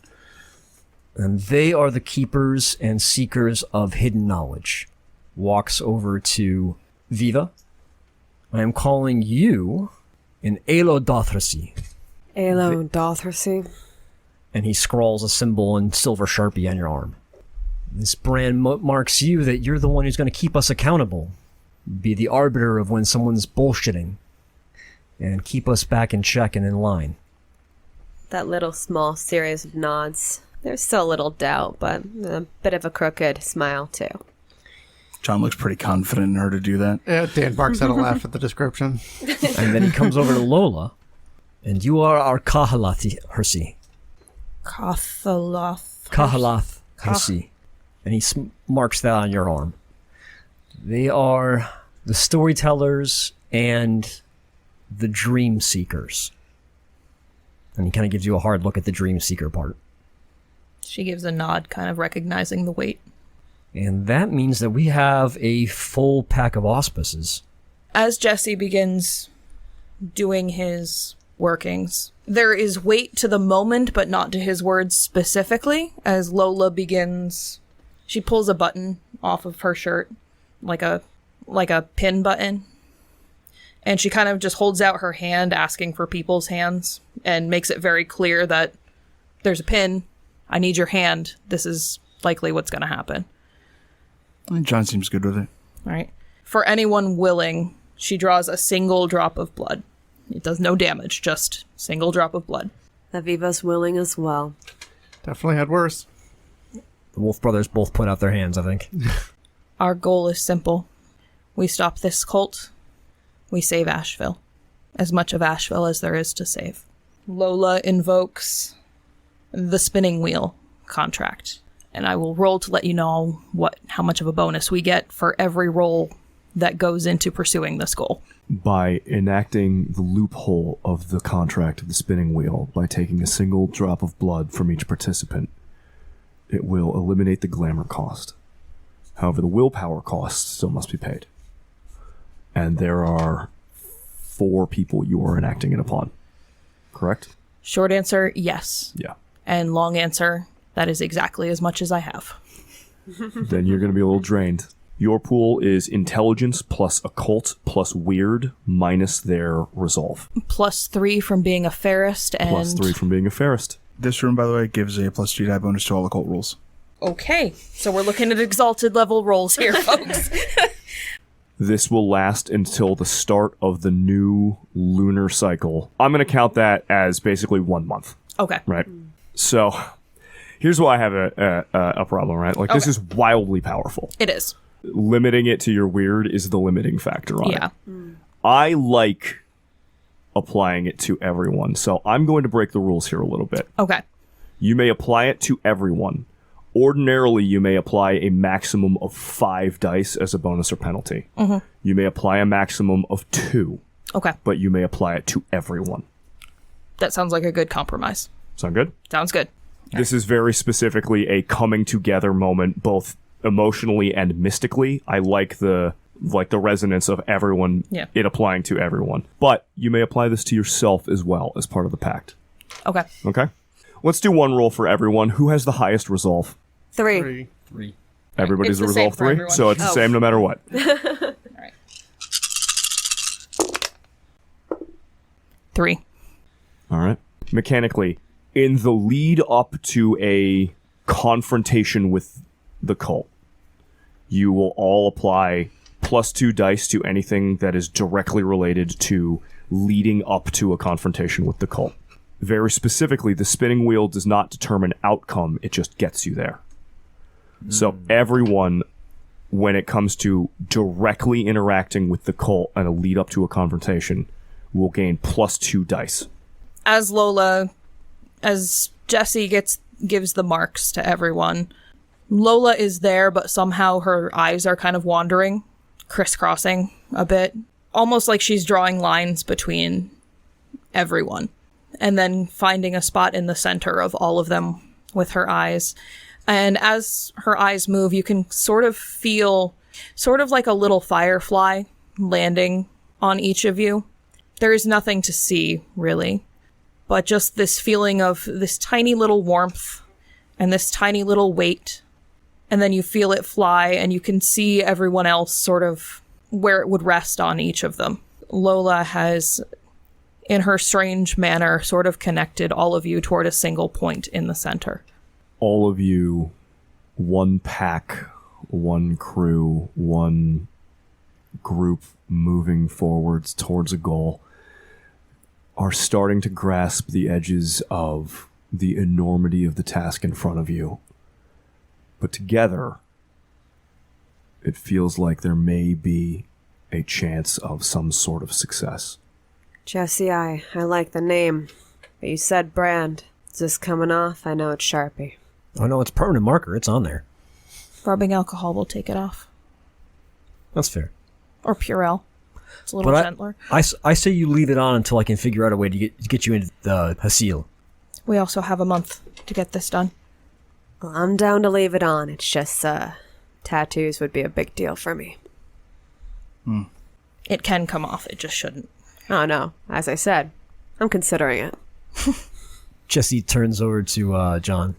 And they are the keepers and seekers of hidden knowledge. Walks over to Viva. I am calling you an Elo Dothrasi. Elo Dothrasi. And he scrawls a symbol in silver Sharpie on your arm. This brand marks you that you're the one who's going to keep us accountable. Be the arbiter of when someone's bullshitting. And keep us back in check and in line. That little small series of nods. There's still a little doubt, but a bit of a crooked smile, too. John looks pretty confident in her to do that. Yeah, Dan barks out a laugh at the description. And then he comes over to Lola. And you are our Kahalath Hursi. Kahalath Hursi. And he marks that on your arm. They are the storytellers and the dream seekers. And he kind of gives you a hard look at the dream seeker part. She gives a nod, kind of recognizing the weight. And that means that we have a full pack of auspices. As Jesse begins doing his workings, there is weight to the moment, but not to his words specifically. As Lola begins, she pulls a button off of her shirt, like a pin button. And she kind of just holds out her hand, asking for people's hands, and makes it very clear that there's a pin. I need your hand. This is likely what's going to happen. And John seems good with it. All right. For anyone willing, she draws a single drop of blood. It does no damage, just single drop of blood. Aviva's willing as well. Definitely had worse. The Wolf brothers both put out their hands, I think. Our goal is simple. We stop this cult. We save Ashville. As much of Ashville as there is to save. Lola invokes the spinning wheel contract. And I will roll to let you know how much of a bonus we get for every roll that goes into pursuing this goal. By enacting the loophole of the contract of the spinning wheel, by taking a single drop of blood from each participant, it will eliminate the glamour cost. However, the willpower cost still must be paid. And there are 4 people you are enacting it upon. Correct? Short answer, yes. Yeah. And long answer, that is exactly as much as I have. Then you're going to be a little drained. Your pool is intelligence plus occult plus weird minus their resolve. +3 from being a Ferrist and... +3 from being a Ferrist. This room, by the way, gives a +2 die bonus to all occult rules. Okay, so we're looking at exalted level rolls here, folks. This will last until the start of the new lunar cycle. I'm going to count that as basically 1 month. Okay. Right? So, here's why I have a problem, right? Like, This is wildly powerful. It is. Limiting it to your weird is the limiting factor on it. I like applying it to everyone, so I'm going to break the rules here a little bit. Okay. You may apply it to everyone. Ordinarily, you may apply a maximum of 5 dice as a bonus or penalty. Mm-hmm. You may apply a maximum of 2. Okay. But you may apply it to everyone. That sounds like a good compromise. Sound good? Sounds good. This is very specifically a coming together moment, both emotionally and mystically. I like the resonance of everyone, it applying to everyone. But you may apply this to yourself as well as part of the pact. Okay. Okay? Let's do 1 roll for everyone. Who has the highest resolve? 3. Everybody's It's the resolve same for 3, everyone. so it's the same no matter what. All right. 3. All right. Mechanically, in the lead up to a confrontation with the cult, you will all apply +2 dice to anything that is directly related to leading up to a confrontation with the cult. Very specifically, the spinning wheel does not determine outcome, it just gets you there. So everyone when it comes to directly interacting with the cult and a lead up to a confrontation will gain +2 dice. As Jessie gives the marks to everyone, Lola is there, but somehow her eyes are kind of wandering, crisscrossing a bit, almost like she's drawing lines between everyone, and then finding a spot in the center of all of them with her eyes. And as her eyes move, you can sort of feel sort of like a little firefly landing on each of you. There is nothing to see, really, but just this feeling of this tiny little warmth and this tiny little weight. And then you feel it fly, and you can see everyone else sort of where it would rest on each of them. Lola has, in her strange manner, sort of connected all of you toward a single point in the center. All of you, one pack, one crew, one group moving forwards towards a goal, are starting to grasp the edges of the enormity of the task in front of you. But together, it feels like there may be a chance of some sort of success. Jessie, I like the name, but you said brand. Is this coming off? I know it's Sharpie. Oh no, it's permanent marker. It's on there. Rubbing alcohol will take it off. That's fair. Or Purell. It's a little gentler. I say you leave it on until I can figure out a way to get you into the Hasil. We also have a month to get this done. Well, I'm down to leave it on. It's just, tattoos would be a big deal for me. It can come off. It just shouldn't. Oh, no. As I said, I'm considering it. Jessie turns over to John.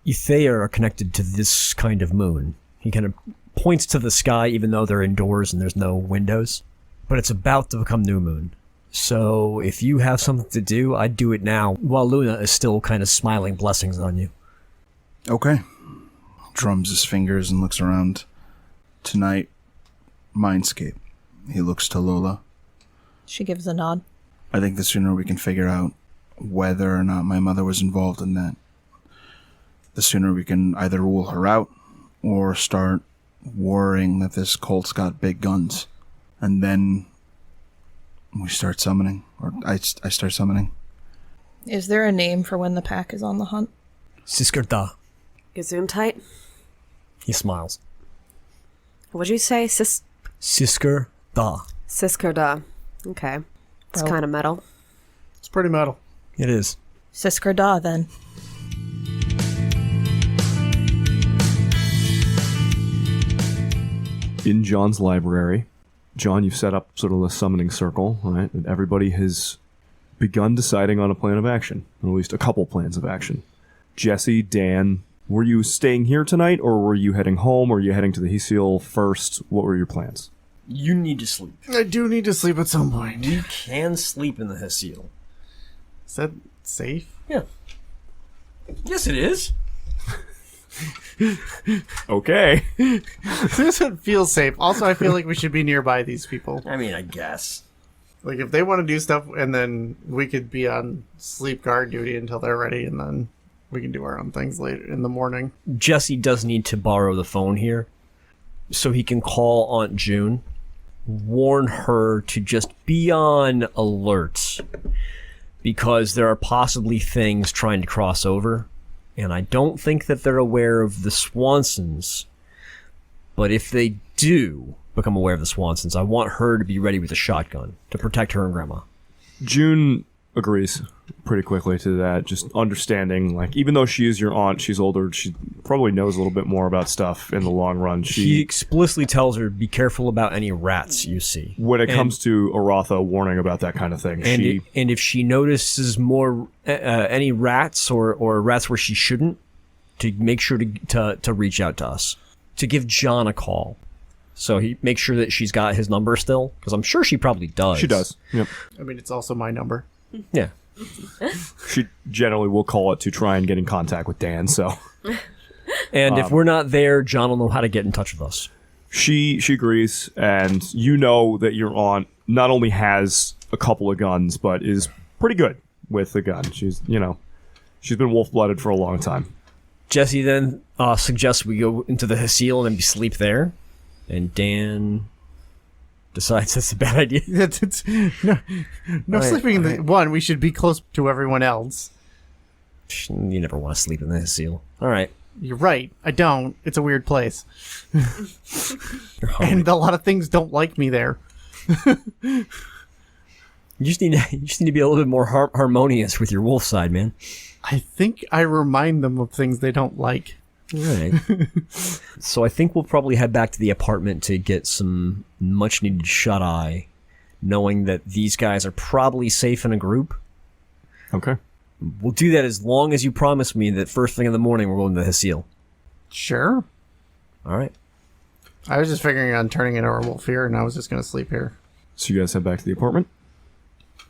You Thea are connected to this kind of moon. He kind of points to the sky, even though they're indoors and there's no windows. But it's about to become new moon. So if you have something to do, I'd do it now, while Luna is still kind of smiling blessings on you. Okay. Drums his fingers and looks around. Tonight, mindscape. He looks to Lola. She gives a nod. I think the sooner we can figure out whether or not my mother was involved in that, the sooner we can either rule her out or start worrying that this cult's got big guns. And then we start summoning, or I start summoning. Is there a name for when the pack is on the hunt? Siskerda. Gesundheit? He smiles. What'd you say? Siskerda. Siskerda. Okay. It's Bro. kind of metal. It's pretty metal. It is. Sisker Da, then. In John's library, John, you've set up sort of a summoning circle, right? And everybody has begun deciding on a plan of action, or at least a couple plans of action. Jessie, Dan, were you staying here tonight, or were you heading home, or were you heading to the Hasil first? What were your plans? You need to sleep. I do need to sleep at some point. You can sleep in the Hasil. Is that safe? Yeah. Yes, it is. Okay. This one feels safe. Also, I feel like we should be nearby these people. I mean, I guess. Like, if they want to do stuff, and then we could be on sleep guard duty until they're ready, and then we can do our own things later in the morning. Jessie does need to borrow the phone here, so he can call Aunt June, warn her to just be on alert, because there are possibly things trying to cross over, and I don't think that they're aware of the Swansons. But if they do become aware of the Swansons, I want her to be ready with a shotgun to protect her and Grandma. June agrees pretty quickly to that, just understanding, like, even though she is your aunt, she's older, she probably knows a little bit more about stuff in the long run. He explicitly tells her, be careful about any rats you see. When it comes to Aratha warning about that kind of thing. And if she notices more any rats or rats where she shouldn't, to make sure to reach out to us. To give John a call. So he makes sure that she's got his number still, because I'm sure she probably does. She does, yep. I mean, it's also my number. Yeah. She generally will call it to try and get in contact with Dan, so. And if we're not there, John will know how to get in touch with us. She agrees, and you know that your aunt not only has a couple of guns, but is pretty good with the gun. She's been wolf-blooded for a long time. Jessie then suggests we go into the Hasil and then sleep there. And Dan decides that's a bad idea. No sleeping in the one. We should be close to everyone else. You never want to sleep in the seal. All right. You're right. I don't. It's a weird place. And a lot of things don't like me there. You just need to be a little bit more harmonious with your wolf side, man. I think I remind them of things they don't like. All right. So I think we'll probably head back to the apartment to get some much-needed shut-eye, knowing that these guys are probably safe in a group. Okay. We'll do that as long as you promise me that first thing in the morning we're going to the Hasil. Sure. All right. I was just figuring on turning into a wolf here, and I was just going to sleep here. So you guys head back to the apartment?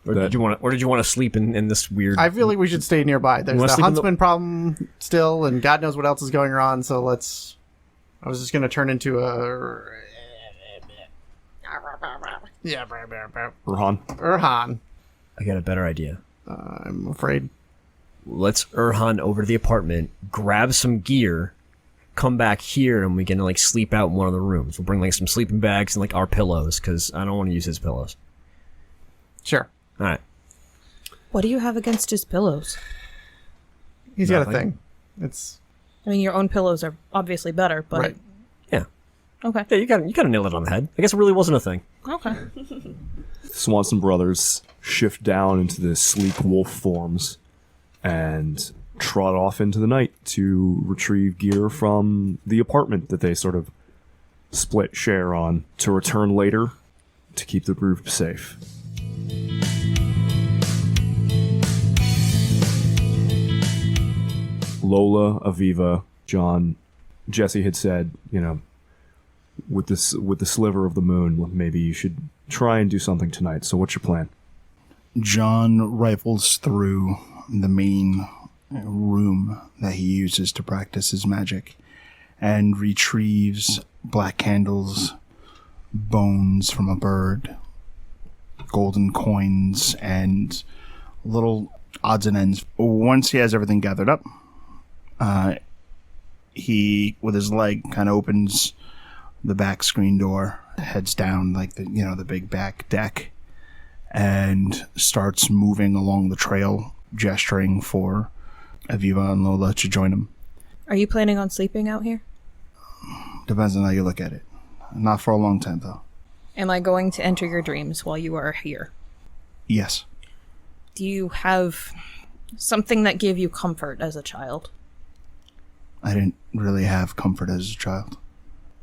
Or did you want to sleep in this weird... I feel like we should stay nearby. There's the sleep in huntsman problem still, and God knows what else is going on, so let's... I was just going to turn into a... Yeah, Urhan. I got a better idea. I'm afraid. Let's Urhan over to the apartment, grab some gear, come back here, and we can like sleep out in one of the rooms. We'll bring like some sleeping bags and like our pillows, because I don't want to use his pillows. Sure. All right. What do you have against his pillows? He's got a thing. It's... I mean, your own pillows are obviously better, but... Right. Yeah. Okay. Yeah, you got to nail it on the head. I guess it really wasn't a thing. Okay. Swanson brothers shift down into the sleek wolf forms and trot off into the night to retrieve gear from the apartment that they sort of split share on, to return later to keep the group safe. Lola, Aviva, John, Jesse had said, with the sliver of the moon, maybe you should try and do something tonight. So what's your plan? John rifles through the main room that he uses to practice his magic and retrieves black candles, bones from a bird, golden coins, and little odds and ends. Once he has everything gathered up, he, with his leg, kind of opens the back screen door, heads down like the big back deck, and starts moving along the trail, gesturing for Aviva and Lola to join him. Are you planning on sleeping out here? Depends on how you look at it. Not for a long time, though. Am I going to enter your dreams while you are here? Yes. Do you have something that gave you comfort as a child? I didn't really have comfort as a child.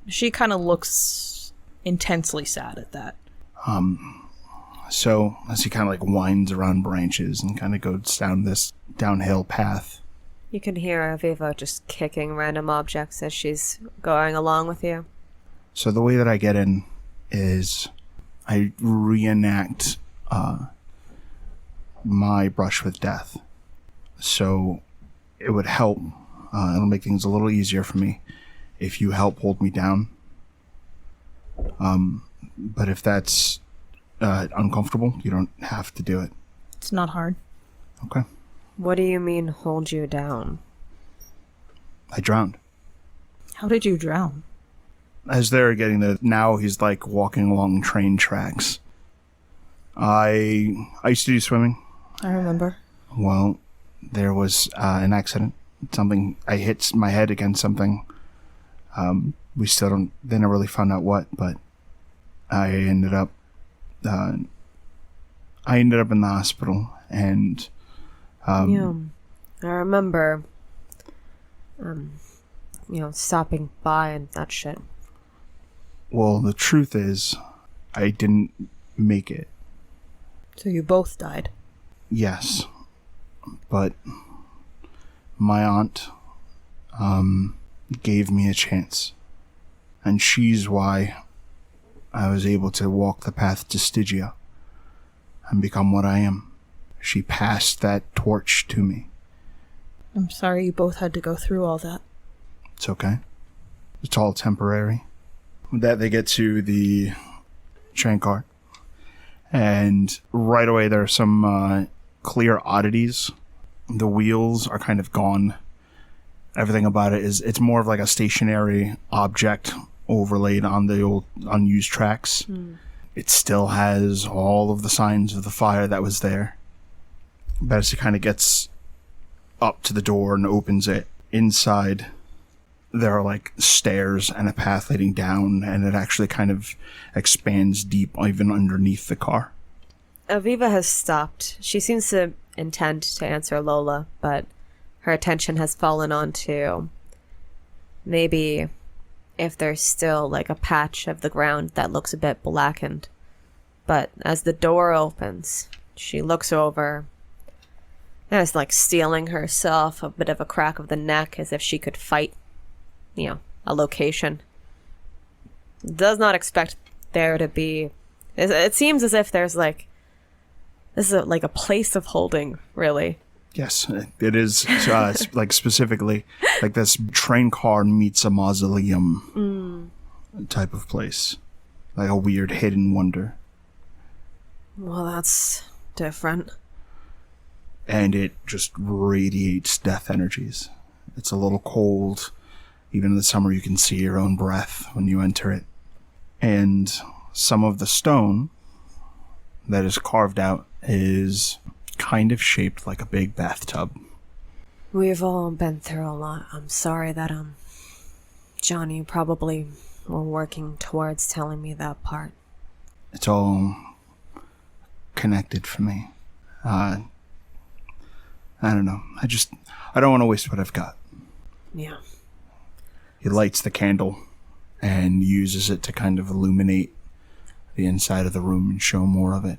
She kind of looks intensely sad at that. So as he kind of like winds around branches and kind of goes down this downhill path. You can hear Aviva just kicking random objects as she's going along with you. So the way that I get in is I reenact my brush with death. So it would help. It'll make things a little easier for me if you help hold me down. But if that's uncomfortable, you don't have to do it. It's not hard. Okay. What do you mean, hold you down? I drowned. How did you drown? As they're getting there, now he's like walking along train tracks. I used to do swimming. I remember. Well, there was an accident. I hit my head against something. They never really found out what, but I ended up in the hospital, and yeah, I remember stopping by and that shit. Well, the truth is, I didn't make it. So you both died? Yes, but my aunt gave me a chance, and she's why I was able to walk the path to Stygia and become what I am. She passed that torch to me. I'm sorry you both had to go through all that. It's okay. It's all temporary. With that, they get to the train car, and right away there are some clear oddities. The wheels are kind of gone. Everything about it it's more of like a stationary object overlaid on the old unused tracks. It still has all of the signs of the fire that was there. But as he kind of gets up to the door and opens it, inside there are like stairs and a path leading down, and it actually kind of expands deep even underneath the car. Aviva has stopped. She seems to intend to answer Lola, but her attention has fallen onto maybe if there's still like a patch of the ground that looks a bit blackened. But as the door opens, she looks over and is like stealing herself a bit of a crack of the neck as if she could fight, a location. Does not expect there to be... It seems as if there's like... This is like a place of holding, really. Yes, it is, like specifically, like this train car meets a mausoleum type of place. Like a weird hidden wonder. Well, that's different. And it just radiates death energies. It's a little cold. Even in the summer, you can see your own breath when you enter it. And some of the stone that is carved out is kind of shaped like a big bathtub. We've all been through a lot. I'm sorry that, John, you probably were working towards telling me that part. It's all connected for me. I don't know. I don't want to waste what I've got. Yeah. He lights the candle and uses it to kind of illuminate the inside of the room and show more of it.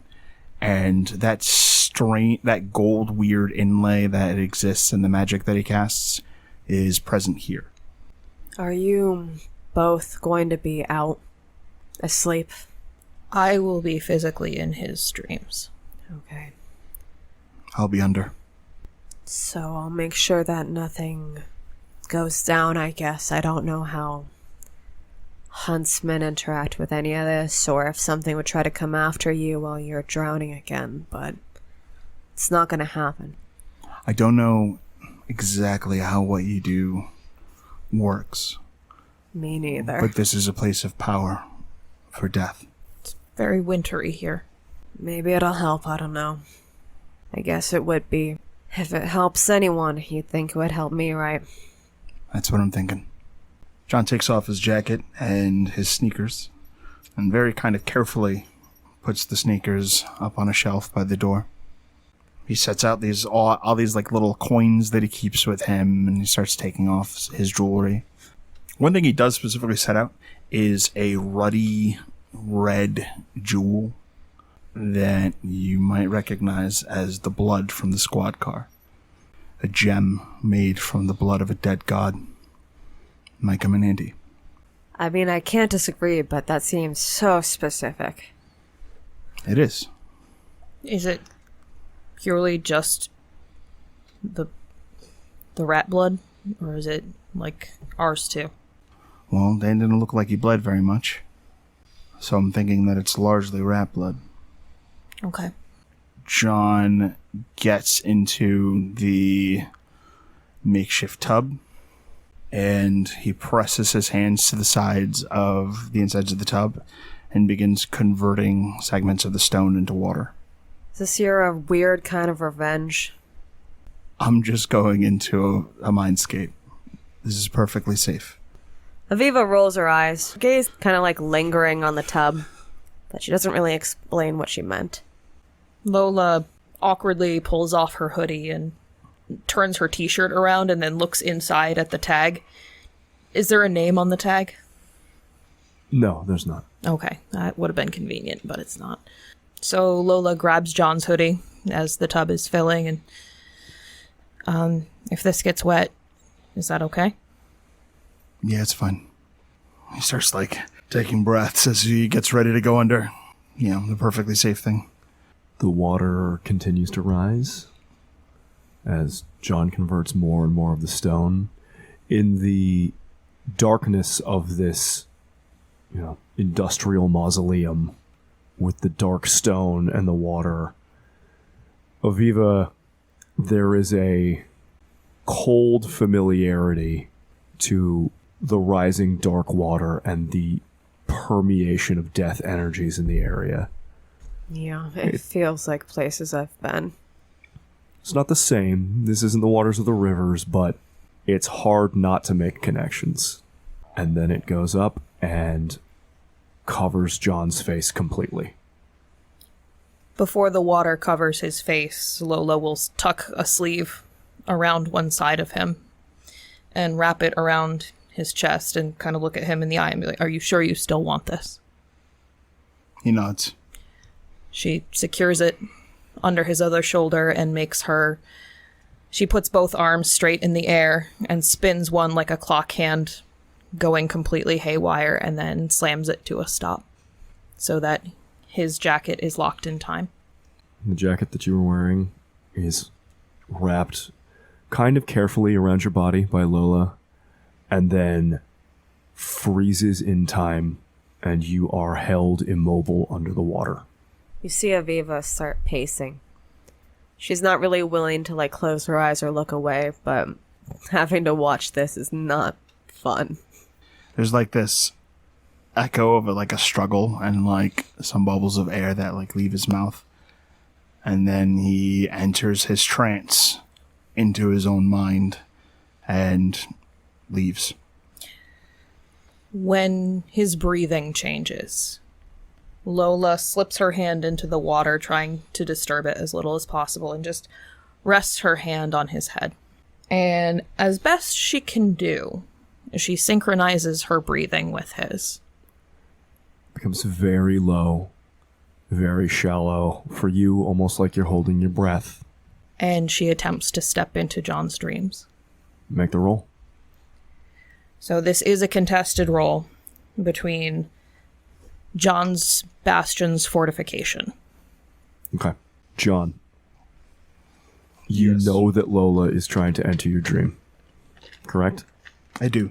And that gold weird inlay that exists in the magic that he casts is present here. Are you both going to be out asleep? I will be physically in his dreams. Okay. I'll be under. So I'll make sure that nothing goes down, I guess. I don't know how huntsmen interact with any of this, or if something would try to come after you while you're drowning again, but it's not going to happen. I don't know exactly how what you do works. Me neither. But this is a place of power for death. It's very wintry here. Maybe it'll help, I don't know. I guess it would be. If it helps anyone, you'd think it would help me, right? That's what I'm thinking. John takes off his jacket and his sneakers and very kind of carefully puts the sneakers up on a shelf by the door. He sets out all these like little coins that he keeps with him, and he starts taking off his jewelry. One thing he does specifically set out is a ruddy red jewel that you might recognize as the blood from the squad car. A gem made from the blood of a dead god. Might come in handy. I mean, I can't disagree, but that seems so specific. It is. Is it purely just the rat blood? Or is it like ours too? Well, they didn't look like he bled very much. So I'm thinking that it's largely rat blood. Okay. John gets into the makeshift tub, and he presses his hands to the sides of the insides of the tub and begins converting segments of the stone into water. Is this your weird kind of revenge? I'm just going into a mindscape. This is perfectly safe. Aviva rolls her eyes, her gaze kind of like lingering on the tub, but she doesn't really explain what she meant. Lola awkwardly pulls off her hoodie and turns her t-shirt around and then looks inside at the tag. Is there a name on the tag? No, there's not. Okay, that would have been convenient, but it's not. So Lola grabs John's hoodie as the tub is filling, and if this gets wet, is that okay? Yeah, it's fine. He starts like taking breaths as he gets ready to go under. You know, the perfectly safe thing. The water continues to rise as John converts more and more of the stone. In the darkness of this, industrial mausoleum with the dark stone and the water, Aviva, there is a cold familiarity to the rising dark water and the permeation of death energies in the area. Yeah, it feels like places I've been. It's not the same. This isn't the waters of the rivers, but it's hard not to make connections. And then it goes up and covers John's face completely. Before the water covers his face, Lola will tuck a sleeve around one side of him and wrap it around his chest and kind of look at him in the eye and be like, "Are you sure you still want this?" He nods. She secures it under his other shoulder and she puts both arms straight in the air and spins one like a clock hand, going completely haywire, and then slams it to a stop so that his jacket is locked in time. The jacket that you were wearing is wrapped kind of carefully around your body by Lola, and then freezes in time, and you are held immobile under the water. You see Aviva start pacing. She's not really willing to close her eyes or look away, but having to watch this is not fun. There's this echo of a struggle and some bubbles of air that leave his mouth. And then he enters his trance into his own mind and leaves. When his breathing changes, Lola slips her hand into the water, trying to disturb it as little as possible, and just rests her hand on his head. And as best she can do, she synchronizes her breathing with his. Becomes very low, very shallow. For you, almost like you're holding your breath. And she attempts to step into John's dreams. Make the roll. So this is a contested roll between John's Bastion's fortification. Okay. John, you know that Lola is trying to enter your dream, correct? I do.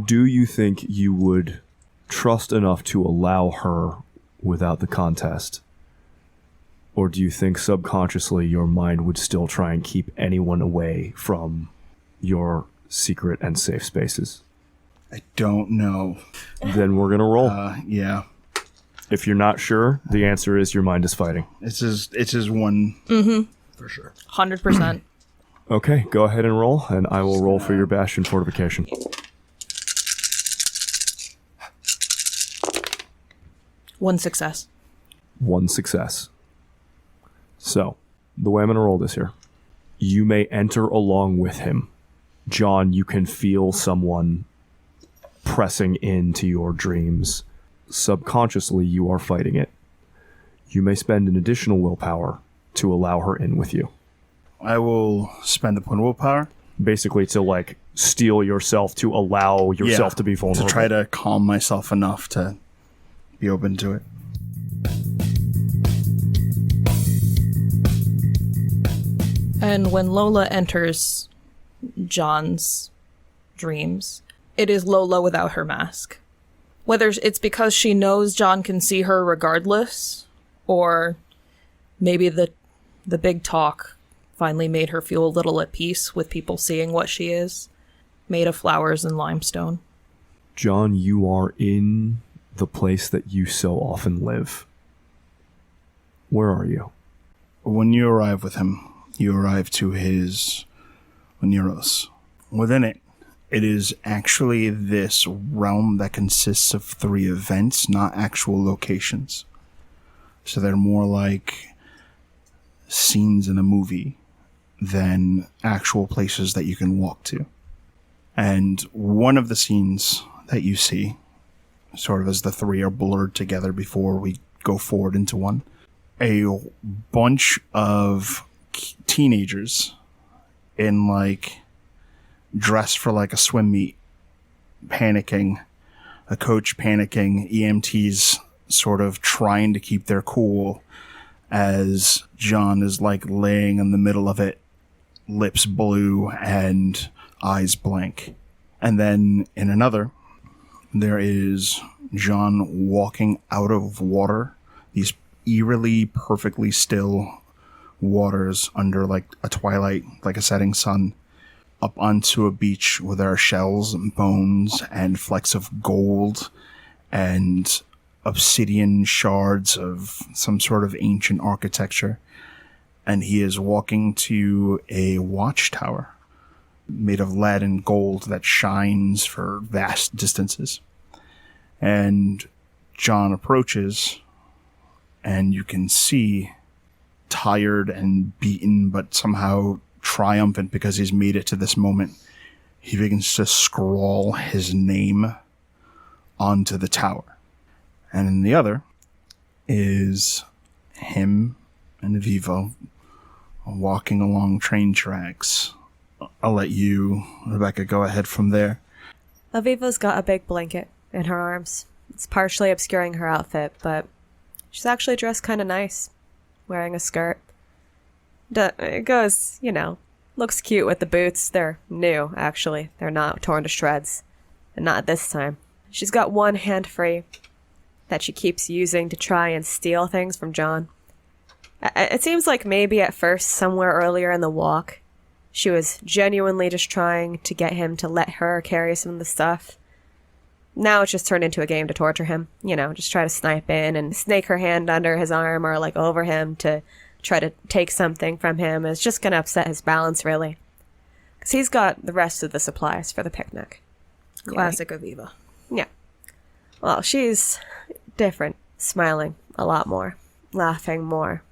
Do you think you would trust enough to allow her without the contest? Or do you think subconsciously your mind would still try and keep anyone away from your secret and safe spaces? I don't know. Then we're going to roll. Yeah. If you're not sure, the answer is your mind is fighting. It's his one. Mm-hmm. For sure. 100%. Okay, go ahead and roll, and I will roll for your Bastion fortification. One success. One success. So, the way I'm going to roll this here. You may enter along with him. John, you can feel someone pressing into your dreams. Subconsciously, you are fighting it. You may spend an additional willpower to allow her in with you. I will spend the point of willpower. Basically to steel yourself to allow yourself to be vulnerable. To try to calm myself enough to be open to it. And when Lola enters John's dreams, it is Lola without her mask. Whether it's because she knows John can see her regardless, or maybe the big talk finally made her feel a little at peace with people seeing what she is, made of flowers and limestone. John, you are in the place that you so often live. Where are you? When you arrive with him, you arrive to his Oneros. Within it, it is actually this realm that consists of 3 events, not actual locations. So they're more like scenes in a movie than actual places that you can walk to. And one of the scenes that you see, sort of as the 3 are blurred together before we go forward into one, a bunch of teenagers in dressed for a swim meet, panicking, a coach panicking, EMTs sort of trying to keep their cool as John is laying in the middle of it, lips blue and eyes blank. And then in another, there is John walking out of water, these eerily perfectly still waters under a twilight, a setting sun, up onto a beach where there are shells and bones and flecks of gold and obsidian shards of some sort of ancient architecture. And he is walking to a watchtower made of lead and gold that shines for vast distances. And John approaches, and you can see, tired and beaten, but somehow triumphant because he's made it to this moment, he begins to scrawl his name onto the tower. And in the other is him and Aviva walking along train tracks. I'll let you, Rebecca, go ahead from there. Aviva's got a big blanket in her arms. It's partially obscuring her outfit, but she's actually dressed kind of nice, wearing a skirt. It goes, looks cute with the boots. They're new, actually. They're not torn to shreds. And not this time. She's got one hand free that she keeps using to try and steal things from John. It seems like maybe at first, somewhere earlier in the walk, she was genuinely just trying to get him to let her carry some of the stuff. Now it's just turned into a game to torture him. Just try to snipe in and snake her hand under his arm or over him to try to take something from him. It's just going to upset his balance, really. Because he's got the rest of the supplies for the picnic. Classic Aviva. Yeah. Well, she's different. Smiling a lot more. Laughing more.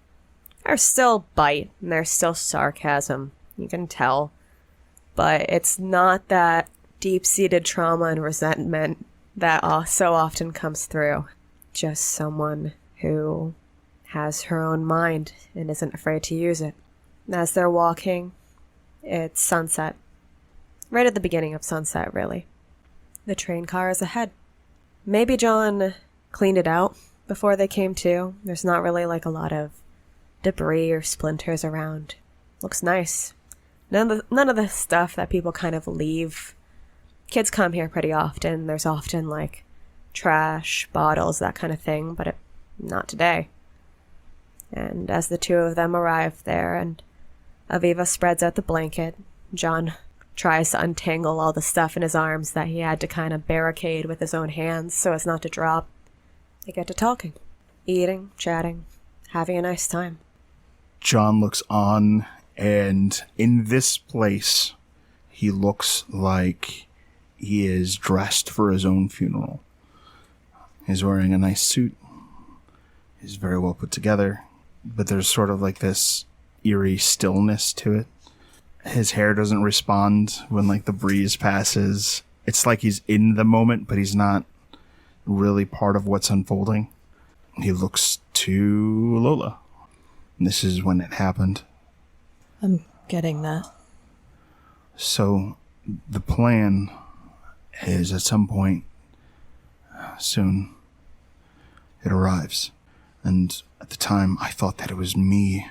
There's still bite and there's still sarcasm. You can tell. But it's not that deep-seated trauma and resentment that so often comes through. Just someone who has her own mind and isn't afraid to use it. As they're walking, it's sunset. Right at the beginning of sunset, really. The train car is ahead. Maybe John cleaned it out before they came to. There's not really a lot of debris or splinters around. Looks nice. None of the stuff that people kind of leave. Kids come here pretty often. There's often trash, bottles, that kind of thing, but not today. And as the two of them arrive there and Aviva spreads out the blanket, John tries to untangle all the stuff in his arms that he had to kind of barricade with his own hands so as not to drop. They get to talking, eating, chatting, having a nice time. John looks on, and in this place, he looks like he is dressed for his own funeral. He's wearing a nice suit. He's very well put together, but there's sort of this eerie stillness to it. His hair doesn't respond when the breeze passes. It's like he's in the moment, but he's not really part of what's unfolding. He looks to Lola. And this is when it happened. I'm getting that. So the plan is at some point soon it arrives. And at the time I thought that it was me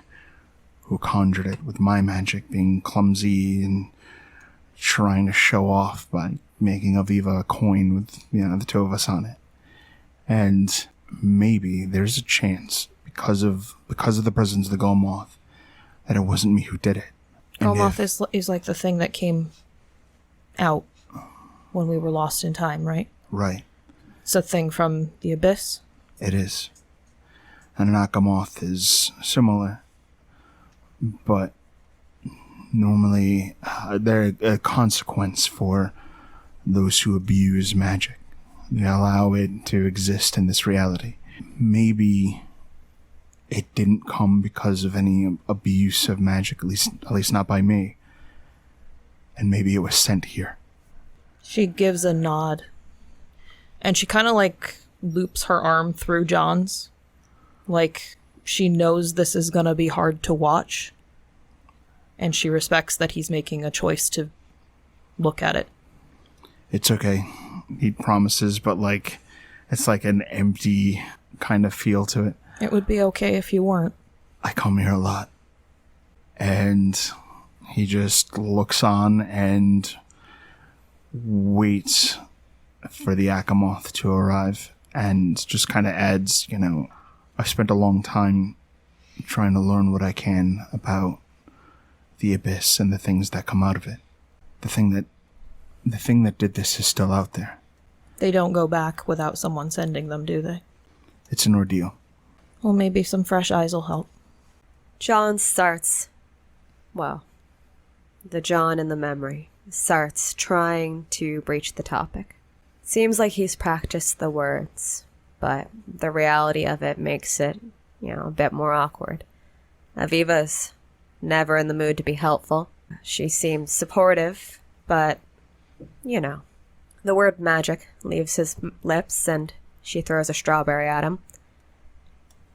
who conjured it with my magic, being clumsy and trying to show off by making Aviva a coin with the two of us on it. And maybe there's a chance because of the presence of the Gulmoth that it wasn't me who did it. Gulmoth is like the thing that came out when we were lost in time, right? Right. It's a thing from the abyss. It is. And an Akamoth is similar, but normally they're a consequence for those who abuse magic. They allow it to exist in this reality. Maybe it didn't come because of any abuse of magic, at least not by me. And maybe it was sent here. She gives a nod. And she kind of loops her arm through John's. She knows this is going to be hard to watch. And she respects that he's making a choice to look at it. It's okay. He promises, but it's an empty kind of feel to it. It would be okay if you weren't. I come here a lot. And he just looks on and waits for the Akamoth to arrive and just kind of adds, I've spent a long time trying to learn what I can about the abyss and the things that come out of it. The thing that did this is still out there. They don't go back without someone sending them, do they? It's an ordeal. Well, maybe some fresh eyes will help. John starts, the John in the memory starts trying to breach the topic. Seems like he's practiced the words, but the reality of it makes it, a bit more awkward. Aviva's never in the mood to be helpful. She seems supportive, but, the word magic leaves his lips and she throws a strawberry at him.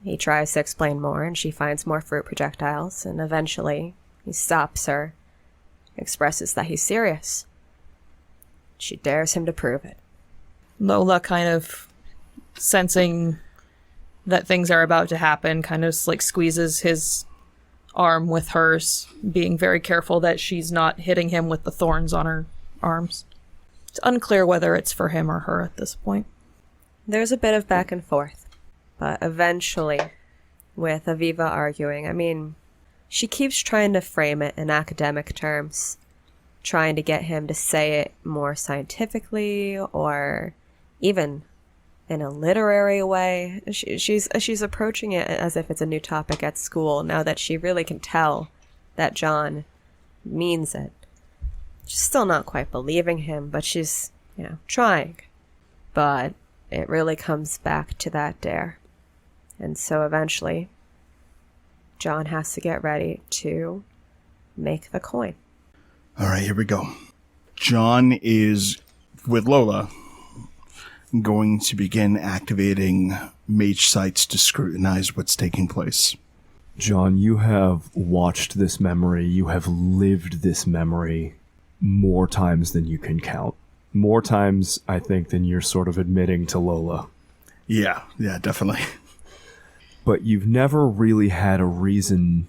He tries to explain more and she finds more fruit projectiles, and eventually he stops her, expresses that he's serious. She dares him to prove it. Lola, kind of sensing that things are about to happen, kind of squeezes his arm with hers, being very careful that she's not hitting him with the thorns on her arms. It's unclear whether it's for him or her at this point. There's a bit of back and forth, but eventually, with Aviva arguing, she keeps trying to frame it in academic terms, trying to get him to say it more scientifically or even in a literary way. She's approaching it as if it's a new topic at school now that she really can tell that John means it. She's still not quite believing him, but she's, trying. But it really comes back to that dare. And so eventually, John has to get ready to make the coin. All right, here we go. John is, with Lola, going to begin activating mage sights to scrutinize what's taking place. John, you have watched this memory, you have lived this memory more times than you can count. More times, I think, than you're sort of admitting to Lola. Yeah, definitely. But you've never really had a reason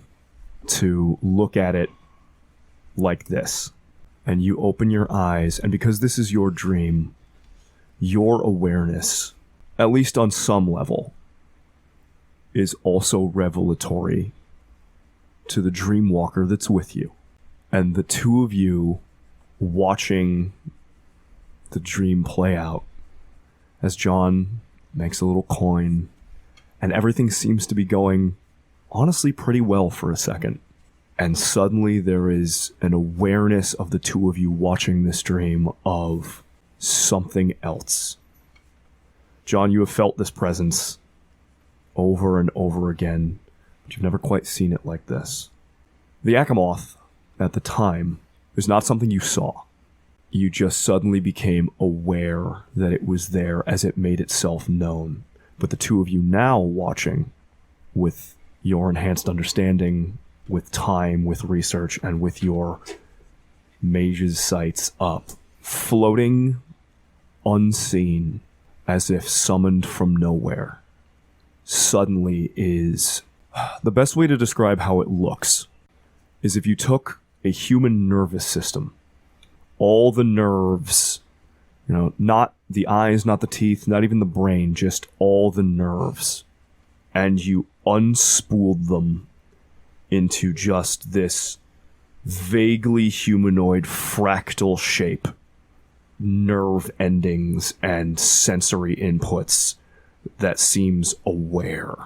to look at it like this. And you open your eyes, and because this is your dream, your awareness, at least on some level, is also revelatory to the dream walker that's with you. And the two of you watching the dream play out as John makes a little coin, and everything seems to be going honestly pretty well for a second. And suddenly there is an awareness of the two of you watching this dream of something else. John, you have felt this presence over and over again, but you've never quite seen it like this. The Akamoth, at the time, was not something you saw. You just suddenly became aware that it was there as it made itself known. But the two of you now watching, with your enhanced understanding, with time, with research, and with your mage's sights up, floating unseen, as if summoned from nowhere, suddenly is... The best way to describe how it looks is if you took a human nervous system, all the nerves, not the eyes, not the teeth, not even the brain, just all the nerves, and you unspooled them into just this vaguely humanoid fractal shape, nerve endings and sensory inputs that seems aware.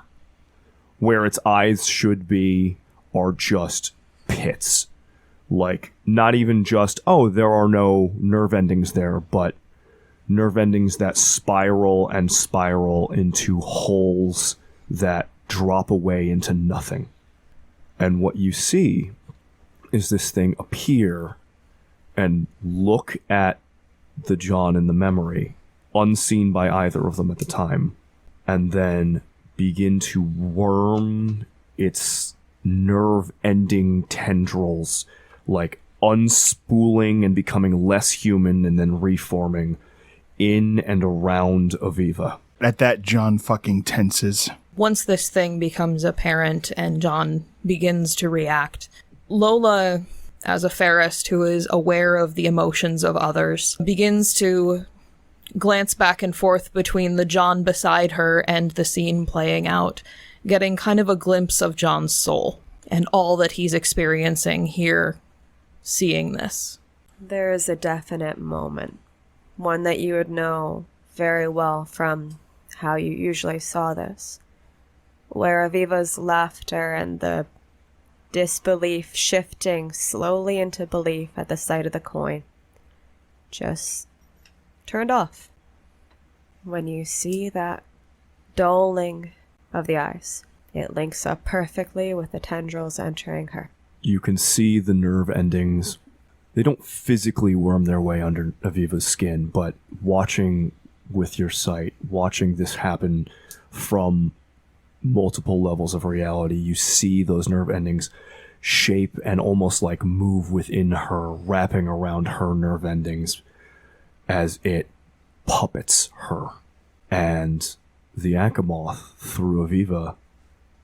Where its eyes should be are just pits. Like, not even just, there are no nerve endings there, but nerve endings that spiral and spiral into holes that drop away into nothing. And what you see is this thing appear and look at the John in the memory, unseen by either of them at the time, and then begin to worm its nerve-ending tendrils, like unspooling and becoming less human and then reforming in and around Aviva. At that, John fucking tenses. Once this thing becomes apparent and John begins to react, Lola, as a Ferrist who is aware of the emotions of others, begins to glance back and forth between the John beside her and the scene playing out, getting kind of a glimpse of John's soul and all that he's experiencing here, seeing this. There is a definite moment, one that you would know very well from how you usually saw this, where Aviva's laughter and the disbelief shifting slowly into belief at the sight of the coin just turned off. When you see that dulling of the eyes, it links up perfectly with the tendrils entering her. You can see the nerve endings. They don't physically worm their way under Aviva's skin, but watching with your sight, watching this happen from multiple levels of reality, you see those nerve endings shape and almost like move within her, wrapping around her nerve endings as it puppets her. And the Achamoth, through Aviva,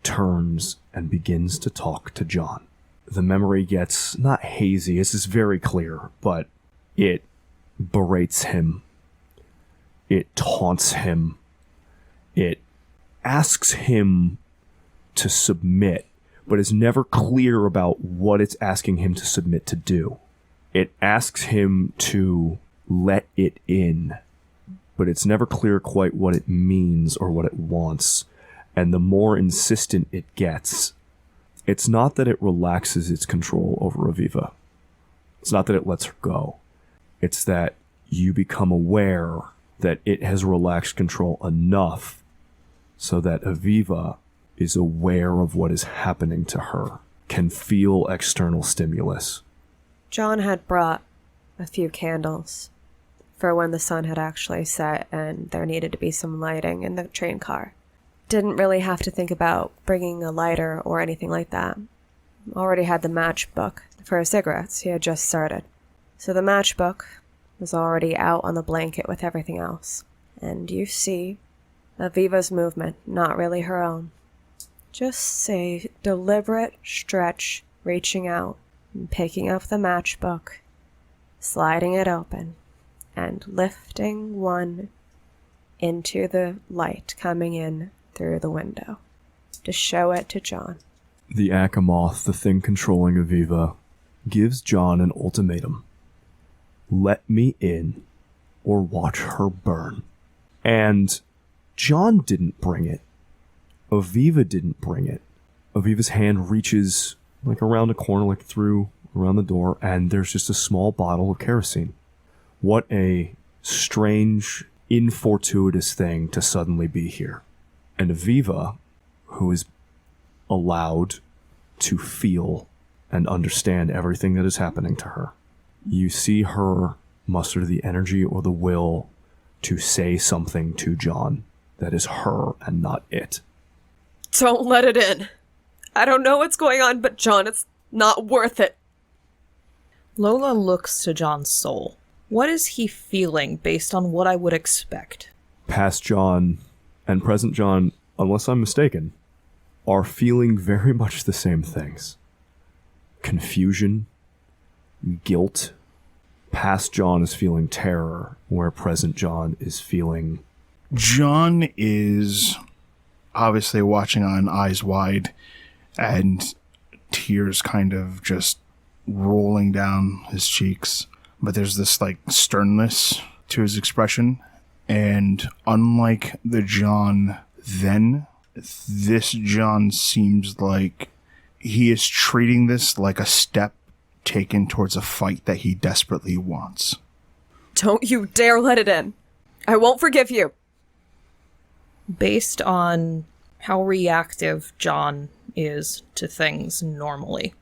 turns and begins to talk to John. The memory gets not hazy, it's just very clear, but it berates him. It taunts him. It asks him to submit, but is never clear about what it's asking him to submit to do. It asks him to let it in, but it's never clear quite what it means or what it wants. And the more insistent it gets, it's not that it relaxes its control over Aviva. It's not that it lets her go. It's that you become aware that it has relaxed control enough so that Aviva is aware of what is happening to her, can feel external stimulus. John had brought a few candles for when the sun had actually set and there needed to be some lighting in the train car. Didn't really have to think about bringing a lighter or anything like that. Already had the matchbook for his cigarettes. He had just started. So the matchbook was already out on the blanket with everything else. And you see Aviva's movement, not really her own. Just a deliberate stretch, reaching out and picking up the matchbook, sliding it open, and lifting one into the light coming in through the window to show it to John. The Achamoth, the thing controlling Aviva, gives John an ultimatum. Let me in or watch her burn. And John didn't bring it. Aviva didn't bring it. Aviva's hand reaches like around a corner, like through around the door, and there's just a small bottle of kerosene. What a strange, infortuitous thing to suddenly be here. And Aviva, who is allowed to feel and understand everything that is happening to her, you see her muster the energy or the will to say something to John that is her and not it. Don't let it in. I don't know what's going on, but John, it's not worth it. Lola looks to John's soul. What is he feeling based on what I would expect? Past John and present John, unless I'm mistaken, are feeling very much the same things. Confusion, guilt. Past John is feeling terror, where present John is feeling... John is obviously watching on eyes wide and tears kind of just rolling down his cheeks. But there's this like sternness to his expression. And unlike the John then, this John seems like he is treating this like a step taken towards a fight that he desperately wants. Don't you dare let it in. I won't forgive you. Based on how reactive John is to things normally,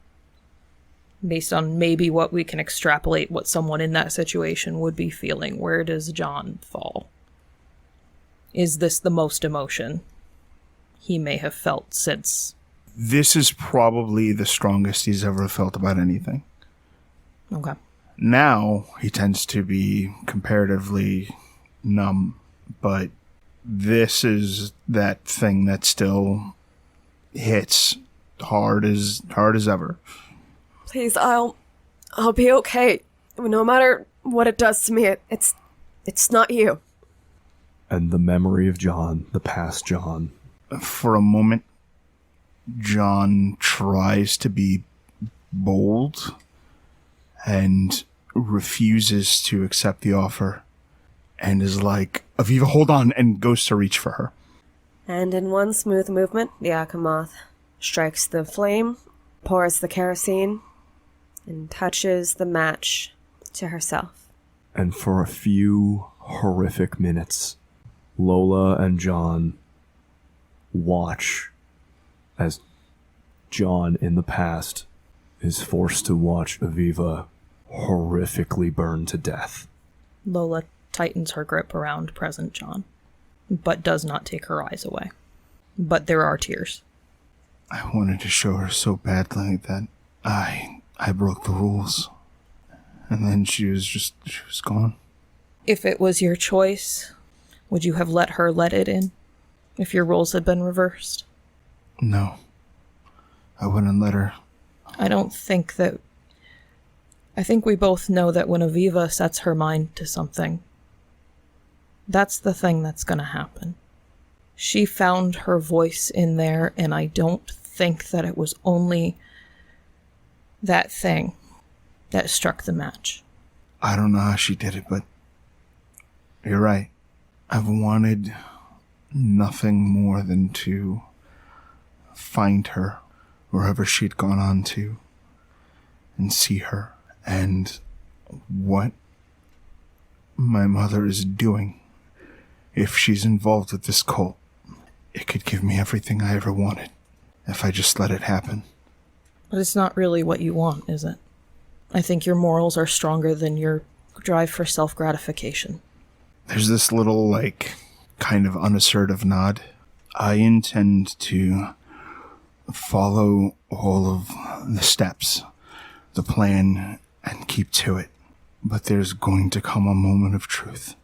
based on maybe what we can extrapolate what someone in that situation would be feeling, where does John fall? Is this the most emotion he may have felt since? This is probably the strongest he's ever felt about anything. Okay. Now he tends to be comparatively numb, but this is that thing that still hits hard as ever. Please, I'll be okay. No matter what it does to me, it's not you. And the memory of John, the past John. For a moment, John tries to be bold and refuses to accept the offer and is like, Aviva, hold on, and goes to reach for her. And in one smooth movement, the Akamoth strikes the flame, pours the kerosene, and touches the match to herself. And for a few horrific minutes, Lola and John watch as John in the past is forced to watch Aviva horrifically burned to death. Lola tightens her grip around present John, but does not take her eyes away. But there are tears. I wanted to show her so badly that I broke the rules. And then she was gone. If it was your choice, would you have let her let it in? If your roles had been reversed? No. I wouldn't let her. I think we both know that when Aviva sets her mind to something, that's the thing that's going to happen. She found her voice in there, and I don't think that it was only that thing that struck the match. I don't know how she did it, but you're right. I've wanted nothing more than to find her wherever she'd gone on to and see her and what my mother is doing. If she's involved with this cult, it could give me everything I ever wanted if I just let it happen. But it's not really what you want, is it? I think your morals are stronger than your drive for self-gratification. There's this little, kind of unassertive nod. I intend to follow all of the steps, the plan, and keep to it. But there's going to come a moment of truth.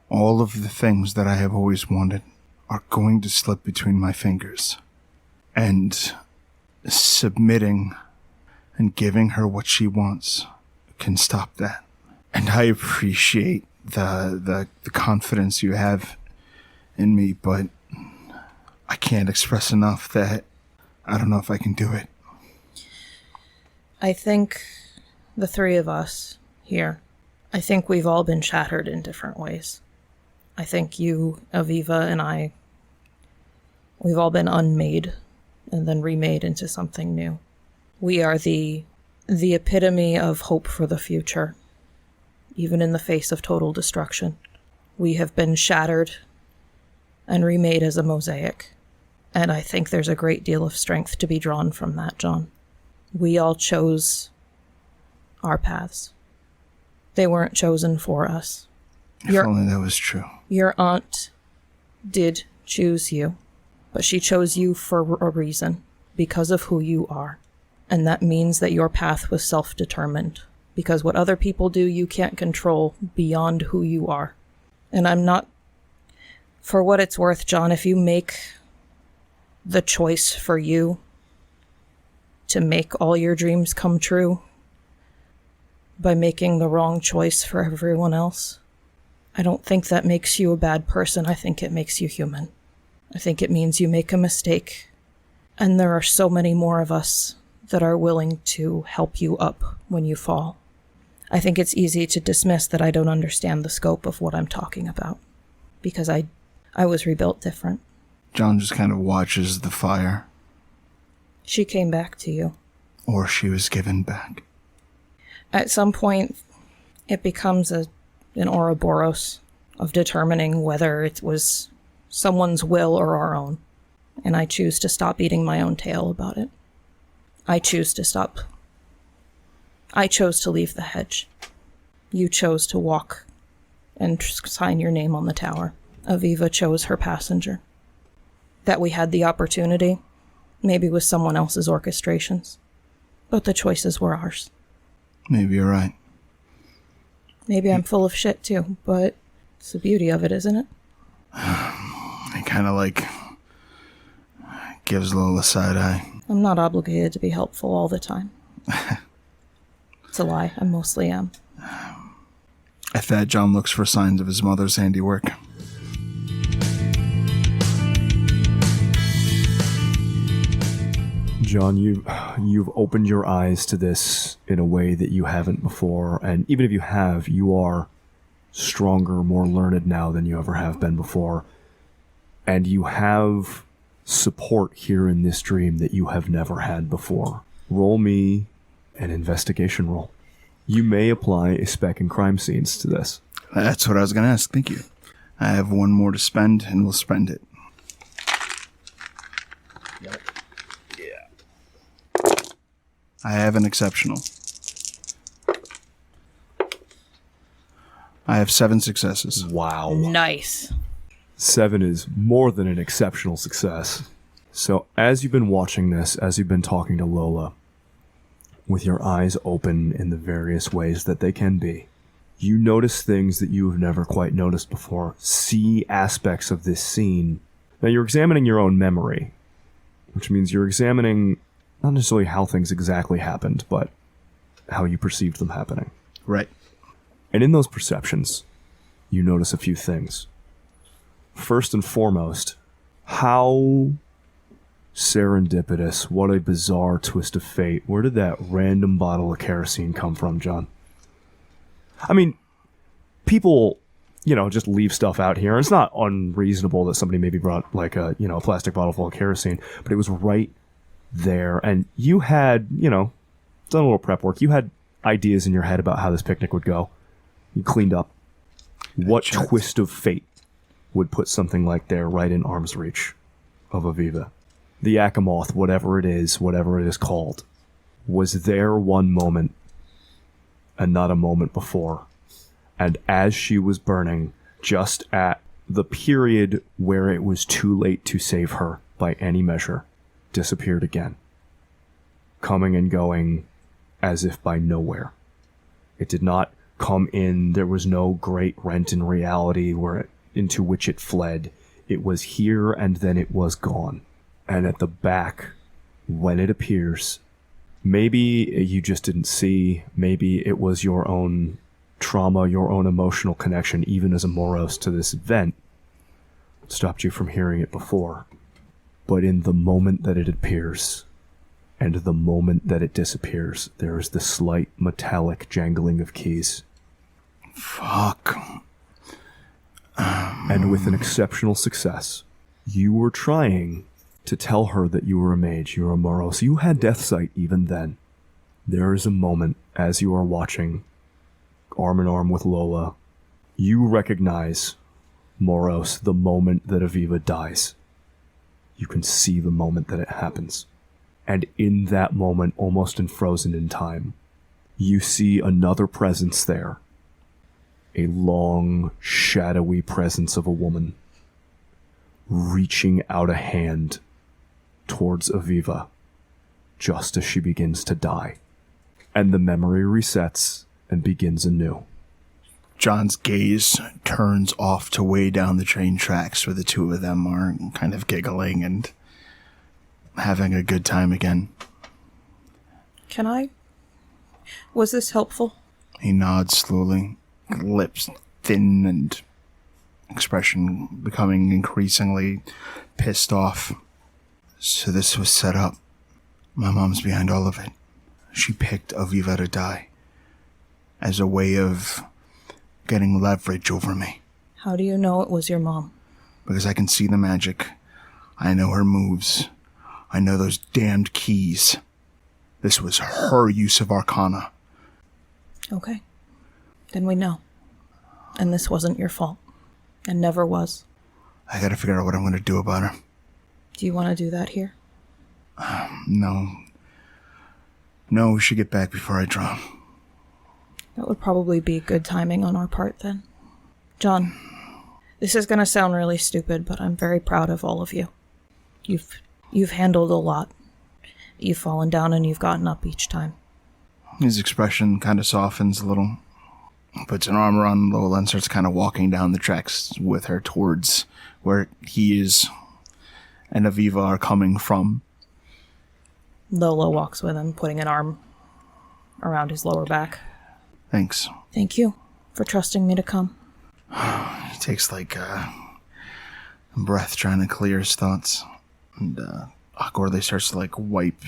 All of the things that I have always wanted are going to slip between my fingers. And submitting and giving her what she wants can stop that. And I appreciate the confidence you have in me, but I can't express enough that I don't know if I can do it. I think the three of us here, I think we've all been shattered in different ways. I think you, Aviva, and I, we've all been unmade and then remade into something new. We are the epitome of hope for the future, even in the face of total destruction. We have been shattered and remade as a mosaic, and I think there's a great deal of strength to be drawn from that, John. We all chose our paths. They weren't chosen for us. If only that was true. Your aunt did choose you, but she chose you for a reason, because of who you are. And that means that your path was self-determined, because what other people do you can't control beyond who you are. And I'm not, for what it's worth, John, if you make the choice for you to make all your dreams come true by making the wrong choice for everyone else, I don't think that makes you a bad person. I think it makes you human. I think it means you make a mistake, and there are so many more of us that are willing to help you up when you fall. I think it's easy to dismiss that I don't understand the scope of what I'm talking about, because I was rebuilt different. John just kind of watches the fire. She came back to you. Or she was given back. At some point, it becomes an Ouroboros of determining whether it was someone's will or our own. And I choose to stop eating my own tail about it. I choose to stop. I chose to leave the hedge. You chose to walk and sign your name on the tower. Aviva chose her passenger. That we had the opportunity, maybe with someone else's orchestrations. But the choices were ours. Maybe you're right. Maybe I'm full of shit too, but it's the beauty of it, isn't it? It kind of gives Lola side eye. I'm not obligated to be helpful all the time. It's a lie. I mostly am. At that, John looks for signs of his mother's handiwork. John, You've opened your eyes to this in a way that you haven't before, and even if you have, you are stronger, more learned now than you ever have been before. And you have support here in this dream that you have never had before. Roll me an investigation roll. You may apply a spec and crime scenes to this. That's what I was going to ask. Thank you. I have one more to spend, and we'll spend it. Yep. Yeah. I have an exceptional. I have 7 successes. Wow. Nice. 7 is more than an exceptional success. So as you've been watching this, as you've been talking to Lola, with your eyes open in the various ways that they can be, you notice things that you have never quite noticed before. See aspects of this scene. Now you're examining your own memory, which means you're examining not necessarily how things exactly happened, but how you perceived them happening. Right. And in those perceptions, you notice a few things. First and foremost, how serendipitous, what a bizarre twist of fate. Where did that random bottle of kerosene come from, John? I mean, people, just leave stuff out here. It's not unreasonable that somebody maybe brought like a plastic bottle full of kerosene, but it was right there. And you had, done a little prep work. You had ideas in your head about how this picnic would go. You cleaned up. What twist of fate would put something like there right in arm's reach of Aviva? The Akamoth, whatever it is called, was there one moment and not a moment before. And as she was burning, just at the period where it was too late to save her by any measure, disappeared again, coming and going as if by nowhere. It did not come in. There was no great rent in reality into which it fled. It was here and then it was gone. And at the back, when it appears, maybe you just didn't see, maybe it was your own trauma, your own emotional connection, even as a Moros to this event, stopped you from hearing it before. But in the moment that it appears, and the moment that it disappears, there is the slight metallic jangling of keys. Fuck. And with an exceptional success, you were trying to tell her that you were a mage, you were a Moros. You had death sight even then. There is a moment as you are watching, arm in arm with Lola, you recognize, Moros, the moment that Aviva dies. You can see the moment that it happens. And in that moment, almost frozen in time, you see another presence there. A long, shadowy presence of a woman reaching out a hand towards Aviva just as she begins to die. And the memory resets and begins anew. John's gaze turns off to way down the train tracks where the two of them are kind of giggling and having a good time again. Can I? Was this helpful? He nods slowly, lips thin and expression becoming increasingly pissed off. So this was set up. My mom's behind all of it. She picked Aviva to die as a way of getting leverage over me. How do you know it was your mom? Because I can see the magic. I know her moves. I know those damned keys. This was her use of Arcana. Okay. Then we know. And this wasn't your fault. And never was. I gotta figure out what I'm gonna do about her. Do you want to do that here? No. No, we should get back before I drown. That would probably be good timing on our part then. John, this is gonna sound really stupid, but I'm very proud of all of you. You've handled a lot. You've fallen down and you've gotten up each time. His expression kind of softens a little. Puts an arm around Lola and starts kind of walking down the tracks with her towards where he is and Aviva are coming from. Lola walks with him, putting an arm around his lower back. Thanks. Thank you for trusting me to come. He takes like a breath trying to clear his thoughts and awkwardly starts to like wipe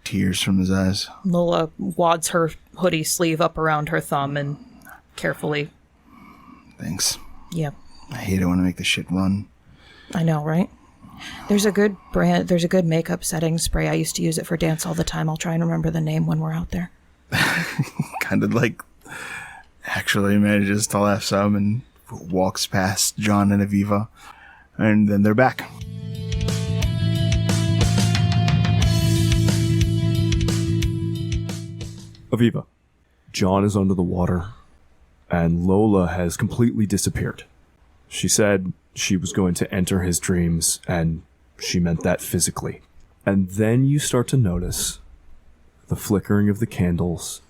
tears from his eyes. Lola wads her hoodie sleeve up around her thumb and carefully... Thanks. Yeah. I hate it when I make this shit run. I know, right? There's a good makeup setting spray. I used to use it for dance all the time. I'll try and remember the name when we're out there. Kind of like actually manages to laugh some and walks past John and Aviva. And then they're back. Aviva, John is under the water, and Lola has completely disappeared. She said she was going to enter his dreams, and she meant that physically. And then you start to notice the flickering of the candles,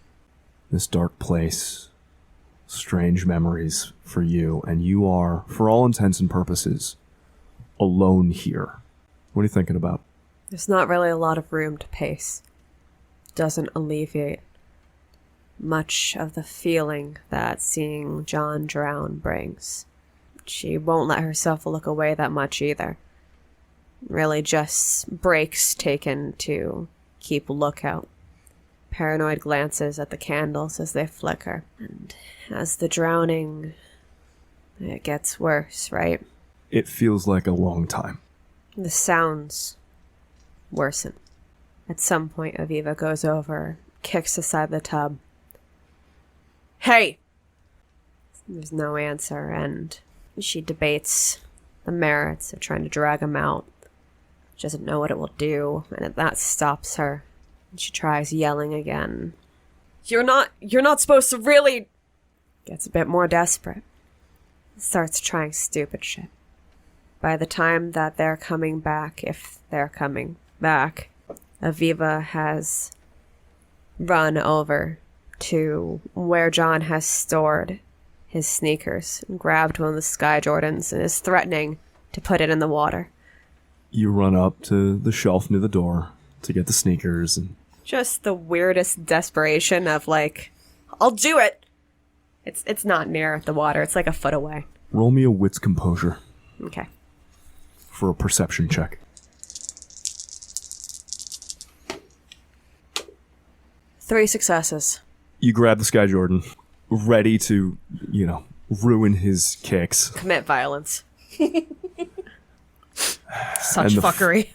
this dark place, strange memories for you, and you are, for all intents and purposes, alone here. What are you thinking about? There's not really a lot of room to pace. Doesn't alleviate much of the feeling that seeing John drown brings. She won't let herself look away that much either. Really just breaks taken to keep lookout. Paranoid glances at the candles as they flicker. And as the drowning, it gets worse, right? It feels like a long time. The sounds worsen. At some point, Aviva goes over, kicks aside the tub. Hey! There's no answer, and she debates the merits of trying to drag him out. She doesn't know what it will do, and that stops her. And she tries yelling again. You're not supposed to really... Gets a bit more desperate. Starts trying stupid shit. By the time that they're coming back, if they're coming back, Aviva has run over to where John has stored his sneakers and grabbed one of the Sky Jordans and is threatening to put it in the water. You run up to the shelf near the door to get the sneakers and... Just the weirdest desperation of like, I'll do it! It's not near the water, it's like a foot away. Roll me a wits composure. Okay. For a perception check. 3 successes. You grab the Sky Jordan, ready to, ruin his kicks. Commit violence. Such fuckery.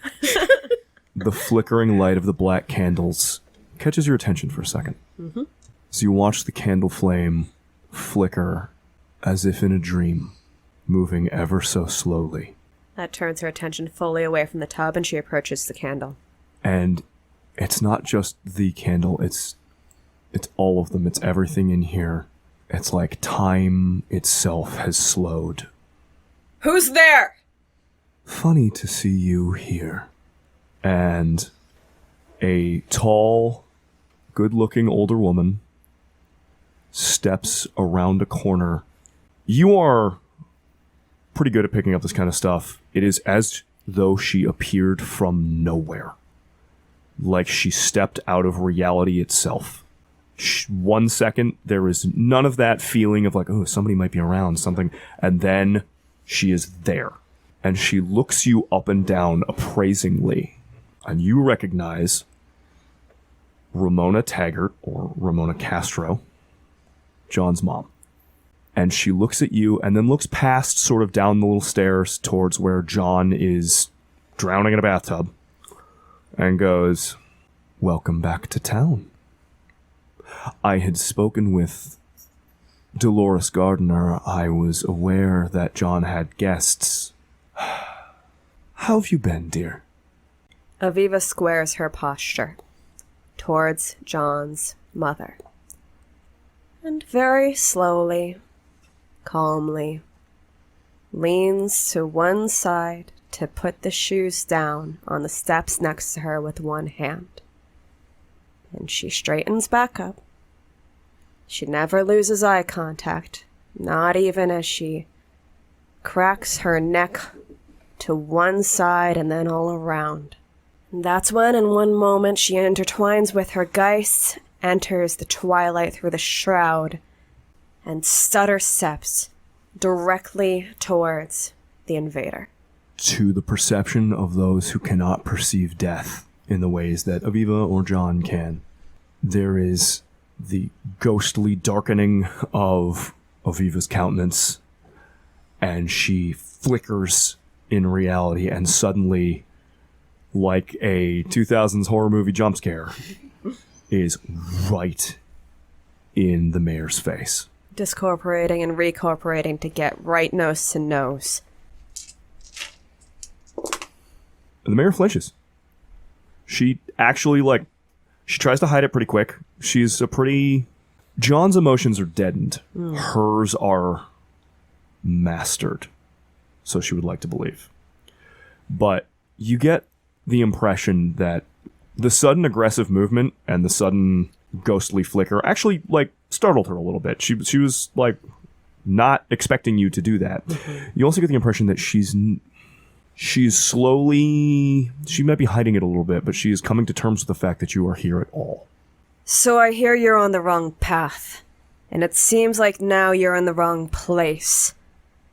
The flickering light of the black candles catches your attention for a second. Mm-hmm. So you watch the candle flame flicker as if in a dream, moving ever so slowly. That turns her attention fully away from the tub and she approaches the candle. And it's not just the candle, it's all of them. It's everything in here. It's like time itself has slowed. Who's there? Funny to see you here. And a tall, good-looking older woman steps around a corner. You are pretty good at picking up this kind of stuff. It is as though she appeared from nowhere. Like she stepped out of reality itself. 1 second, there is none of that feeling of like, oh, somebody might be around, something. And then she is there. And she looks you up and down appraisingly. And you recognize Ramona Taggert, or Ramona Castro, John's mom. And she looks at you and then looks past sort of down the little stairs towards where John is drowning in a bathtub and goes, welcome back to town. I had spoken with Dolores Gardner. I was aware that John had guests. How have you been, dear? Aviva squares her posture towards John's mother. And very slowly, calmly, leans to one side to put the shoes down on the steps next to her with one hand. And she straightens back up. She never loses eye contact, not even as she cracks her neck to one side and then all around. And that's when, in one moment, she intertwines with her geist, enters the twilight through the shroud, and stutter steps directly towards the invader. To the perception of those who cannot perceive death, in the ways that Aviva or John can. There is the ghostly darkening of Aviva's countenance, and she flickers in reality, and suddenly, like a 2000s horror movie jump scare, is right in the mayor's face. Discorporating and recorporating to get right nose to nose. And the mayor flinches. She actually, she tries to hide it pretty quick. She's a pretty... John's emotions are deadened. Hers are mastered. So she would like to believe. But you get the impression that the sudden aggressive movement and the sudden ghostly flicker actually, startled her a little bit. She was, not expecting you to do that. You also get the impression that she's slowly... She might be hiding it a little bit, but she is coming to terms with the fact that you are here at all. So I hear you're on the wrong path. And it seems like now you're in the wrong place.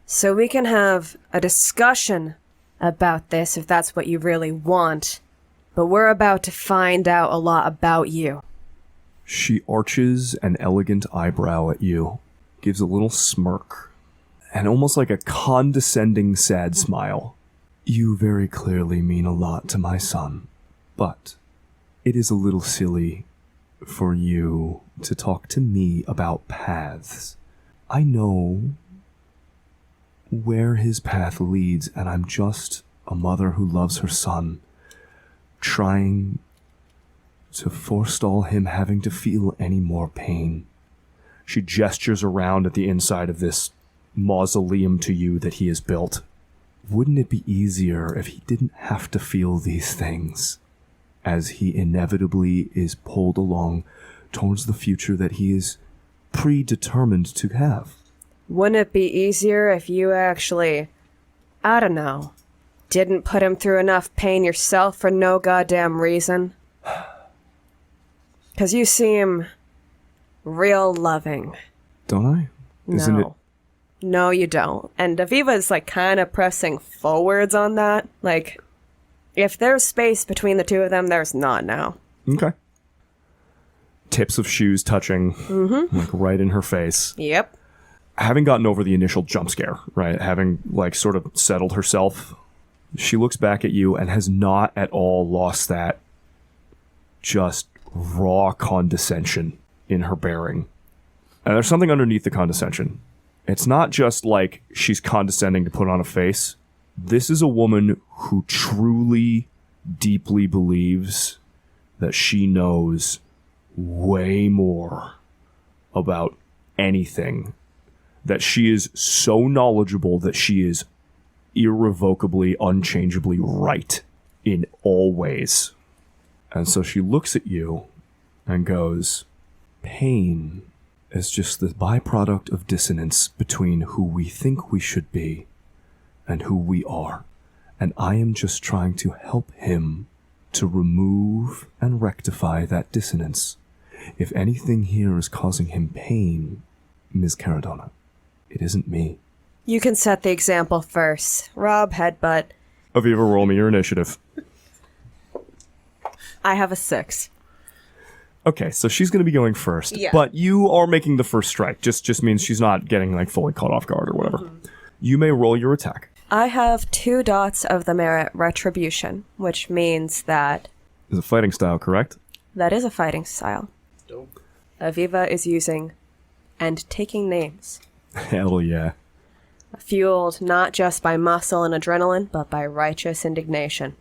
So we can have a discussion about this if that's what you really want. But we're about to find out a lot about you. She arches an elegant eyebrow at you, gives a little smirk, and almost like a condescending sad smile. You very clearly mean a lot to my son, but it is a little silly for you to talk to me about paths. I know where his path leads, and I'm just a mother who loves her son, trying to forestall him having to feel any more pain. She gestures around at the inside of this mausoleum to you that he has built. Wouldn't it be easier if he didn't have to feel these things, as he inevitably is pulled along towards the future that he is predetermined to have? Wouldn't it be easier if you actually, I don't know, didn't put him through enough pain yourself for no goddamn reason? 'Cause you seem real loving. Don't I? Isn't it? No, you don't. And Aviva's kind of pressing forwards on that. If there's space between the two of them, there's not now. Okay. Tips of shoes touching, right in her face. Yep. Having gotten over the initial jump scare, right? Having, sort of settled herself, she looks back at you and has not at all lost that just raw condescension in her bearing. And there's something underneath the condescension. It's not just she's condescending to put on a face. This is a woman who truly, deeply believes that she knows way more about anything. That she is so knowledgeable that she is irrevocably, unchangeably right in all ways. And so she looks at you and goes, pain is just the byproduct of dissonance between who we think we should be and who we are. And I am just trying to help him to remove and rectify that dissonance. If anything here is causing him pain, Ms. Caradonna, it isn't me. You can set the example first. Rob, headbutt. Aviva, roll me your initiative. I have a 6. Okay, so she's going to be going first. Yeah. But you are making the first strike. Just means she's not getting fully caught off guard or whatever. You may roll your attack. I have 2 dots of the merit retribution, which means that... Is a fighting style, correct? That is a fighting style. Dope. Aviva is using and taking names. Hell yeah. Fueled not just by muscle and adrenaline, but by righteous indignation.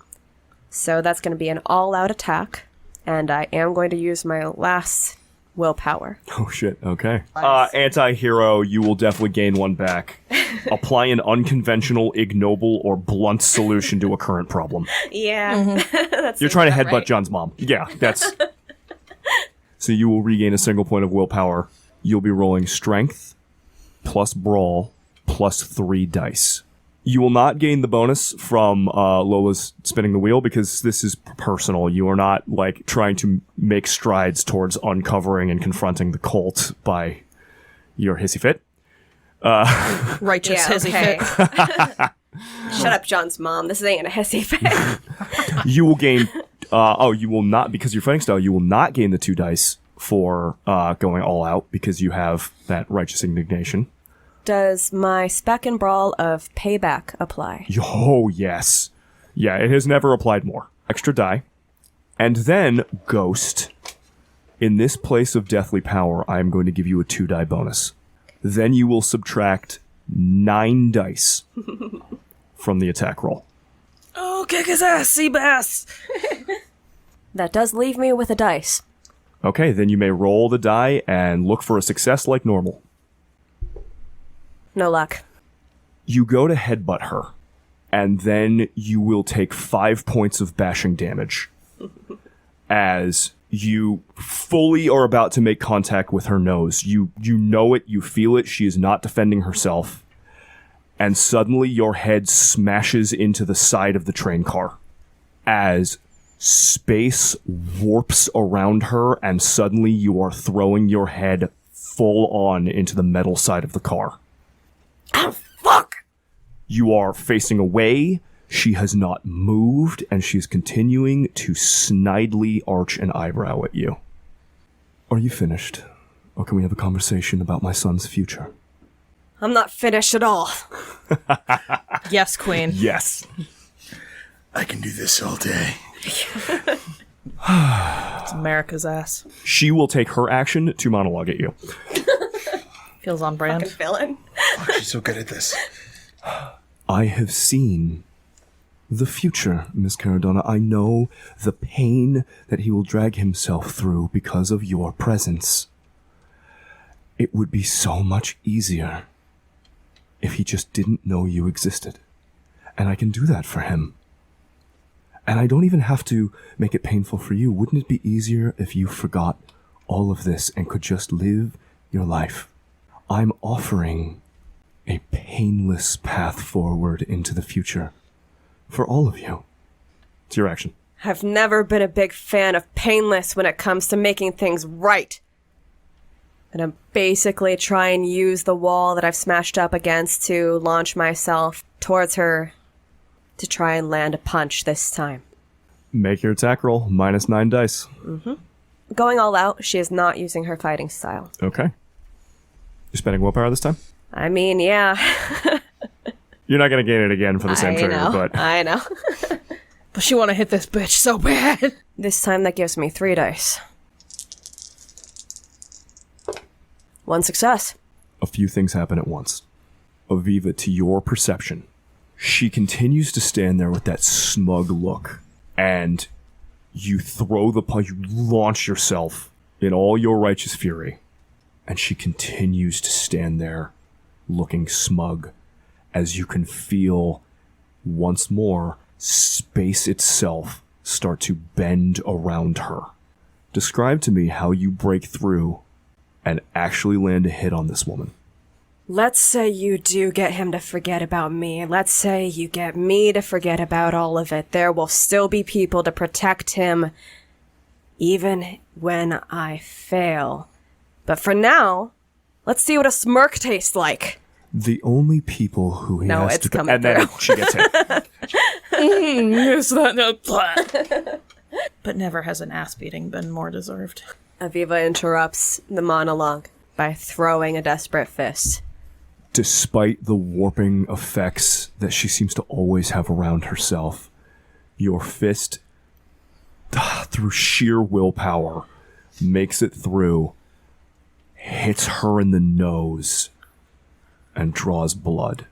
So that's going to be an all-out attack, and I am going to use my last willpower. Oh shit, okay. Anti-hero, you will definitely gain 1 back. Apply an unconventional, ignoble, or blunt solution to a current problem. Yeah. You're trying to headbutt John's mom. Yeah, that's... So you will regain a single point of willpower. You'll be rolling strength, plus brawl, plus 3 dice. You will not gain the bonus from Lola's spinning the wheel because this is personal. You are not trying to make strides towards uncovering and confronting the cult by your hissy fit. Righteous hissy fit. Shut up, John's mom. This ain't a hissy fit. You will gain You will not, because you're fighting style, you will not gain the 2 dice for going all out because you have that righteous indignation. Does my spec and brawl of payback apply? Oh, yes. Yeah, it has never applied more. Extra die. And then, Ghost, in this place of deathly power, I am going to give you a 2 die bonus. Then you will subtract 9 dice from the attack roll. Oh, kick his ass, Seabass! That does leave me with a dice. Okay, then you may roll the die and look for a success like normal. No luck. You go to headbutt her, and then you will take 5 points of bashing damage as you fully are about to make contact with her nose. You know it, you feel it, she is not defending herself, and suddenly your head smashes into the side of the train car as space warps around her, and suddenly you are throwing your head full on into the metal side of the car. Oh, fuck! You are facing away. She has not moved, and she's continuing to snidely arch an eyebrow at you. Are you finished? Or can we have a conversation about my son's future? I'm not finished at all. Yes, Queen. Yes. I can do this all day. It's America's ass. She will take her action to monologue at you. Feels on brand. Fucking villain. Oh, she's so good at this. I have seen the future, Miss Caradonna. I know the pain that he will drag himself through because of your presence. It would be so much easier if he just didn't know you existed. And I can do that for him. And I don't even have to make it painful for you. Wouldn't it be easier if you forgot all of this and could just live your life? I'm offering a painless path forward into the future for all of you. It's your action. I've never been a big fan of painless when it comes to making things right. And I'm basically try and use the wall that I've smashed up against to launch myself towards her to try and land a punch this time. Make your attack roll, -9 dice. Going all out, she is not using her fighting style. Okay. You're spending willpower this time? I mean, yeah. You're not going to gain it again for the same trigger, but... I know. But she want to hit this bitch so bad. This time that gives me 3 dice. 1 success. A few things happen at once. Aviva, to your perception, she continues to stand there with that smug look, and you throw the punch, you launch yourself in all your righteous fury, and she continues to stand there looking smug as you can feel once more space itself start to bend around her. Describe to me how you break through and actually land a hit on this woman. Let's say you do get him to forget about me. Let's say you get me to forget about all of it. There will still be people to protect him, even when I fail. But for now, let's see what a smirk tastes like. The only people who he No, has it's to... coming and then through. she gets hit. Is that no? But never has an ass beating been more deserved. Aviva interrupts the monologue by throwing a desperate fist. Despite the warping effects that she seems to always have around herself, your fist, through sheer willpower, makes it through, hits her in the nose, and draws blood.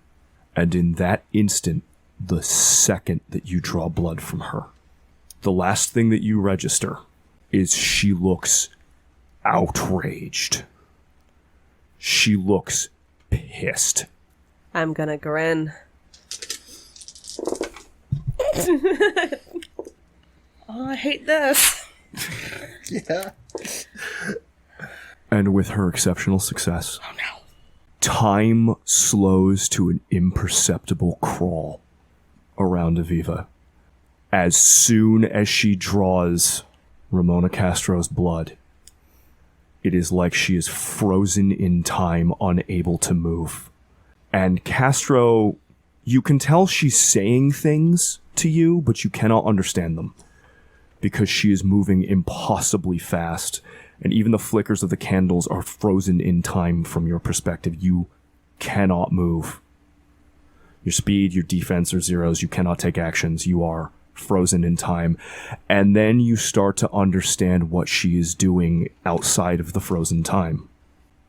And in that instant, the second that you draw blood from her, the last thing that you register is she looks outraged. She looks pissed. I'm gonna grin. Oh, I hate this. Yeah. And with her exceptional success, time slows to an imperceptible crawl around Aviva. As soon as she draws Ramona Castro's blood, it is like she is frozen in time, unable to move. And Castro, you can tell she's saying things to you, but you cannot understand them. because she is moving impossibly fast, and even the flickers of the candles are frozen in time from your perspective. You cannot move. Your speed, your defense are zeros. You cannot take actions. You are frozen in time. And then you start to understand what she is doing outside of the frozen time.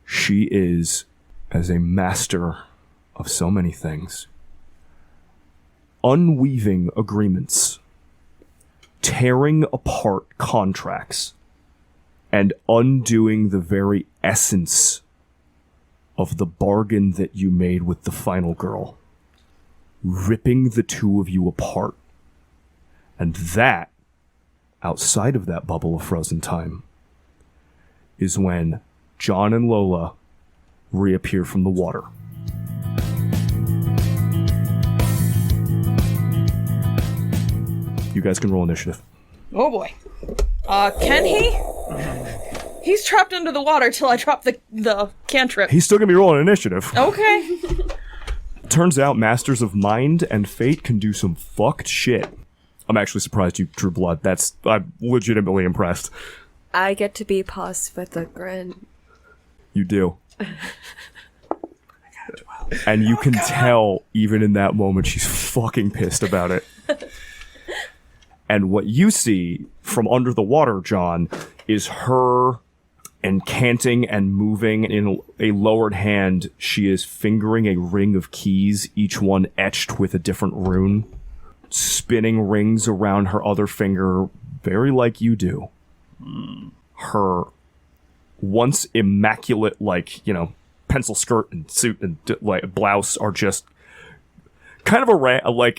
She is, as a master of so many things, unweaving agreements, tearing apart contracts, and undoing the very essence of the bargain that you made with the final girl, ripping the two of you apart. And that, outside of that bubble of frozen time, is when John and Lola reappear from the water. You guys can roll initiative. Oh boy. Can he? He's trapped under the water till I drop the cantrip. He's still gonna be rolling initiative. Okay. Turns out Masters of Mind and Fate can do some fucked shit. I'm actually surprised you drew blood. I'm legitimately impressed. I get to be paused with a grin. You do. And you can tell, even in that moment, she's fucking pissed about it. And what you see from under the water, John, is her incanting and moving. In a lowered hand, she is fingering a ring of keys, each one etched with a different rune, spinning rings around her other finger, very like you do. Her once immaculate, pencil skirt and suit and blouse are just kind of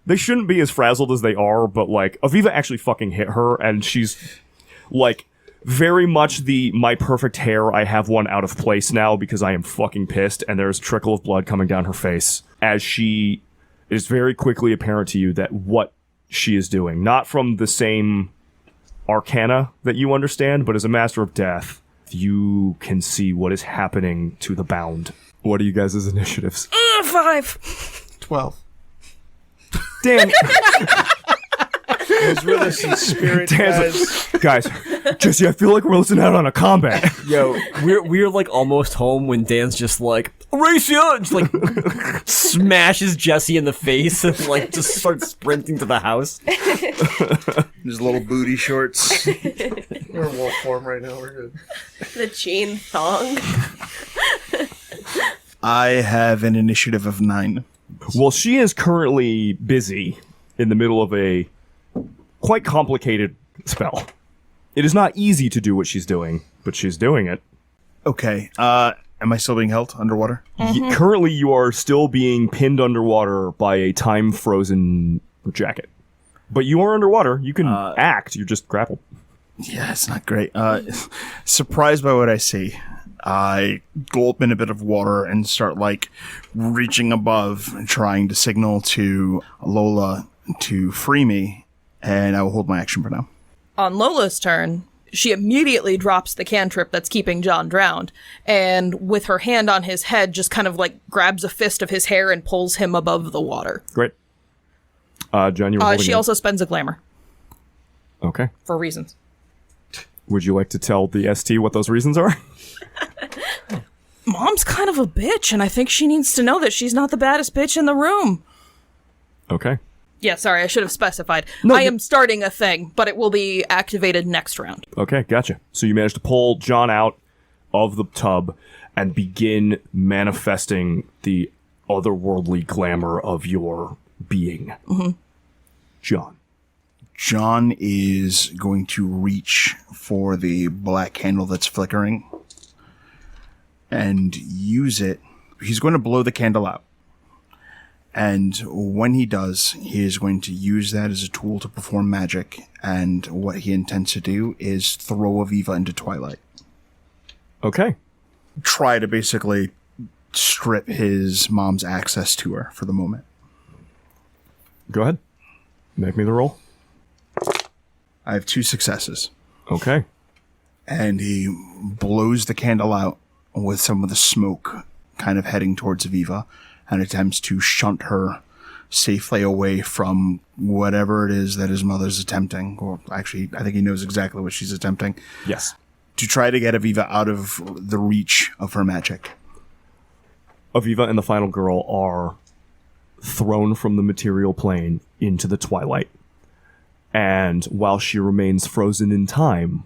they shouldn't be as frazzled as they are, but Aviva actually fucking hit her, and she's very much my perfect hair. I have one out of place now because I am fucking pissed, and there's a trickle of blood coming down her face as it is very quickly apparent to you that what she is doing, not from the same arcana that you understand, but as a master of death, you can see what is happening to the bound. What are you guys' initiatives? 5. 12. Damn. It's really some spirit, guys, Jesse, I feel like we're listening out on a combat. Yo, we're almost home when Dan's just Horatio! Just smashes Jesse in the face and just starts sprinting to the house. His little booty shorts. We're in wolf form right now. We're good. The chain thong. I have an initiative of 9. Well, she is currently busy in the middle of a quite complicated spell. It is not easy to do what she's doing, but she's doing it. Okay. Am I still being held underwater? Currently, you are still being pinned underwater by a time-frozen jacket. But you are underwater. You can act. You're just grappled. Yeah, it's not great. Surprised by what I see, I gulp in a bit of water and start reaching above and trying to signal to Lola to free me, and I will hold my action for now. On Lola's turn, she immediately drops the cantrip that's keeping John drowned, and with her hand on his head, just kind of grabs a fist of his hair and pulls him above the water. Great. John, you were holding She also spends a glamour. Okay. For reasons. Would you like to tell the ST what those reasons are? Mom's kind of a bitch, and I think she needs to know that she's not the baddest bitch in the room. Okay. Yeah, sorry, I should have specified. No, I am starting a thing, but it will be activated next round. Okay, gotcha. So you managed to pull John out of the tub and begin manifesting the otherworldly glamour of your being. Mm-hmm. John is going to reach for the black candle that's flickering and use it. He's going to blow the candle out. And when he does, he is going to use that as a tool to perform magic. And what he intends to do is throw Aviva into twilight. Okay. Try to basically strip his mom's access to her for the moment. Go ahead. Make me the roll. I have 2 successes. Okay. And he blows the candle out with some of the smoke kind of heading towards Aviva and attempts to shunt her safely away from whatever it is that his mother's attempting, or actually, I think he knows exactly what she's attempting. Yes. To try to get Aviva out of the reach of her magic. Aviva and the final girl are thrown from the material plane into the twilight. And while she remains frozen in time,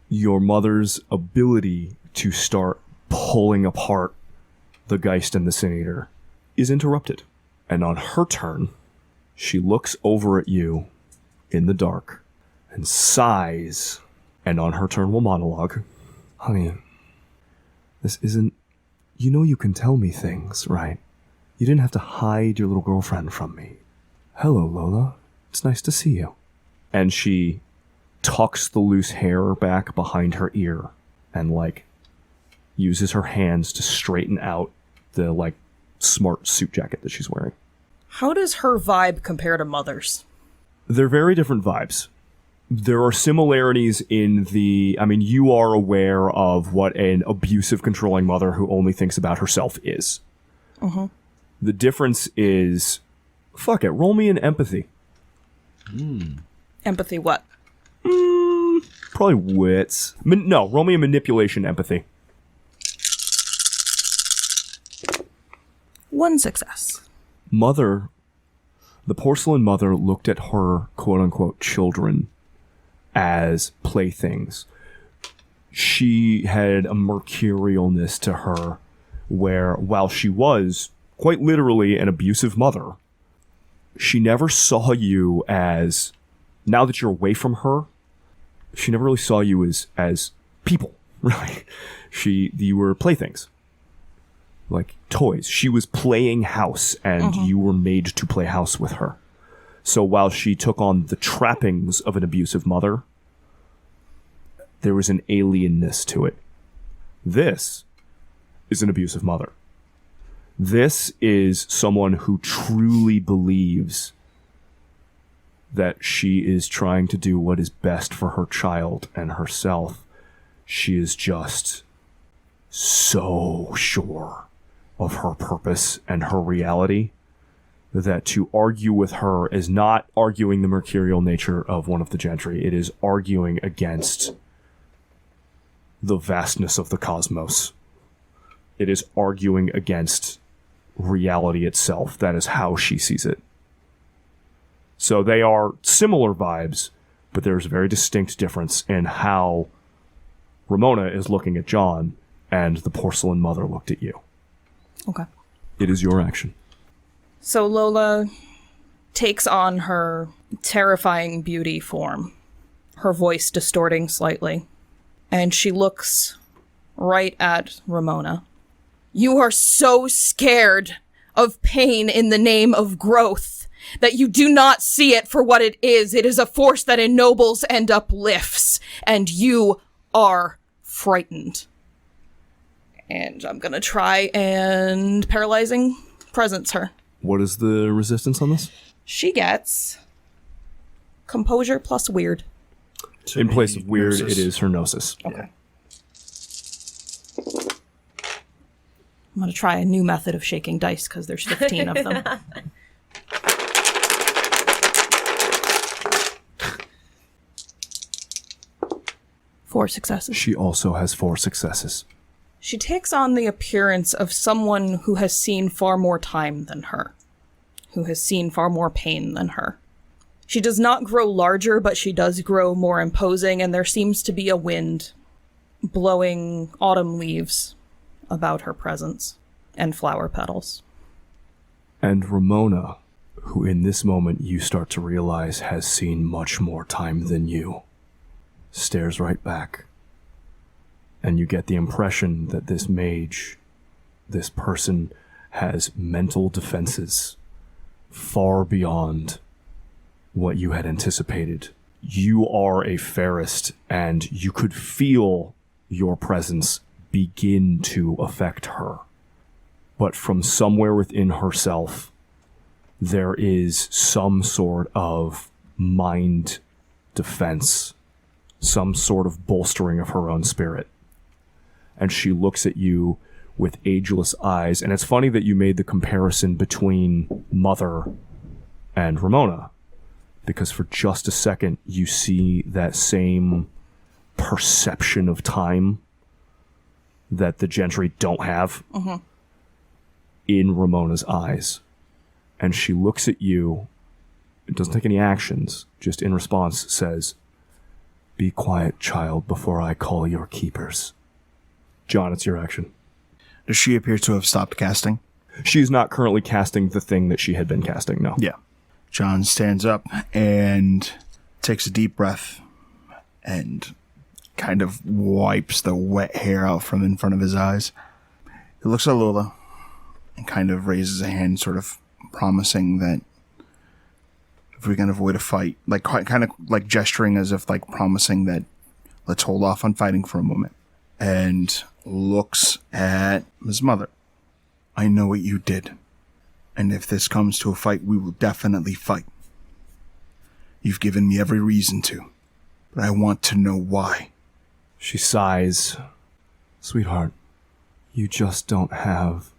your mother's ability to start pulling apart the Geist and the Sin Eater is interrupted. And on her turn, she looks over at you in the dark and sighs. And on her turn will monologue. Honey, this isn't... You know you can tell me things, right? You didn't have to hide your little girlfriend from me. Hello, Lola. It's nice to see you. And she tucks the loose hair back behind her ear and, uses her hands to straighten out the, smart suit jacket that she's wearing. How does her vibe compare to Mother's? They're very different vibes. There are similarities in you are aware of what an abusive, controlling mother who only thinks about herself is. Mm-hmm. The difference is, fuck it, roll me an empathy. Empathy what? Probably wits. No, roll me a manipulation empathy. 1 success. Mother, the porcelain mother looked at her quote-unquote children as playthings. She had a mercurialness to her where, while she was quite literally an abusive mother, she never saw you as, now that you're away from her, she never really saw you as people, really. You were playthings. Like toys. She was playing house, and you were made to play house with her. So while she took on the trappings of an abusive mother, there was an alienness to it. This is an abusive mother. This is someone who truly believes that she is trying to do what is best for her child and herself. She is just so sure of her purpose and her reality that to argue with her is not arguing the mercurial nature of one of the gentry. It is arguing against the vastness of the cosmos. It is arguing against reality itself. That is how she sees it. So they are similar vibes, but there's a very distinct difference in how Ramona is looking at John and the porcelain mother looked at you. Okay. It is your action. So Lola takes on her terrifying beauty form, her voice distorting slightly, and she looks right at Ramona. You are so scared of pain in the name of growth that you do not see it for what it is. It is a force that ennobles and uplifts, and you are frightened. And I'm gonna try and paralyzing presence her. What is the resistance on this? She gets composure plus weird. In place of weird, it is her gnosis. Okay. I'm gonna try a new method of shaking dice because there's 15 of them. Four successes. She also has 4 successes. She takes on the appearance of someone who has seen far more time than her, who has seen far more pain than her. She does not grow larger, but she does grow more imposing, and there seems to be a wind blowing autumn leaves about her presence and flower petals. And Ramona, who in this moment you start to realize has seen much more time than you, stares right back. And you get the impression that this mage, this person, has mental defenses far beyond what you had anticipated. You are a Ferrist, and you could feel your presence begin to affect her. But from somewhere within herself, there is some sort of mind defense, some sort of bolstering of her own spirit. And she looks at you with ageless eyes. And it's funny that you made the comparison between Mother and Ramona, because for just a second you see that same perception of time that the gentry don't have in Ramona's eyes. And she looks at you, it doesn't take any actions, just in response says, "Be quiet, child, before I call your keepers." John, it's your action. Does she appear to have stopped casting? She's not currently casting the thing that she had been casting, no. Yeah. John stands up and takes a deep breath and kind of wipes the wet hair out from in front of his eyes. He looks at Lola and kind of raises a hand, sort of promising that if we can avoid a fight, like kind of like gesturing as if like promising that let's hold off on fighting for a moment, and looks at his mother. "I know what you did, and if this comes to a fight, we will definitely fight. You've given me every reason to, but I want to know why." She sighs. "Sweetheart, you just don't have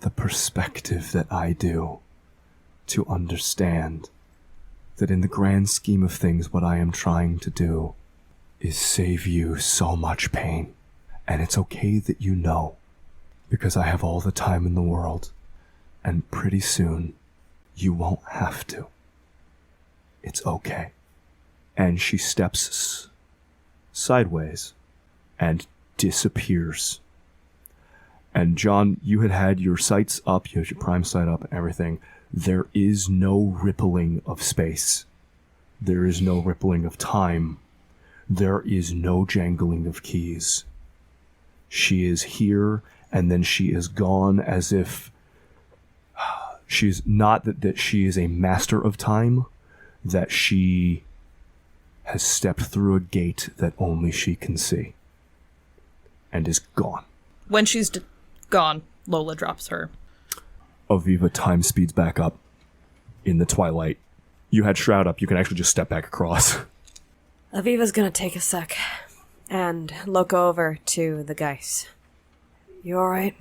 the perspective that I do to understand that in the grand scheme of things, what I am trying to do is save you so much pain. And it's okay that you know, because I have all the time in the world, and pretty soon you won't have to. It's okay." And she steps sideways and disappears. And John, you had your sights up, you had your prime sight up and everything. There is no rippling of space. There is no rippling of time. There is no jangling of keys. She is here, and then she is gone, as if she's not that she is a master of time, that she has stepped through a gate that only she can see, and is gone. When she's gone, Lola drops her. Aviva time speeds back up in the twilight. You had Shroud up, you can actually just step back across. Aviva's gonna take a sec and look over to the guys. "You alright?"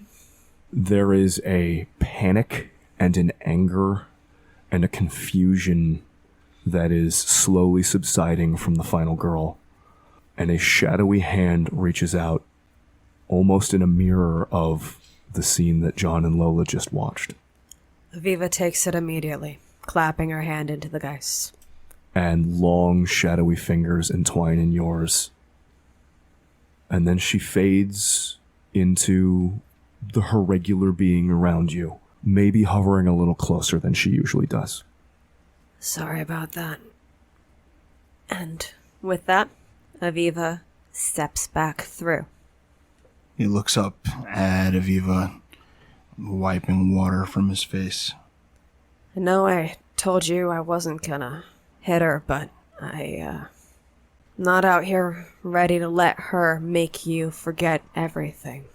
There is a panic and an anger and a confusion that is slowly subsiding from the final girl, and a shadowy hand reaches out, almost in a mirror of the scene that John and Lola just watched. Aviva takes it immediately, clapping her hand into the guys. And long, shadowy fingers entwine in yours. And then she fades into her regular being around you, maybe hovering a little closer than she usually does. "Sorry about that." And with that, Aviva steps back through. He looks up at Aviva, wiping water from his face. "I know I told you I wasn't gonna hit her, but not out here ready to let her make you forget everything.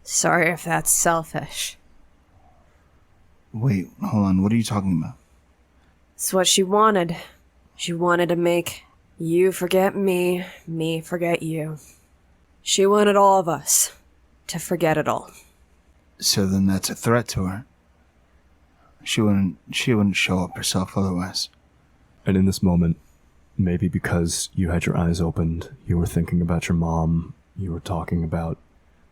Sorry if that's selfish." Wait, hold on, what are you talking about? It's what she wanted. She wanted to make you forget me forget you. She wanted all of us to forget it all. So then that's a threat to her. She wouldn't show up herself otherwise. And in this moment, maybe because you had your eyes opened, you were thinking about your mom, you were talking about,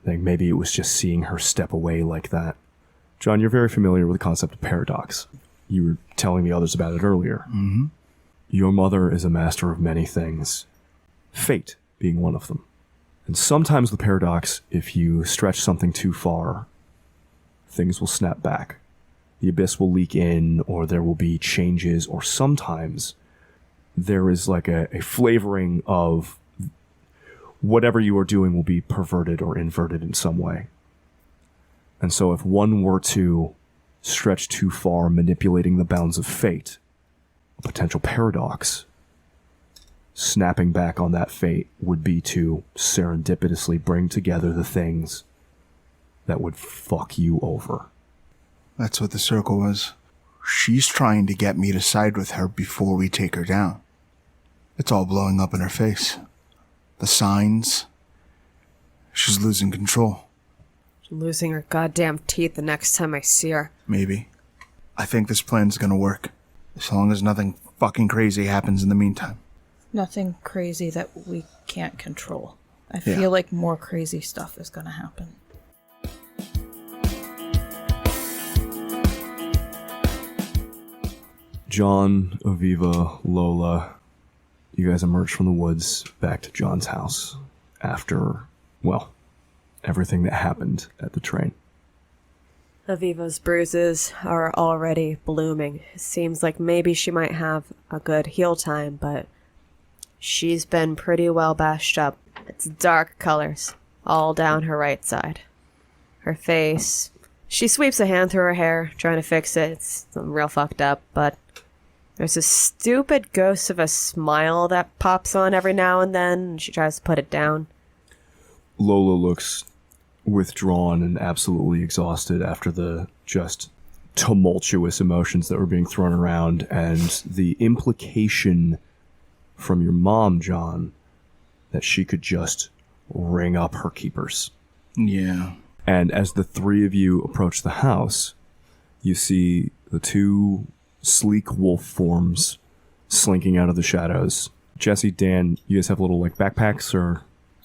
like, maybe it was just seeing her step away like that. John, you're very familiar with the concept of paradox. You were telling the others about it earlier. Mm-hmm. Your mother is a master of many things, fate being one of them. And sometimes the paradox, if you stretch something too far, things will snap back. The abyss will leak in, or there will be changes, or sometimes there is like a flavoring of whatever you are doing will be perverted or inverted in some way. And so if one were to stretch too far, manipulating the bounds of fate, a potential paradox, snapping back on that fate would be to serendipitously bring together the things that would fuck you over. That's what the circle was. She's trying to get me to side with her before we take her down. It's all blowing up in her face. The signs. She's losing control. Losing her goddamn teeth the next time I see her. Maybe. I think this plan's gonna work. As long as nothing fucking crazy happens in the meantime. Nothing crazy that we can't control. I feel like more crazy stuff is gonna happen. John, Aviva, Lola, you guys emerge from the woods back to John's house after, well, everything that happened at the train. Aviva's bruises are already blooming. It seems like maybe she might have a good heal time, but she's been pretty well bashed up. It's dark colors, all down her right side. Her face... She sweeps a hand through her hair, trying to fix it. It's real fucked up, but there's a stupid ghost of a smile that pops on every now and then, and she tries to put it down. Lola looks withdrawn and absolutely exhausted after the just tumultuous emotions that were being thrown around, and the implication from your mom, John, that she could just ring up her keepers. Yeah. And as the three of you approach the house, you see the two sleek wolf forms slinking out of the shadows. Jesse, Dan, you guys have little like backpacks, or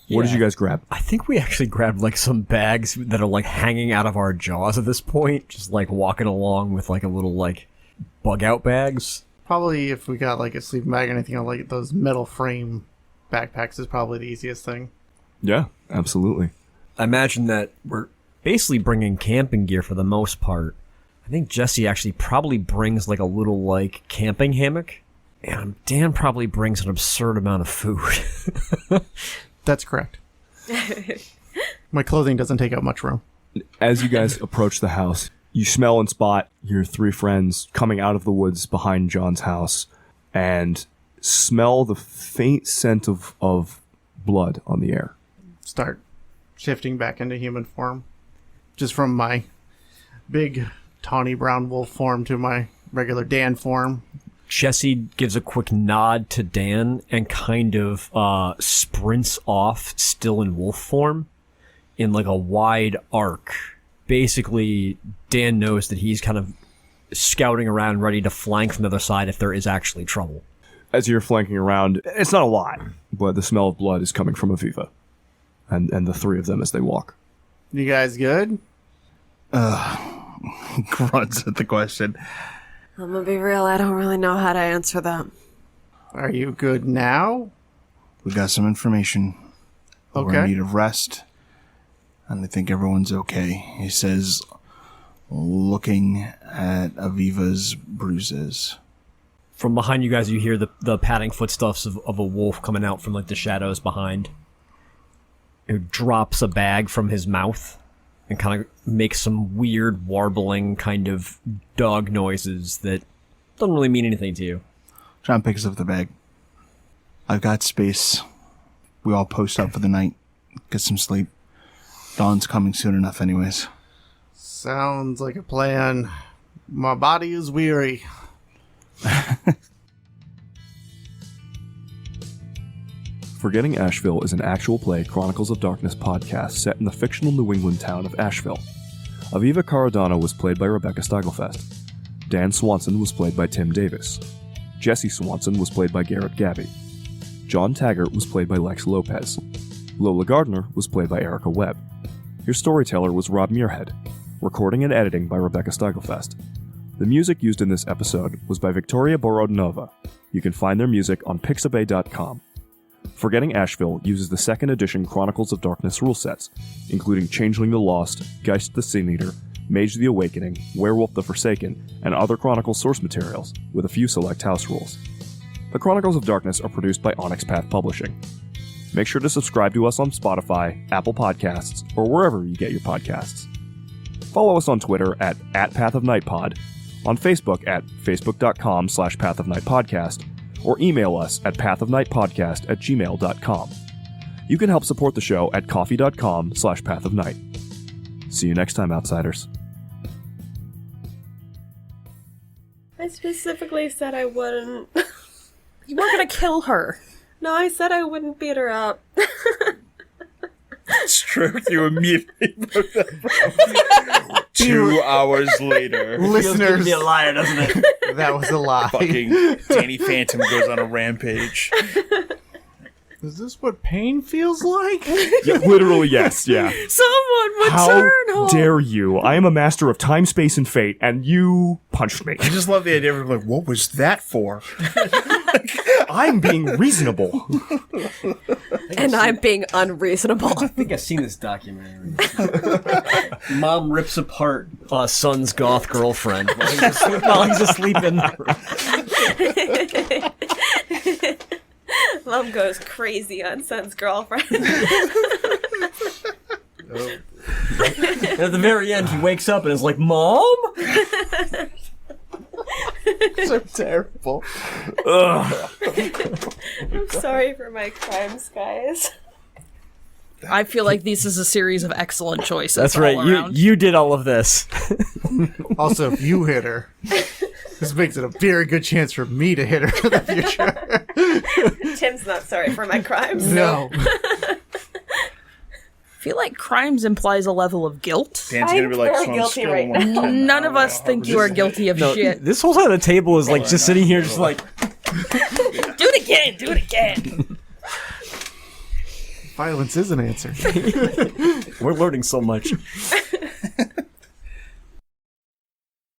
what did you guys grab? I think we actually grabbed like some bags that are like hanging out of our jaws at this point, just like walking along with like a little like bug out bags. Probably if we got like a sleeping bag or anything, like those metal frame backpacks is probably the easiest thing. Yeah, absolutely. I imagine that we're basically bringing camping gear for the most part. I think Jesse actually probably brings like a little like camping hammock, and Dan probably brings an absurd amount of food. That's correct. My clothing doesn't take up much room. As you guys approach the house, you smell and spot your three friends coming out of the woods behind John's house and smell the faint scent of blood on the air. Start shifting back into human form. Just from my big tawny brown wolf form to my regular Dan form. Jesse gives a quick nod to Dan and kind of sprints off, still in wolf form, in like a wide arc. Basically, Dan knows that he's kind of scouting around, ready to flank from the other side if there is actually trouble. As you're flanking around, it's not a lot, but the smell of blood is coming from Aviva and the three of them as they walk. You guys good? Grunts at the question. I'm gonna be real, I don't really know how to answer that. Are you good now? We got some information. Okay. We're in need of rest. And I think everyone's okay. He says, looking at Aviva's bruises. From behind you guys, you hear the padding footsteps of a wolf coming out from like the shadows behind. It drops a bag from his mouth and kind of makes some weird warbling kind of dog noises that don't really mean anything to you. John picks up the bag. I've got space. We all post up for the night. Get some sleep. Dawn's coming soon enough anyways. Sounds like a plan. My body is weary. Forgetting Ashville is an actual play Chronicles of Darkness podcast set in the fictional New England town of Ashville. Aviva Caradonna was played by Rebecca Steigelfest. Dan Swanson was played by Tim Davis. Jesse Swanson was played by Garrett Gabbey. John Taggert was played by Lex Lopez. Lola Gardner was played by Erika Webb. Your storyteller was Rob Muirhead. Recording and editing by Rebecca Steigelfest. The music used in this episode was by Victoria Borodnova. You can find their music on pixabay.com. Forgetting Ashville uses the 2nd edition Chronicles of Darkness rule sets, including Changeling the Lost, Geist the Sin Eater, Mage the Awakening, Werewolf the Forsaken, and other Chronicles source materials, with a few select house rules. The Chronicles of Darkness are produced by Onyx Path Publishing. Make sure to subscribe to us on Spotify, Apple Podcasts, or wherever you get your podcasts. Follow us on Twitter at PathOfNightPod, on Facebook at facebook.com/PathOfNightPodcast, or email us at pathofnightpodcast@gmail.com. You can help support the show at coffee.com/pathofnight. See you next time, Outsiders. I specifically said I wouldn't. You weren't gonna kill her. No, I said I wouldn't beat her up. Stroke you immediately. 2 hours later. Listeners, be a liar, doesn't it? that was a lie. Fucking Danny Phantom goes on a rampage. Is this what pain feels like? Yeah, literally, yes, yeah. Someone would How turn home. dare you? I am a master of time, space, and fate, and you punched me. I just love the idea of like, what was that for? I'm being reasonable. And I'm being unreasonable. I think I've seen this documentary. Mom rips apart son's goth girlfriend while he's asleep in the room. Mom goes crazy on son's girlfriend. And at the very end, he wakes up and is like, Mom? So terrible. I'm sorry for my crimes, guys. I feel like this is a series of excellent choices. That's all right. around. You did all of this. Also, if you hit her, this makes it a very good chance for me to hit her in the future. Tim's not sorry for my crimes. No. I feel like crimes implies a level of guilt. Dan's gonna be like, very so guilty scale right of 1 to 10. None of us think you are guilty of shit. This whole side of the table is like just sitting here, just like, Do it again. Do it again. Violence is an answer. we're learning so much.